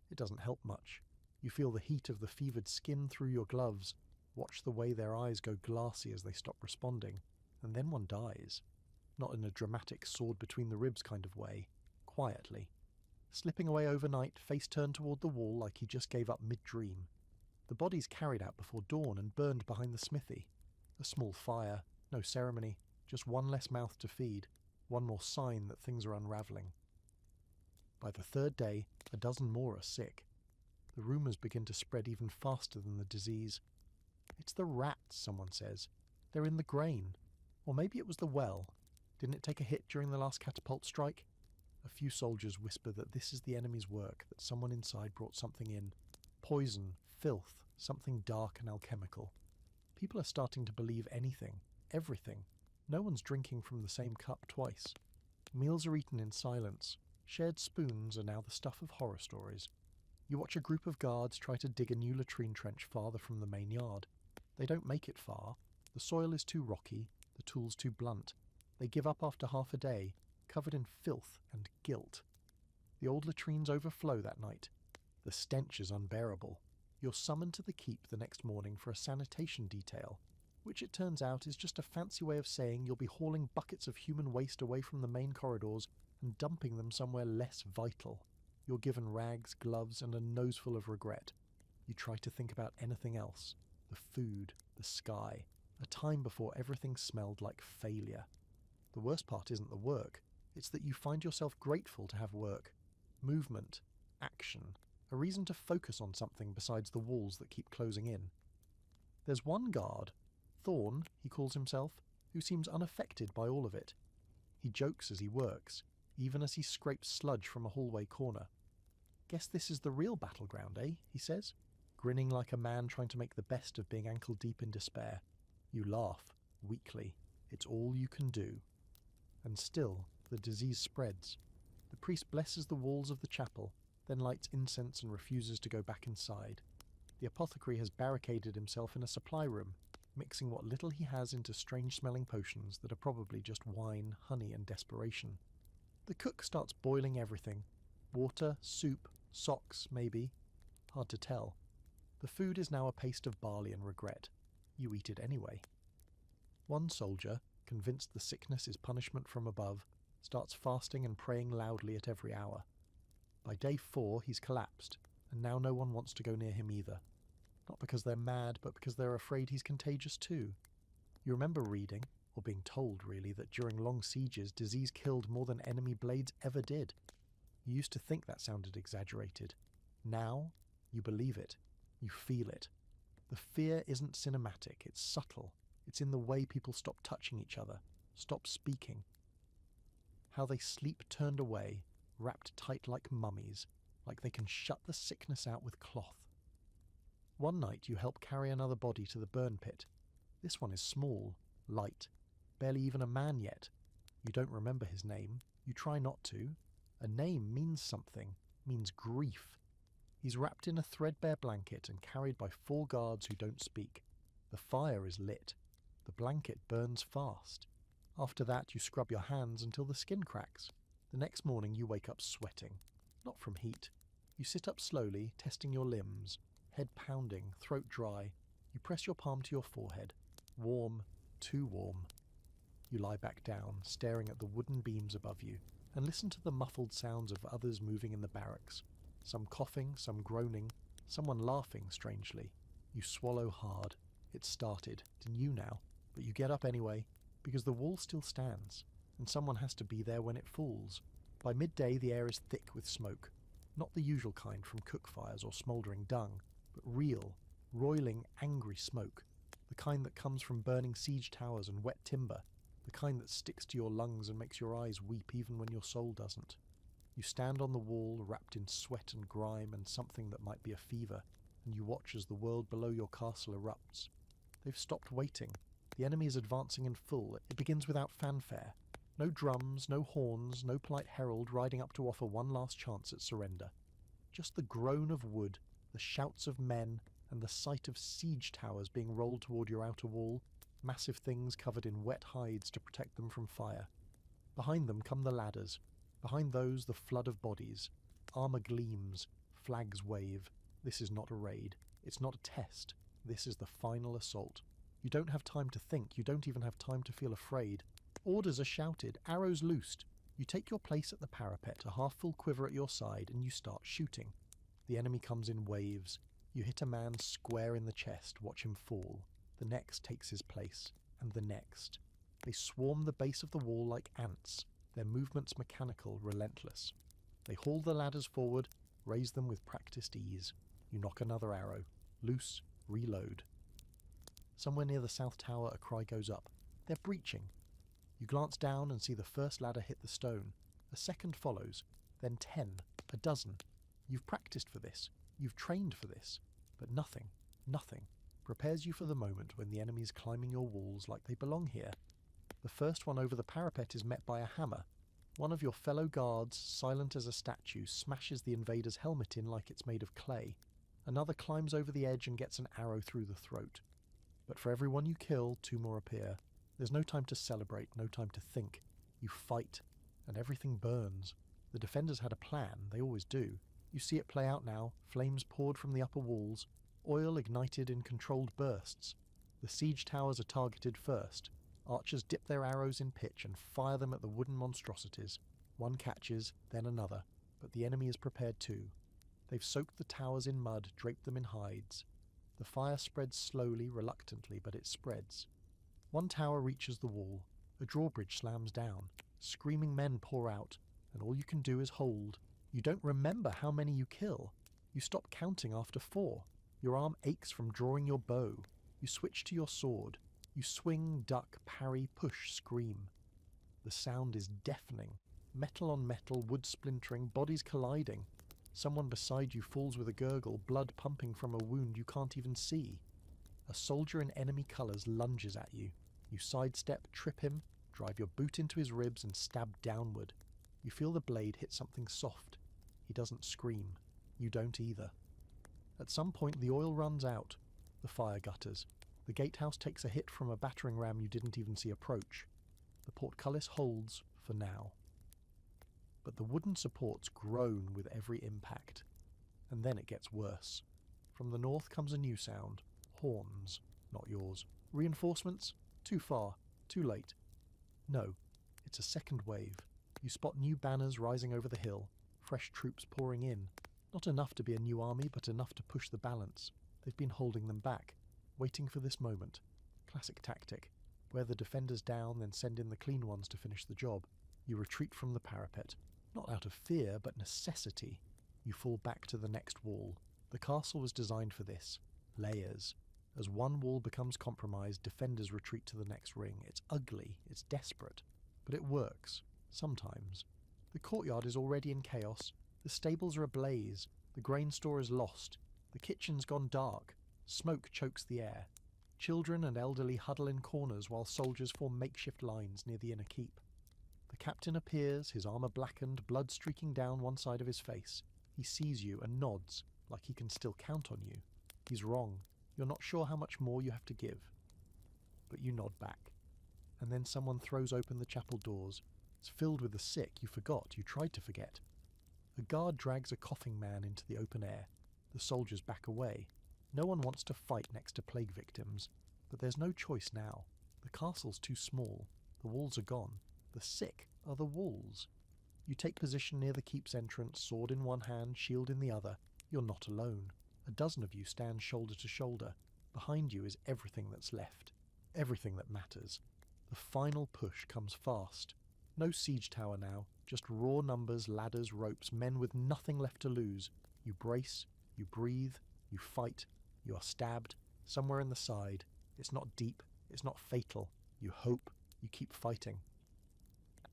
It doesn't help much. You feel the heat of the fevered skin through your gloves, watch the way their eyes go glassy as they stop responding, and then one dies. Not in a dramatic sword between the ribs kind of way, quietly. Slipping away overnight, face turned toward the wall like he just gave up mid-dream. The body's carried out before dawn and burned behind the smithy. A small fire, no ceremony, just one less mouth to feed, one more sign that things are unravelling. By the third day, a dozen more are sick. The rumours begin to spread even faster than the disease. It's the rats, someone says. They're in the grain. Or maybe it was the well. Didn't it take a hit during the last catapult strike? A few soldiers whisper that this is the enemy's work, that someone inside brought something in. Poison, filth, something dark and alchemical. People are starting to believe anything, everything. No one's drinking from the same cup twice. Meals are eaten in silence. Shared spoons are now the stuff of horror stories. You watch a group of guards try to dig a new latrine trench farther from the main yard. They don't make it far. The soil is too rocky, the tools too blunt. They give up after half a day, covered in filth and guilt. The old latrines overflow that night. The stench is unbearable. You're summoned to the keep the next morning for a sanitation detail, which it turns out is just a fancy way of saying you'll be hauling buckets of human waste away from the main corridors and dumping them somewhere less vital. You're given rags, gloves, and a noseful of regret. You try to think about anything else. The food, the sky, a time before everything smelled like failure. The worst part isn't the work. It's that you find yourself grateful to have work. Movement, action, a reason to focus on something besides the walls that keep closing in. There's one guard, Thorn, he calls himself, who seems unaffected by all of it. He jokes as he works, even as he scrapes sludge from a hallway corner. "Guess this is the real battleground, eh?" he says, grinning like a man trying to make the best of being ankle-deep in despair. You laugh, weakly. It's all you can do. And still, the disease spreads. The priest blesses the walls of the chapel, then lights incense and refuses to go back inside. The apothecary has barricaded himself in a supply room, mixing what little he has into strange-smelling potions that are probably just wine, honey, and desperation. The cook starts boiling everything. Water, soup, socks, maybe. Hard to tell. The food is now a paste of barley and regret. You eat it anyway. One soldier, convinced the sickness is punishment from above, starts fasting and praying loudly at every hour. By day 4, he's collapsed, and now no one wants to go near him either. Not because they're mad, but because they're afraid he's contagious too. You remember reading, or being told really, that during long sieges disease killed more than enemy blades ever did. You used to think that sounded exaggerated. Now, you believe it. You feel it. The fear isn't cinematic, it's subtle. It's in the way people stop touching each other, stop speaking. How they sleep turned away, wrapped tight like mummies, like they can shut the sickness out with cloth. One night you help carry another body to the burn pit. This one is small, light, barely even a man yet. You don't remember his name. You try not to. A name means something, means grief. He's wrapped in a threadbare blanket and carried by 4 guards who don't speak. The fire is lit. The blanket burns fast. After that you scrub your hands until the skin cracks. The next morning you wake up sweating. Not from heat. You sit up slowly, testing your limbs. Head pounding, throat dry. You press your palm to your forehead. Warm, too warm. You lie back down, staring at the wooden beams above you, and listen to the muffled sounds of others moving in the barracks. Some coughing, some groaning, someone laughing strangely. You swallow hard. It's started. It's you now. But you get up anyway, because the wall still stands, and someone has to be there when it falls. By midday the air is thick with smoke, not the usual kind from cook fires or smouldering dung, but real, roiling, angry smoke, the kind that comes from burning siege towers and wet timber, the kind that sticks to your lungs and makes your eyes weep even when your soul doesn't. You stand on the wall, wrapped in sweat and grime and something that might be a fever, and you watch as the world below your castle erupts. They've stopped waiting. The enemy is advancing in full. It begins without fanfare. No drums, no horns, no polite herald riding up to offer one last chance at surrender. Just the groan of wood, the shouts of men, and the sight of siege towers being rolled toward your outer wall, massive things covered in wet hides to protect them from fire. Behind them come the ladders. Behind those, the flood of bodies. Armour gleams. Flags wave. This is not a raid. It's not a test. This is the final assault. You don't have time to think. You don't even have time to feel afraid. Orders are shouted. Arrows loosed. You take your place at the parapet, a half-full quiver at your side, and you start shooting. The enemy comes in waves. You hit a man square in the chest, watch him fall. The next takes his place, and the next. They swarm the base of the wall like ants, their movements mechanical, relentless. They haul the ladders forward, raise them with practiced ease. You knock another arrow. Loose, reload. Somewhere near the south tower a cry goes up. They're breaching. You glance down and see the first ladder hit the stone. A second follows, then 10, a dozen. You've practiced for this. You've trained for this. But nothing prepares you for the moment when the enemy's climbing your walls like they belong here. The first one over the parapet is met by a hammer. One of your fellow guards, silent as a statue, smashes the invader's helmet in like it's made of clay. Another climbs over the edge and gets an arrow through the throat. But for every one you kill, 2 more appear. There's no time to celebrate, no time to think. You fight, and everything burns. The defenders had a plan, they always do. You see it play out now, flames poured from the upper walls, oil ignited in controlled bursts. The siege towers are targeted first. Archers dip their arrows in pitch and fire them at the wooden monstrosities. One catches, then another, but the enemy is prepared too. They've soaked the towers in mud, draped them in hides. The fire spreads slowly, reluctantly, but it spreads. One tower reaches the wall. A drawbridge slams down. Screaming men pour out, and all you can do is hold. You don't remember how many you kill. You stop counting after 4. Your arm aches from drawing your bow. You switch to your sword. You swing, duck, parry, push, scream. The sound is deafening. Metal on metal, wood splintering, bodies colliding. Someone beside you falls with a gurgle, blood pumping from a wound you can't even see. A soldier in enemy colours lunges at you. You sidestep, trip him, drive your boot into his ribs and stab downward. You feel the blade hit something soft. He doesn't scream. You don't either. At some point the oil runs out. The fire gutters. The gatehouse takes a hit from a battering ram you didn't even see approach. The portcullis holds for now. But the wooden supports groan with every impact. And then it gets worse. From the north comes a new sound. Horns. Not yours. Reinforcements? Too far. Too late. No. It's a second wave. You spot new banners rising over the hill. Fresh troops pouring in. Not enough to be a new army, but enough to push the balance. They've been holding them back. Waiting for this moment. Classic tactic. Wear the defenders down, then send in the clean ones to finish the job. You retreat from the parapet. Not out of fear, but necessity. You fall back to the next wall. The castle was designed for this. Layers. As one wall becomes compromised, defenders retreat to the next ring. It's ugly. It's desperate. But it works. Sometimes. The courtyard is already in chaos. The stables are ablaze. The grain store is lost. The kitchen's gone dark. Smoke chokes the air. Children and elderly huddle in corners while soldiers form makeshift lines near the inner keep. The captain appears, his armour blackened, blood streaking down one side of his face. He sees you and nods, like he can still count on you. He's wrong. You're not sure how much more you have to give. But you nod back. And then someone throws open the chapel doors. It's filled with the sick you forgot, you tried to forget. A guard drags a coughing man into the open air. The soldiers back away. No one wants to fight next to plague victims, but there's no choice now. The castle's too small. The walls are gone. The sick are the walls. You take position near the keep's entrance, sword in one hand, shield in the other. You're not alone. A dozen of you stand shoulder to shoulder. Behind you is everything that's left. Everything that matters. The final push comes fast. No siege tower now, just raw numbers, ladders, ropes, men with nothing left to lose. You brace, you breathe, you fight, you are stabbed, somewhere in the side. It's not deep, it's not fatal. You hope, you keep fighting.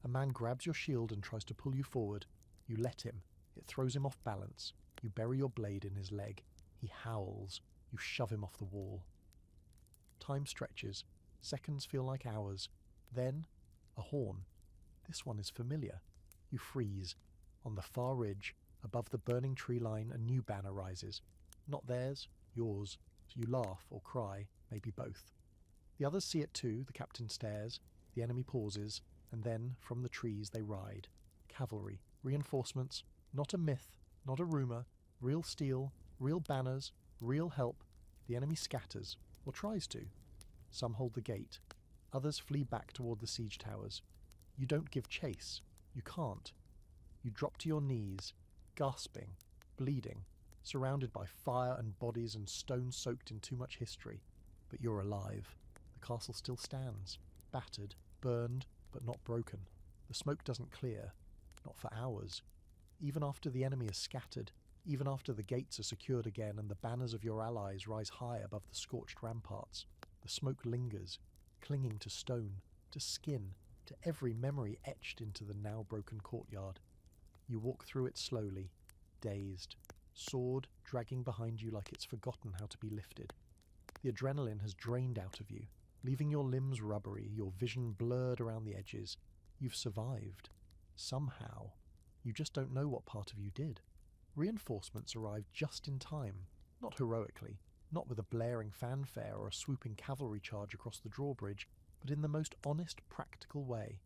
A man grabs your shield and tries to pull you forward. You let him. It throws him off balance. You bury your blade in his leg. He howls. You shove him off the wall. Time stretches. Seconds feel like hours. Then, a horn. This one is familiar. You freeze. On the far ridge, above the burning tree line, a new banner rises. Not theirs, yours. So you laugh or cry, maybe both. The others see it too. The captain stares. The enemy pauses. And then, from the trees, they ride. Cavalry. Reinforcements. Not a myth. Not a rumour. Real steel. Real banners. Real help. The enemy scatters. Or tries to. Some hold the gate. Others flee back toward the siege towers. You don't give chase. You can't. You drop to your knees, gasping, bleeding, surrounded by fire and bodies and stones soaked in too much history. But you're alive. The castle still stands, battered, burned, but not broken. The smoke doesn't clear, not for hours. Even after the enemy is scattered, even after the gates are secured again and the banners of your allies rise high above the scorched ramparts, the smoke lingers, clinging to stone, to skin, to every memory etched into the now broken courtyard. You walk through it slowly, dazed, sword dragging behind you like it's forgotten how to be lifted. The adrenaline has drained out of you, leaving your limbs rubbery, your vision blurred around the edges. You've survived. Somehow. You just don't know what part of you did. Reinforcements arrived just in time, not heroically, not with a blaring fanfare or a swooping cavalry charge across the drawbridge, but in the most honest, practical way.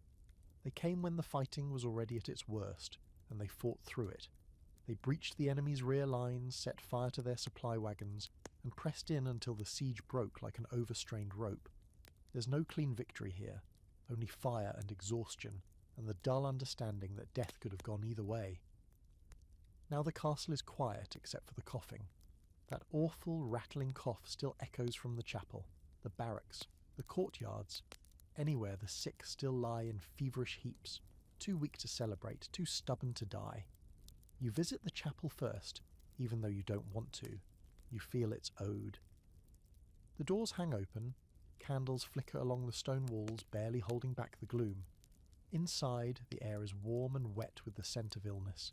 They came when the fighting was already at its worst, and they fought through it. They breached the enemy's rear lines, set fire to their supply wagons, and pressed in until the siege broke like an overstrained rope. There's no clean victory here, only fire and exhaustion, and the dull understanding that death could have gone either way. Now the castle is quiet except for the coughing. That awful rattling cough still echoes from the chapel, the barracks, the courtyards. Anywhere the sick still lie in feverish heaps, too weak to celebrate, too stubborn to die. You visit the chapel first, even though you don't want to. You feel its ode. The doors hang open, candles flicker along the stone walls, barely holding back the gloom. Inside, the air is warm and wet with the scent of illness.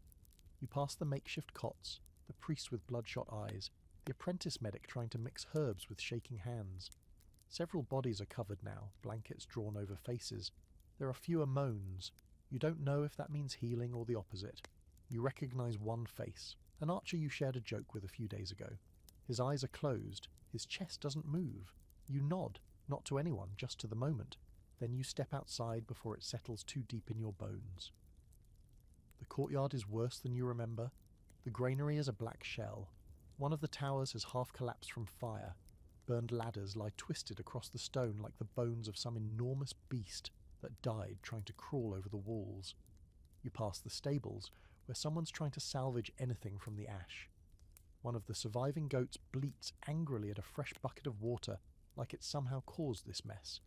You pass the makeshift cots, the priest with bloodshot eyes, the apprentice medic trying to mix herbs with shaking hands. Several bodies are covered now, blankets drawn over faces. There are fewer moans. You don't know if that means healing or the opposite. You recognize one face, an archer you shared a joke with a few days ago. His eyes are closed, his chest doesn't move. You nod, not to anyone, just to the moment. Then you step outside before it settles too deep in your bones. The courtyard is worse than you remember. The granary is a black shell. One of the towers has half collapsed from fire. Burned ladders lie twisted across the stone like the bones of some enormous beast that died trying to crawl over the walls. You pass the stables, where someone's trying to salvage anything from the ash. One of the surviving goats bleats angrily at a fresh bucket of water, like it somehow caused this mess.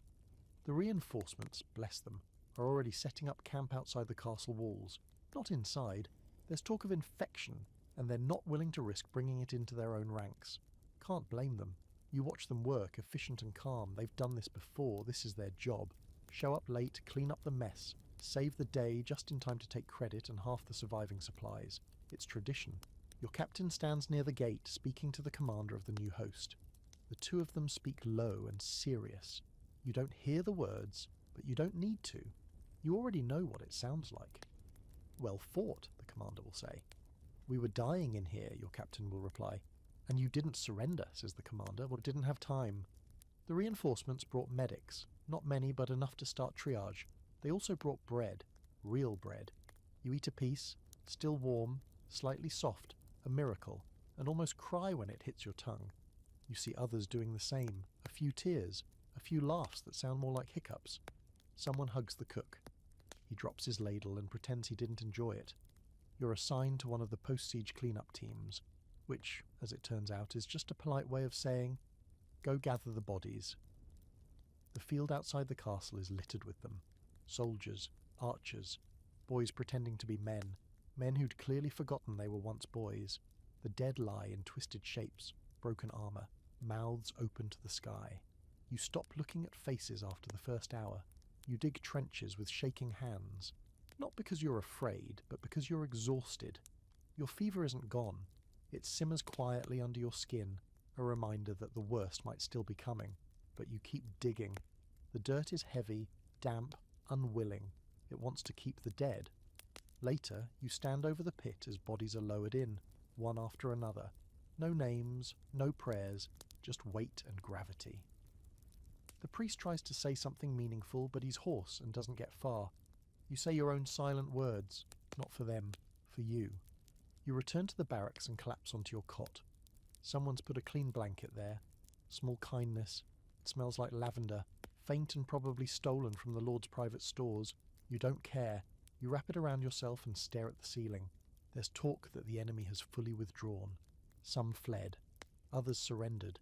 The reinforcements, bless them, are already setting up camp outside the castle walls. Not inside. There's talk of infection, and they're not willing to risk bringing it into their own ranks. Can't blame them. You watch them work, efficient and calm. They've done this before. This is their job. Show up late, clean up the mess, save the day just in time to take credit and half the surviving supplies. It's tradition. Your captain stands near the gate, speaking to the commander of the new host. The two of them speak low and serious. You don't hear the words, but you don't need to. You already know what it sounds like. Well fought, the commander will say. We were dying in here, your captain will reply. And you didn't surrender, says the commander, or didn't have time. The reinforcements brought medics, not many but enough to start triage. They also brought bread, real bread. You eat a piece, still warm, slightly soft, a miracle, and almost cry when it hits your tongue. You see others doing the same, a few tears, a few laughs that sound more like hiccups. Someone hugs the cook. He drops his ladle and pretends he didn't enjoy it. You're assigned to one of the post-siege cleanup teams, which, as it turns out, is just a polite way of saying, go gather the bodies. The field outside the castle is littered with them. Soldiers, archers, boys pretending to be men, men who'd clearly forgotten they were once boys. The dead lie in twisted shapes, broken armour, mouths open to the sky. You stop looking at faces after the first hour. You dig trenches with shaking hands, not because you're afraid, but because you're exhausted. Your fever isn't gone. It simmers quietly under your skin, a reminder that the worst might still be coming, but you keep digging. The dirt is heavy, damp, unwilling. It wants to keep the dead. Later, you stand over the pit as bodies are lowered in, one after another. No names, no prayers, just weight and gravity. The priest tries to say something meaningful, but he's hoarse and doesn't get far. You say your own silent words, not for them, for you. You return to the barracks and collapse onto your cot. Someone's put a clean blanket there. Small kindness. It smells like lavender, faint and probably stolen from the Lord's private stores. You don't care. You wrap it around yourself and stare at the ceiling. There's talk that the enemy has fully withdrawn. Some fled. Others surrendered.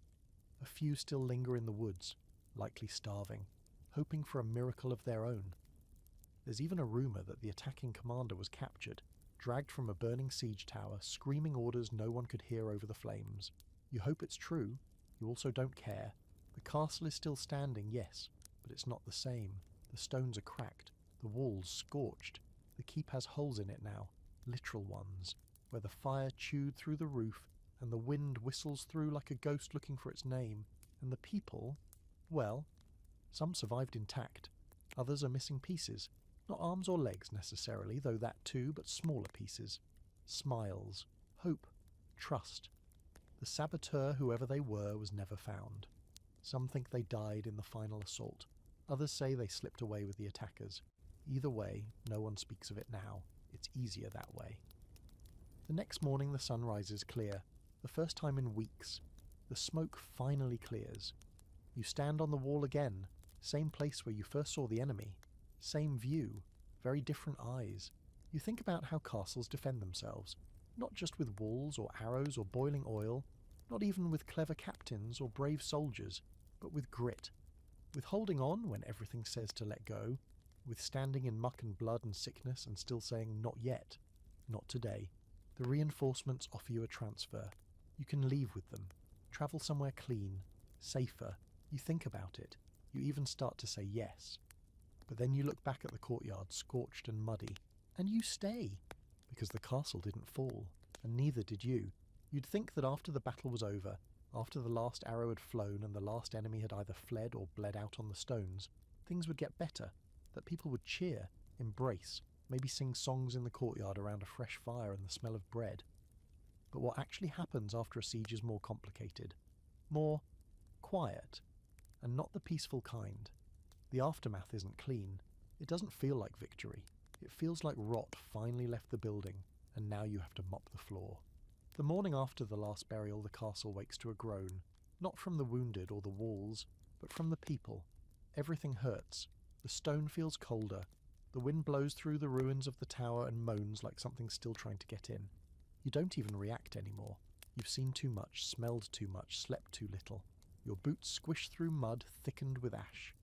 A few still linger in the woods, likely starving, hoping for a miracle of their own. There's even a rumour that the attacking commander was captured, dragged from a burning siege tower, screaming orders no one could hear over the flames. You hope it's true. You also don't care. The castle is still standing, yes, but it's not the same. The stones are cracked, the walls scorched. The keep has holes in it now, literal ones, where the fire chewed through the roof and the wind whistles through like a ghost looking for its name. And the people, well, some survived intact. Others are missing pieces. Not arms or legs necessarily, though that too, but smaller pieces. Smiles, hope, trust. The saboteur, whoever they were, was never found. Some think they died in the final assault. Others say they slipped away with the attackers. Either way, no one speaks of it now. It's easier that way. The next morning the sun rises clear, the first time in weeks. The smoke finally clears. You stand on the wall again, same place where you first saw the enemy. Same view, very different eyes. You think about how castles defend themselves, not just with walls or arrows or boiling oil, not even with clever captains or brave soldiers, but with grit, with holding on when everything says to let go, with standing in muck and blood and sickness and still saying not yet, not today. The reinforcements offer you a transfer. You can leave with them, travel somewhere clean, safer. You think about it. You even start to say yes. But then you look back at the courtyard, scorched and muddy, and you stay, because the castle didn't fall, and neither did you. You'd think that after the battle was over, after the last arrow had flown and the last enemy had either fled or bled out on the stones, things would get better, that people would cheer, embrace, maybe sing songs in the courtyard around a fresh fire and the smell of bread. But what actually happens after a siege is more complicated, more quiet, and not the peaceful kind. The aftermath isn't clean. It doesn't feel like victory. It feels like rot finally left the building, and now you have to mop the floor. The morning after the last burial, the castle wakes to a groan, not from the wounded or the walls, but from the people. Everything hurts. The stone feels colder. The wind blows through the ruins of the tower and moans like something's still trying to get in. You don't even react anymore. You've seen too much, smelled too much, slept too little. Your boots squish through mud thickened with ash.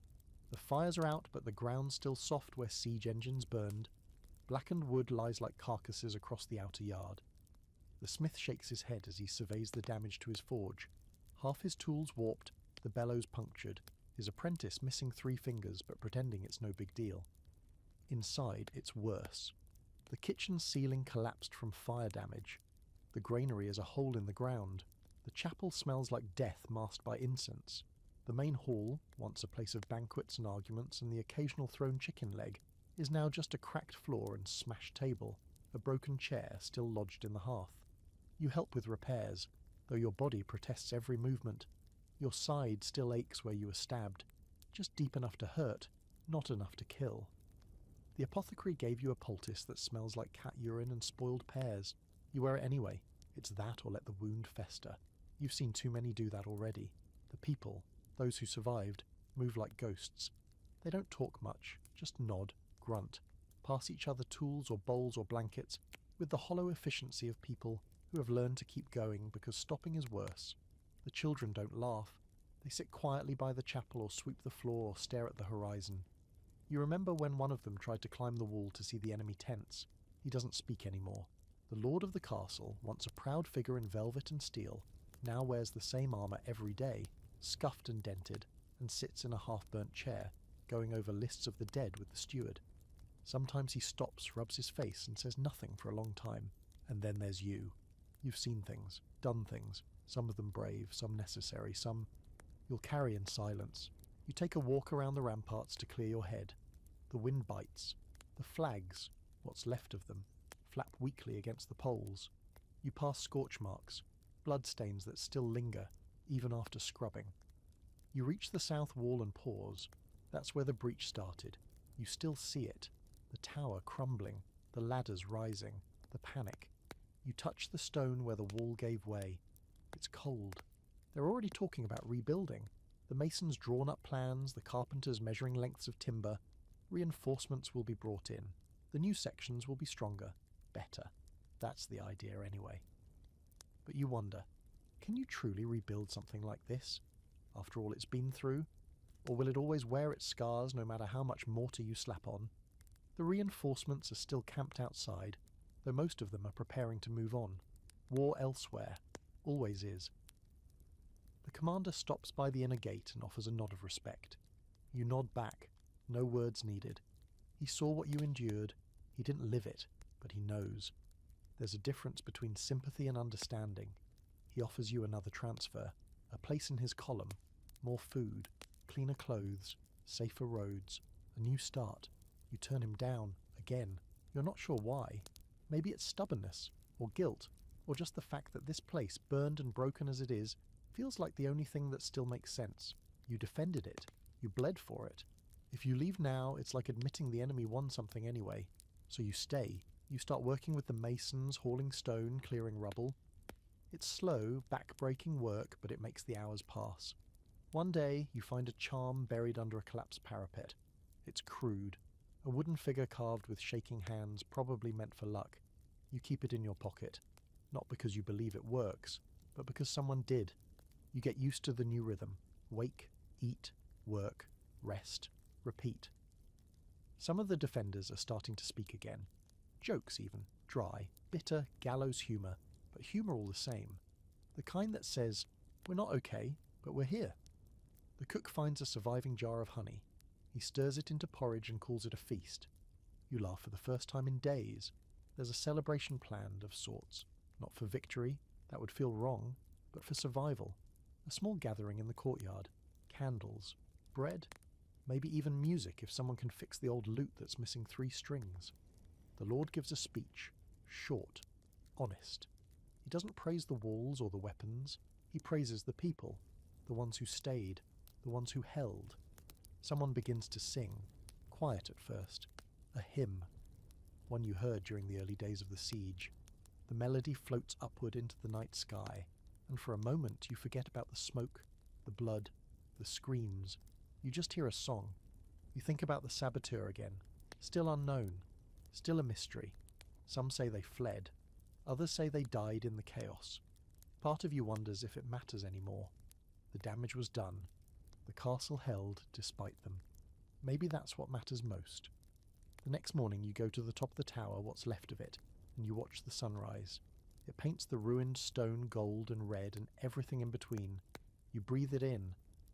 The fires are out, but the ground's still soft where siege engines burned. Blackened wood lies like carcasses across the outer yard. The smith shakes his head as he surveys the damage to his forge. Half his tools warped, the bellows punctured, his apprentice missing 3 fingers but pretending it's no big deal. Inside, it's worse. The kitchen ceiling collapsed from fire damage. The granary is a hole in the ground. The chapel smells like death masked by incense. The main hall, once a place of banquets and arguments and the occasional thrown chicken leg, is now just a cracked floor and smashed table, a broken chair still lodged in the hearth. You help with repairs, though your body protests every movement. Your side still aches where you were stabbed, just deep enough to hurt, not enough to kill. The apothecary gave you a poultice that smells like cat urine and spoiled pears. You wear it anyway. It's that or let the wound fester. You've seen too many do that already. The people, those who survived, move like ghosts. They don't talk much, just nod, grunt, pass each other tools or bowls or blankets, with the hollow efficiency of people who have learned to keep going because stopping is worse. The children don't laugh. They sit quietly by the chapel or sweep the floor or stare at the horizon. You remember when one of them tried to climb the wall to see the enemy tents. He doesn't speak anymore. The lord of the castle, once a proud figure in velvet and steel, now wears the same armour every day, scuffed and dented, and sits in a half-burnt chair, going over lists of the dead with the steward. Sometimes he stops, rubs his face, and says nothing for a long time. And then there's you. You've seen things, done things, some of them brave, some necessary, some you'll carry in silence. You take a walk around the ramparts to clear your head. The wind bites. The flags, what's left of them, flap weakly against the poles. You pass scorch marks, bloodstains that still linger, even after scrubbing. You reach the south wall and pause. That's where the breach started. You still see it. The tower crumbling, the ladders rising, the panic. You touch the stone where the wall gave way. It's cold. They're already talking about rebuilding. The masons drawn up plans, the carpenters measuring lengths of timber. Reinforcements will be brought in. The new sections will be stronger, better. That's the idea anyway. But you wonder, can you truly rebuild something like this, after all it's been through? Or will it always wear its scars no matter how much mortar you slap on? The reinforcements are still camped outside, though most of them are preparing to move on. War elsewhere. Always is. The commander stops by the inner gate and offers a nod of respect. You nod back. No words needed. He saw what you endured. He didn't live it, but he knows. There's a difference between sympathy and understanding. He offers you another transfer, a place in his column, more food, cleaner clothes, safer roads, a new start. You turn him down, again. You're not sure why. Maybe it's stubbornness, or guilt, or just the fact that this place, burned and broken as it is, feels like the only thing that still makes sense. You defended it. You bled for it. If you leave now, it's like admitting the enemy won something anyway. So you stay. You start working with the masons, hauling stone, clearing rubble. It's slow, back-breaking work, but it makes the hours pass. One day, you find a charm buried under a collapsed parapet. It's crude. A wooden figure carved with shaking hands, probably meant for luck. You keep it in your pocket. Not because you believe it works, but because someone did. You get used to the new rhythm. Wake, eat, work, rest, repeat. Some of the defenders are starting to speak again. Jokes even, dry, bitter, gallows humour, but humour all the same. The kind that says, we're not okay, but we're here. The cook finds a surviving jar of honey. He stirs it into porridge and calls it a feast. You laugh for the first time in days. There's a celebration planned of sorts. Not for victory, that would feel wrong, but for survival. A small gathering in the courtyard. Candles. Bread. Maybe even music if someone can fix the old lute that's missing 3 strings. The Lord gives a speech. Short. Honest. He doesn't praise the walls or the weapons. He praises the people. The ones who stayed. The ones who held. Someone begins to sing. Quiet at first. A hymn. One you heard during the early days of the siege. The melody floats upward into the night sky, and for a moment you forget about the smoke, the blood, the screams. You just hear a song. You think about the saboteur again. Still unknown. Still a mystery. Some say they fled. Others say they died in the chaos. Part of you wonders if it matters anymore. The damage was done. The castle held despite them. Maybe that's what matters most. The next morning you go to the top of the tower, what's left of it, and you watch the sunrise. It paints the ruined stone gold and red and everything in between. You breathe it in.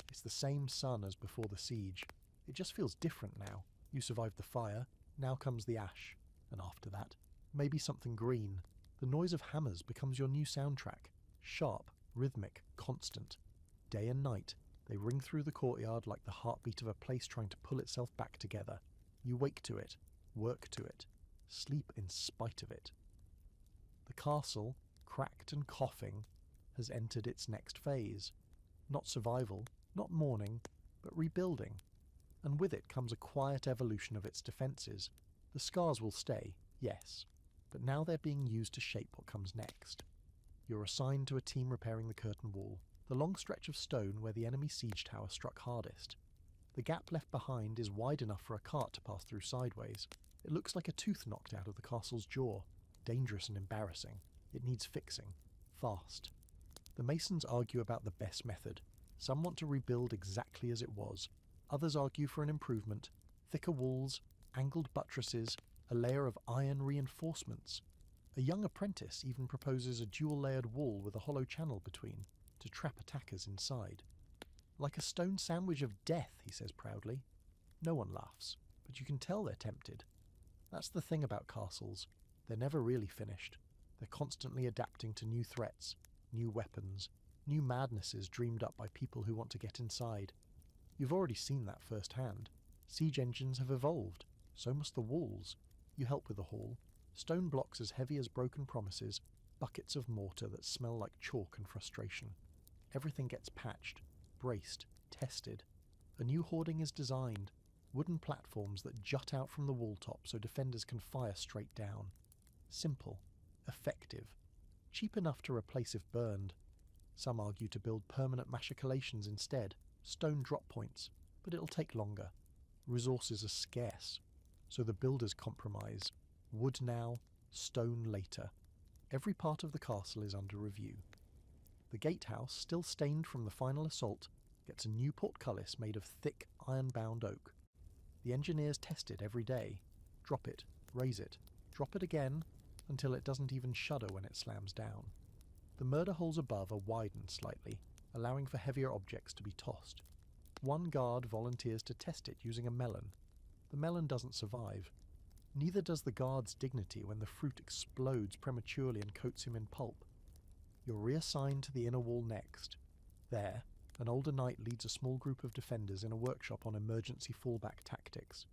It's the same sun as before the siege. It just feels different now. You survived the fire. Now comes the ash. And after that, maybe something green. The noise of hammers becomes your new soundtrack. Sharp, rhythmic, constant. Day and night, they ring through the courtyard like the heartbeat of a place trying to pull itself back together. You wake to it, work to it, sleep in spite of it. The castle, cracked and coughing, has entered its next phase. Not survival, not mourning, but rebuilding. And with it comes a quiet evolution of its defences. The scars will stay, yes, but now they're being used to shape what comes next. You're assigned to a team repairing the curtain wall, the long stretch of stone where the enemy siege tower struck hardest. The gap left behind is wide enough for a cart to pass through sideways. It looks like a tooth knocked out of the castle's jaw. Dangerous and embarrassing. It needs fixing. Fast. The masons argue about the best method. Some want to rebuild exactly as it was. Others argue for an improvement, thicker walls, angled buttresses, a layer of iron reinforcements. A young apprentice even proposes a dual-layered wall with a hollow channel between, to trap attackers inside. Like a stone sandwich of death, he says proudly. No one laughs, but you can tell they're tempted. That's the thing about castles. They're never really finished. They're constantly adapting to new threats, new weapons, new madnesses dreamed up by people who want to get inside. You've already seen that firsthand. Siege engines have evolved. So must the walls. You help with the haul. Stone blocks as heavy as broken promises, buckets of mortar that smell like chalk and frustration. Everything gets patched, braced, tested. A new hoarding is designed. Wooden platforms that jut out from the wall top so defenders can fire straight down. Simple. Effective. Cheap enough to replace if burned. Some argue to build permanent machicolations instead, stone drop points, but it'll take longer. Resources are scarce, so the builders compromise. Wood now, stone later. Every part of the castle is under review. The gatehouse, still stained from the final assault, gets a new portcullis made of thick, iron-bound oak. The engineers test it every day. Drop it, raise it, drop it again, until it doesn't even shudder when it slams down. The murder holes above are widened slightly, allowing for heavier objects to be tossed. One guard volunteers to test it using a melon. The melon doesn't survive. Neither does the guard's dignity when the fruit explodes prematurely and coats him in pulp. You're reassigned to the inner wall next. There, an older knight leads a small group of defenders in a workshop on emergency fallback tactics.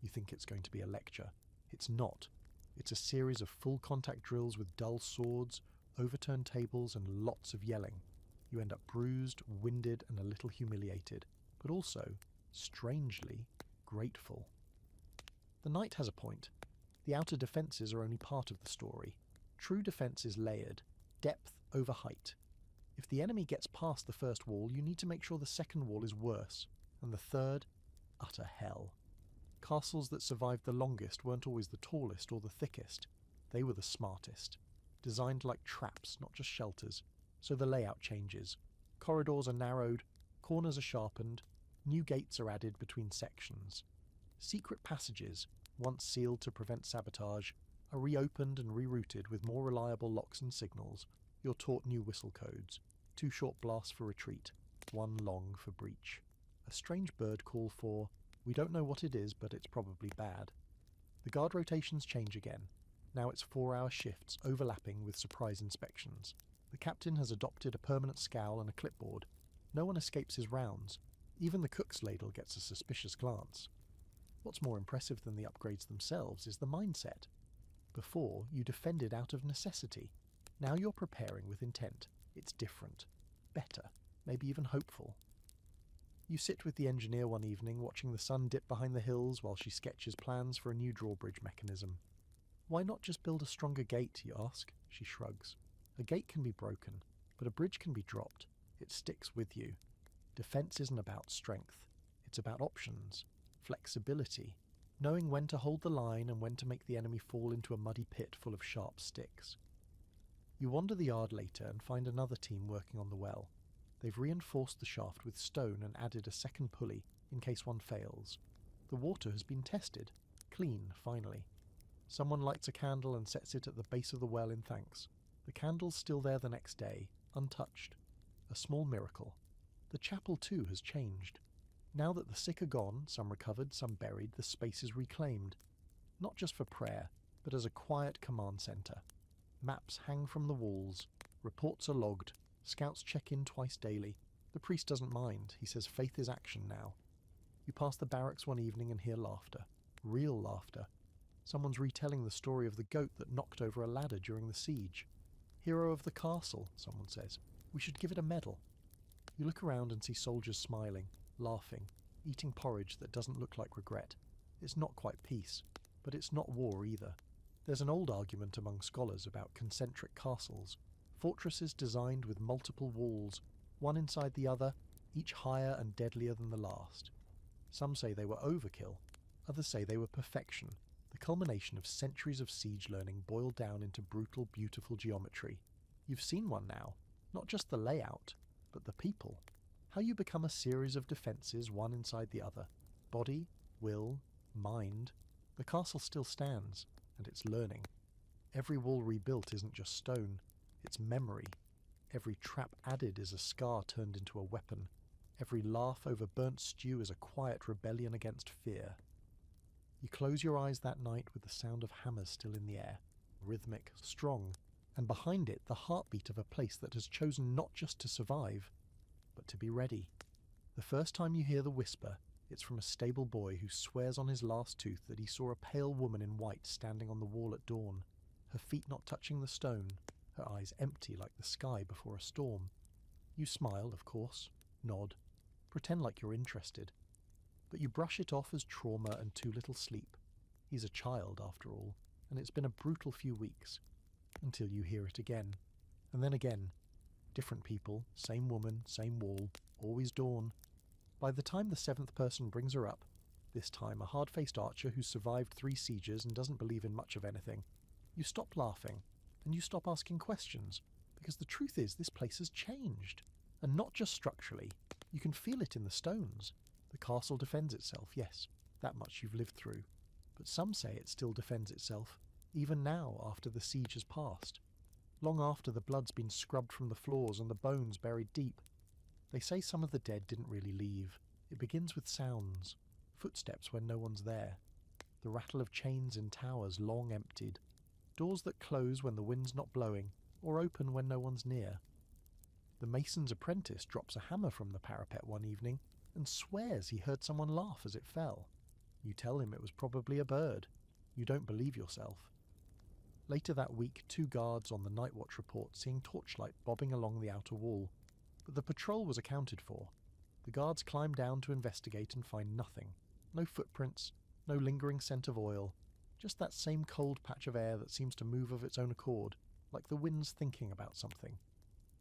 You think it's going to be a lecture. It's not. It's a series of full-contact drills with dull swords, overturned tables, and lots of yelling. You end up bruised, winded, and a little humiliated, but also, strangely, grateful. The knight has a point. The outer defences are only part of the story. True defence is layered, depth over height. If the enemy gets past the first wall, you need to make sure the second wall is worse, and the third, utter hell. Castles that survived the longest weren't always the tallest or the thickest. They were the smartest. Designed like traps, not just shelters, so the layout changes. Corridors are narrowed, corners are sharpened, new gates are added between sections. Secret passages, once sealed to prevent sabotage, are reopened and rerouted with more reliable locks and signals. You're taught new whistle codes. 2 short blasts for retreat, 1 long for breach. A strange bird call for, we don't know what it is, but it's probably bad. The guard rotations change again. Now it's 4-hour shifts, overlapping with surprise inspections. The captain has adopted a permanent scowl and a clipboard. No one escapes his rounds. Even the cook's ladle gets a suspicious glance. What's more impressive than the upgrades themselves is the mindset. Before, you defended out of necessity. Now you're preparing with intent. It's different. Better. Maybe even hopeful. You sit with the engineer one evening, watching the sun dip behind the hills while she sketches plans for a new drawbridge mechanism. Why not just build a stronger gate, you ask? She shrugs. A gate can be broken, but a bridge can be dropped. It sticks with you. Defense isn't about strength. It's about options. Flexibility. Knowing when to hold the line and when to make the enemy fall into a muddy pit full of sharp sticks. You wander the yard later and find another team working on the well. They've reinforced the shaft with stone and added a second pulley in case one fails. The water has been tested. Clean, finally. Someone lights a candle and sets it at the base of the well in thanks. The candle's still there the next day, untouched. A small miracle. The chapel too has changed. Now that the sick are gone, some recovered, some buried, the space is reclaimed. Not just for prayer, but as a quiet command centre. Maps hang from the walls. Reports are logged. Scouts check in twice daily. The priest doesn't mind. He says faith is action now. You pass the barracks one evening and hear laughter. Real laughter. Someone's retelling the story of the goat that knocked over a ladder during the siege. Hero of the castle, someone says. We should give it a medal. You look around and see soldiers smiling, laughing, eating porridge that doesn't look like regret. It's not quite peace, but it's not war either. There's an old argument among scholars about concentric castles, fortresses designed with multiple walls, one inside the other, each higher and deadlier than the last. Some say they were overkill, others say they were perfection, the culmination of centuries of siege learning boiled down into brutal, beautiful geometry. You've seen one now, not just the layout, but the people. How you become a series of defences, one inside the other. Body, will, mind. The castle still stands, and it's learning. Every wall rebuilt isn't just stone, it's memory. Every trap added is a scar turned into a weapon. Every laugh over burnt stew is a quiet rebellion against fear. You close your eyes that night with the sound of hammers still in the air, rhythmic, strong, and behind it the heartbeat of a place that has chosen not just to survive, but to be ready. The first time you hear the whisper, it's from a stable boy who swears on his last tooth that he saw a pale woman in white standing on the wall at dawn, her feet not touching the stone, her eyes empty like the sky before a storm. You smile, of course, nod, pretend like you're interested, but you brush it off as trauma and too little sleep. He's a child, after all, and it's been a brutal few weeks, until you hear it again, and then again. Different people, same woman, same wall, always dawn. By the time the seventh person brings her up, this time a hard-faced archer who's survived 3 sieges and doesn't believe in much of anything, you stop laughing, and you stop asking questions, because the truth is this place has changed. And not just structurally, you can feel it in the stones. The castle defends itself, yes, that much you've lived through, but some say it still defends itself, even now after the siege has passed. Long after the blood's been scrubbed from the floors and the bones buried deep. They say some of the dead didn't really leave. It begins with sounds, footsteps when no one's there, the rattle of chains in towers long emptied, doors that close when the wind's not blowing, or open when no one's near. The mason's apprentice drops a hammer from the parapet one evening and swears he heard someone laugh as it fell. You tell him it was probably a bird. You don't believe yourself. Later that week, 2 guards on the night watch report seeing torchlight bobbing along the outer wall, but the patrol was accounted for. The guards climb down to investigate and find nothing. No footprints, no lingering scent of oil, just that same cold patch of air that seems to move of its own accord, like the wind's thinking about something.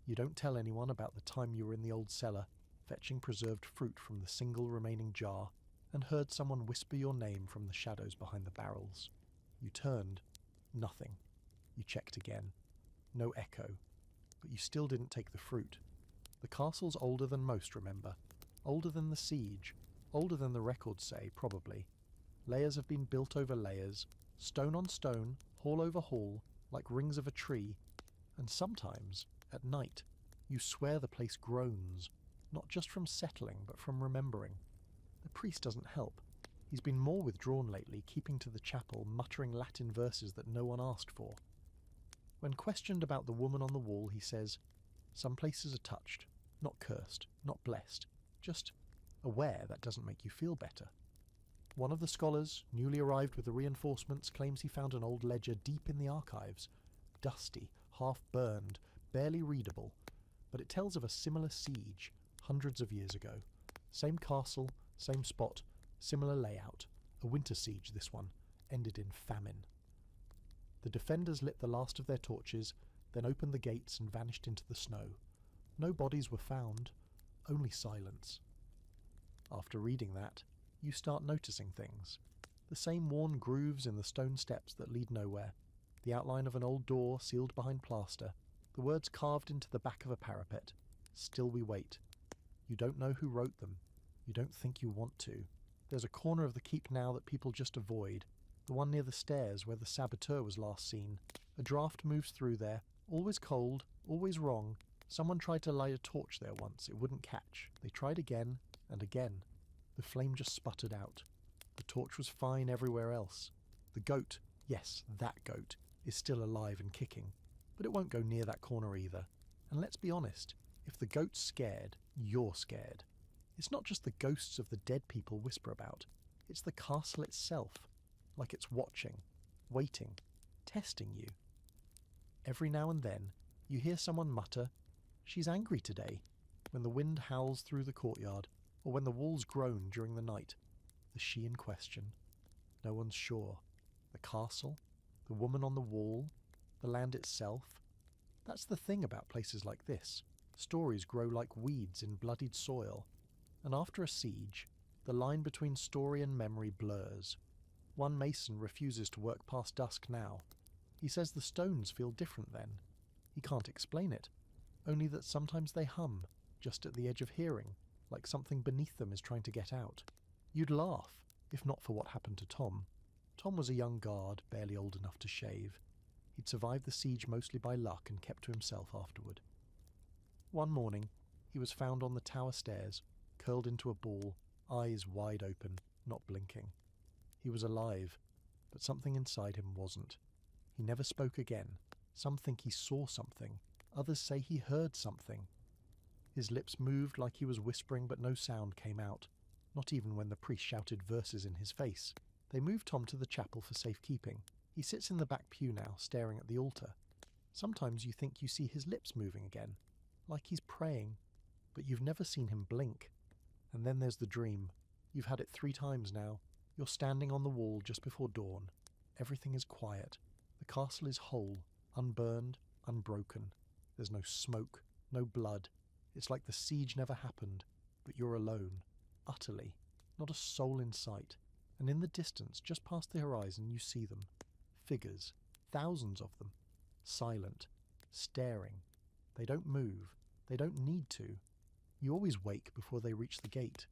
You don't tell anyone about the time you were in the old cellar, fetching preserved fruit from the single remaining jar, and heard someone whisper your name from the shadows behind the barrels. You turned. Nothing. You checked again. No echo. But you still didn't take the fruit. The castle's older than most, remember. Older than the siege. Older than the records say, probably. Layers have been built over layers, stone on stone, hall over hall, like rings of a tree, and sometimes, at night, you swear the place groans, not just from settling, but from remembering. The priest doesn't help. He's been more withdrawn lately, keeping to the chapel, muttering Latin verses that no one asked for. When questioned about the woman on the wall, he says, "Some places are touched, not cursed, not blessed, just aware that doesn't make you feel better." One of the scholars, newly arrived with the reinforcements, claims he found an old ledger deep in the archives, dusty, half-burned, barely readable, but it tells of a similar siege, hundreds of years ago. Same castle, same spot, similar layout. A winter siege, this one, ended in famine. The defenders lit the last of their torches, then opened the gates and vanished into the snow. No bodies were found, only silence. After reading that, you start noticing things. The same worn grooves in the stone steps that lead nowhere, the outline of an old door sealed behind plaster, the words carved into the back of a parapet. Still we wait. You don't know who wrote them. You don't think you want to. There's a corner of the keep now that people just avoid, the one near the stairs where the saboteur was last seen. A draft moves through there, always cold, always wrong. Someone tried to light a torch there once, it wouldn't catch. They tried again, and again. The flame just sputtered out. The torch was fine everywhere else. The goat, yes, that goat, is still alive and kicking, but it won't go near that corner either. And let's be honest, if the goat's scared, you're scared. It's not just the ghosts of the dead people whisper about, it's the castle itself, like it's watching, waiting, testing you. Every now and then, you hear someone mutter, "She's angry today," when the wind howls through the courtyard, or when the walls groan during the night. The she in question. No one's sure. The castle? The woman on the wall? The land itself? That's the thing about places like this. Stories grow like weeds in bloodied soil. And after a siege, the line between story and memory blurs. One mason refuses to work past dusk now. He says the stones feel different then. He can't explain it, only that sometimes they hum, just at the edge of hearing, like something beneath them is trying to get out. You'd laugh, if not for what happened to Tom. Tom was a young guard, barely old enough to shave. He'd survived the siege mostly by luck and kept to himself afterward. One morning, he was found on the tower stairs, curled into a ball, eyes wide open, not blinking. He was alive, but something inside him wasn't. He never spoke again. Some think he saw something. Others say he heard something. His lips moved like he was whispering, but no sound came out, not even when the priest shouted verses in his face. They moved Tom to the chapel for safekeeping. He sits in the back pew now, staring at the altar. Sometimes you think you see his lips moving again, like he's praying, but you've never seen him blink. And then there's the dream. You've had it 3 times now. You're standing on the wall just before dawn. Everything is quiet. The castle is whole, unburned, unbroken. There's no smoke, no blood. It's like the siege never happened, but you're alone, utterly. Not a soul in sight. And in the distance, just past the horizon, you see them. Figures, thousands of them. Silent, staring. They don't move. They don't need to. You always wake before they reach the gate.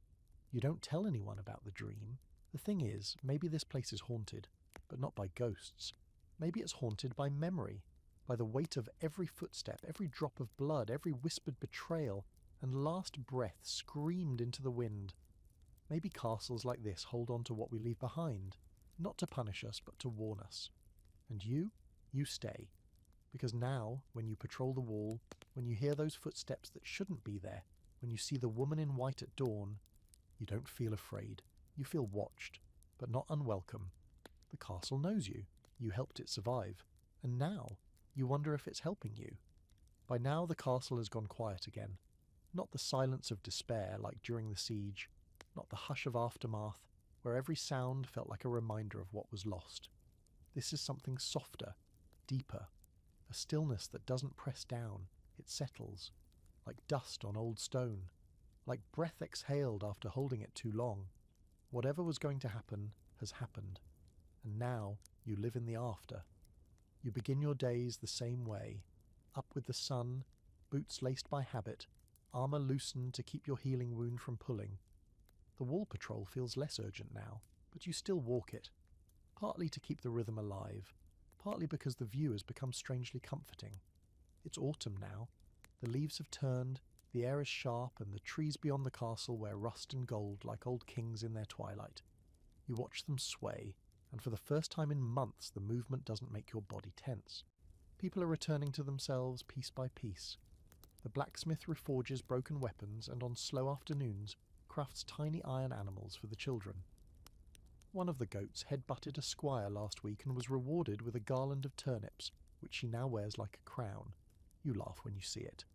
You don't tell anyone about the dream. The thing is, maybe this place is haunted, but not by ghosts. Maybe it's haunted by memory, by the weight of every footstep, every drop of blood, every whispered betrayal, and last breath screamed into the wind. Maybe castles like this hold on to what we leave behind, not to punish us, but to warn us. And you stay. Because now, when you patrol the wall, when you hear those footsteps that shouldn't be there, when you see the woman in white at dawn, you don't feel afraid. You feel watched, but not unwelcome. The castle knows you. You helped it survive. And now, you wonder if it's helping you. By now, the castle has gone quiet again. Not the silence of despair like during the siege, not the hush of aftermath, where every sound felt like a reminder of what was lost. This is something softer, deeper, a stillness that doesn't press down, it settles, like dust on old stone, like breath exhaled after holding it too long. Whatever was going to happen has happened, and now you live in the after. You begin your days the same way, up with the sun, boots laced by habit, armour loosened to keep your healing wound from pulling. The wall patrol feels less urgent now, but you still walk it, partly to keep the rhythm alive, partly because the view has become strangely comforting. It's autumn now. The leaves have turned, the air is sharp, and the trees beyond the castle wear rust and gold like old kings in their twilight. You watch them sway, and for the first time in months the movement doesn't make your body tense. People are returning to themselves piece by piece. The blacksmith reforges broken weapons and on slow afternoons crafts tiny iron animals for the children. One of the goats head-butted a squire last week and was rewarded with a garland of turnips, which she now wears like a crown. You laugh when you see it.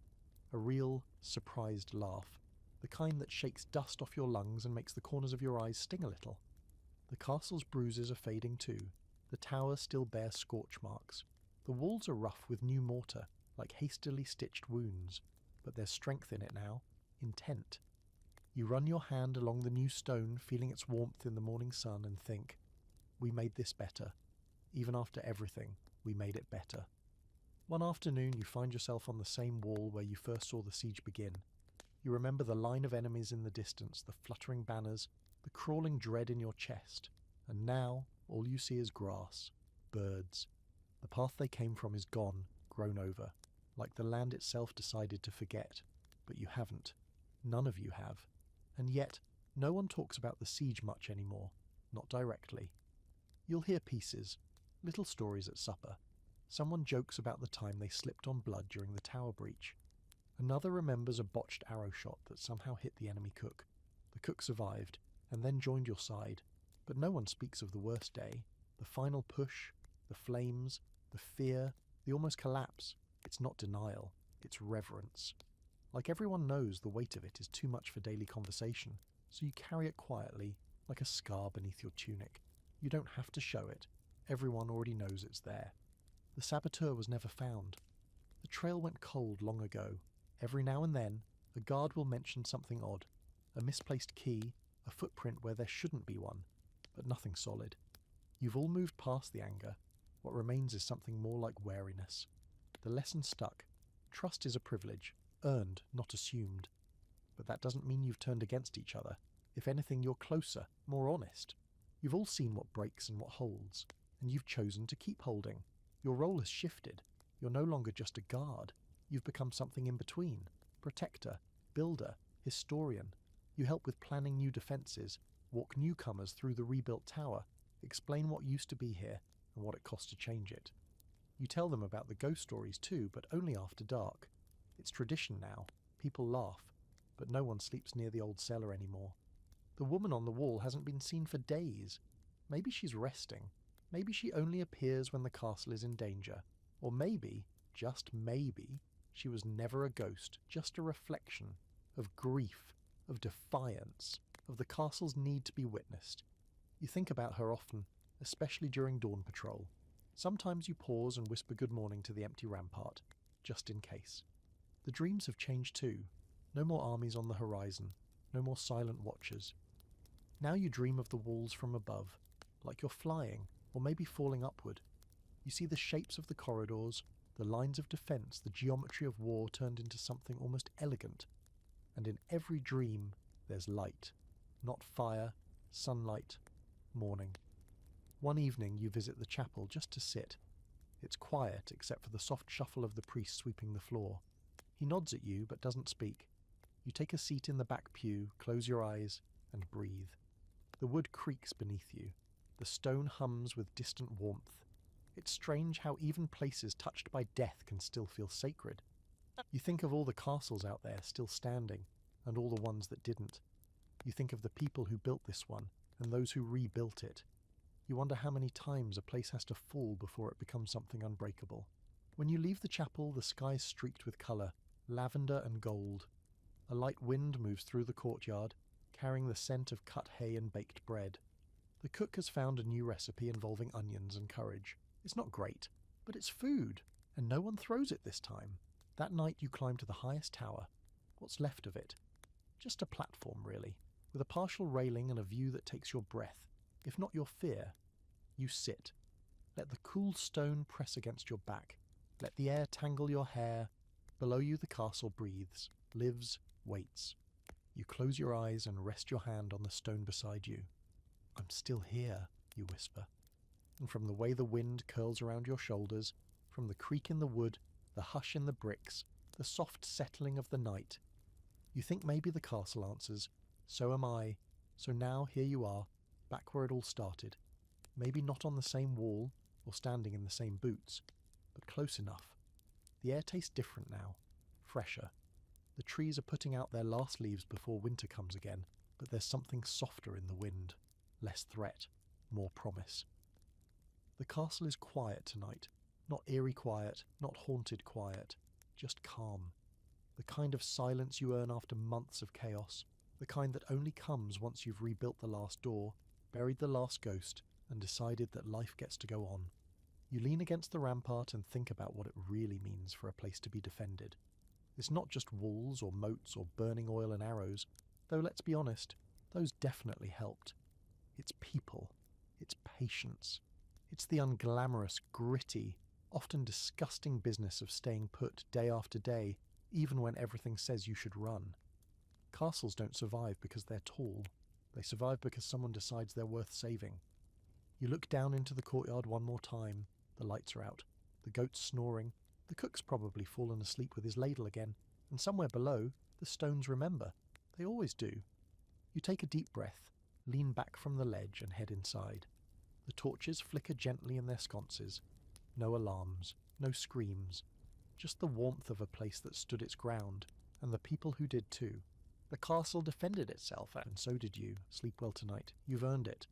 A real, surprised laugh. The kind that shakes dust off your lungs and makes the corners of your eyes sting a little. The castle's bruises are fading too. The tower still bears scorch marks. The walls are rough with new mortar, like hastily stitched wounds. But there's strength in it now. Intent. You run your hand along the new stone, feeling its warmth in the morning sun, and think, we made this better. Even after everything, we made it better. One afternoon you find yourself on the same wall where you first saw the siege begin. You remember the line of enemies in the distance, the fluttering banners, the crawling dread in your chest, and now all you see is grass, birds. The path they came from is gone, grown over, like the land itself decided to forget. But you haven't. None of you have. And yet, no one talks about the siege much anymore, not directly. You'll hear pieces, little stories at supper. Someone jokes about the time they slipped on blood during the tower breach. Another remembers a botched arrow shot that somehow hit the enemy cook. The cook survived, and then joined your side. But no one speaks of the worst day, the final push, the flames, the fear, the almost collapse. It's not denial, it's reverence. Like everyone knows the weight of it is too much for daily conversation, so you carry it quietly, like a scar beneath your tunic. You don't have to show it. Everyone already knows it's there. The saboteur was never found. The trail went cold long ago. Every now and then, a guard will mention something odd. A misplaced key, a footprint where there shouldn't be one, but nothing solid. You've all moved past the anger. What remains is something more like wariness. The lesson stuck. Trust is a privilege, earned, not assumed. but that doesn't mean you've turned against each other. If anything, you're closer, more honest. You've all seen what breaks and what holds, and you've chosen to keep holding. Your role has shifted. You're no longer just a guard. You've become something in between. Protector, builder, historian. You help with planning new defences, walk newcomers through the rebuilt tower, explain what used to be here and what it cost to change it. You tell them about the ghost stories too, but only after dark. It's tradition now. People laugh, but no one sleeps near the old cellar anymore. The woman on the wall hasn't been seen for days. Maybe she's resting. Maybe she only appears when the castle is in danger. Or maybe, just maybe, she was never a ghost, just a reflection of grief, of defiance, of the castle's need to be witnessed. You think about her often, especially during dawn patrol. Sometimes you pause and whisper good morning to the empty rampart, just in case. The dreams have changed too. No more armies on the horizon, no more silent watchers. Now you dream of the walls from above, like you're flying, or maybe falling upward. You see the shapes of the corridors, the lines of defence, the geometry of war turned into something almost elegant. And in every dream, there's light. Not fire, sunlight, morning. One evening you visit the chapel just to sit. It's quiet except for the soft shuffle of the priest sweeping the floor. He nods at you but doesn't speak. You take a seat in the back pew, close your eyes, and breathe. The wood creaks beneath you. The stone hums with distant warmth. It's strange how even places touched by death can still feel sacred. You think of all the castles out there still standing, and all the ones that didn't. You think of the people who built this one, and those who rebuilt it. You wonder how many times a place has to fall before it becomes something unbreakable. When you leave the chapel, the sky's streaked with colour, lavender and gold. A light wind moves through the courtyard, carrying the scent of cut hay and baked bread. The cook has found a new recipe involving onions and courage. It's not great, but it's food, and no one throws it this time. That night you climb to the highest tower. What's left of it? Just a platform, really, with a partial railing and a view that takes your breath, if not your fear. You sit. Let the cool stone press against your back. Let the air tangle your hair. Below you the castle breathes, lives, waits. You close your eyes and rest your hand on the stone beside you. I'm still here, you whisper. And from the way the wind curls around your shoulders, from the creak in the wood, the hush in the bricks, the soft settling of the night, you think maybe the castle answers, so am I, so now here you are, back where it all started. Maybe not on the same wall, or standing in the same boots, but close enough. The air tastes different now, fresher. The trees are putting out their last leaves before winter comes again, but there's something softer in the wind, less threat, more promise. The castle is quiet tonight, not eerie quiet, not haunted quiet, just calm. The kind of silence you earn after months of chaos, the kind that only comes once you've rebuilt the last door, buried the last ghost, and decided that life gets to go on. You lean against the rampart and think about what it really means for a place to be defended. It's not just walls or moats or burning oil and arrows, though let's be honest, those definitely helped. It's people. It's patience. It's the unglamorous, gritty, often disgusting business of staying put day after day, even when everything says you should run. Castles don't survive because they're tall. They survive because someone decides they're worth saving. You look down into the courtyard one more time. The lights are out. The goat's snoring. The cook's probably fallen asleep with his ladle again. And somewhere below, the stones remember. They always do. You take a deep breath, lean back from the ledge and head inside. The torches flicker gently in their sconces. No alarms, no screams. Just the warmth of a place that stood its ground, and the people who did too. The castle defended itself, and so did you. Sleep well tonight. You've earned it.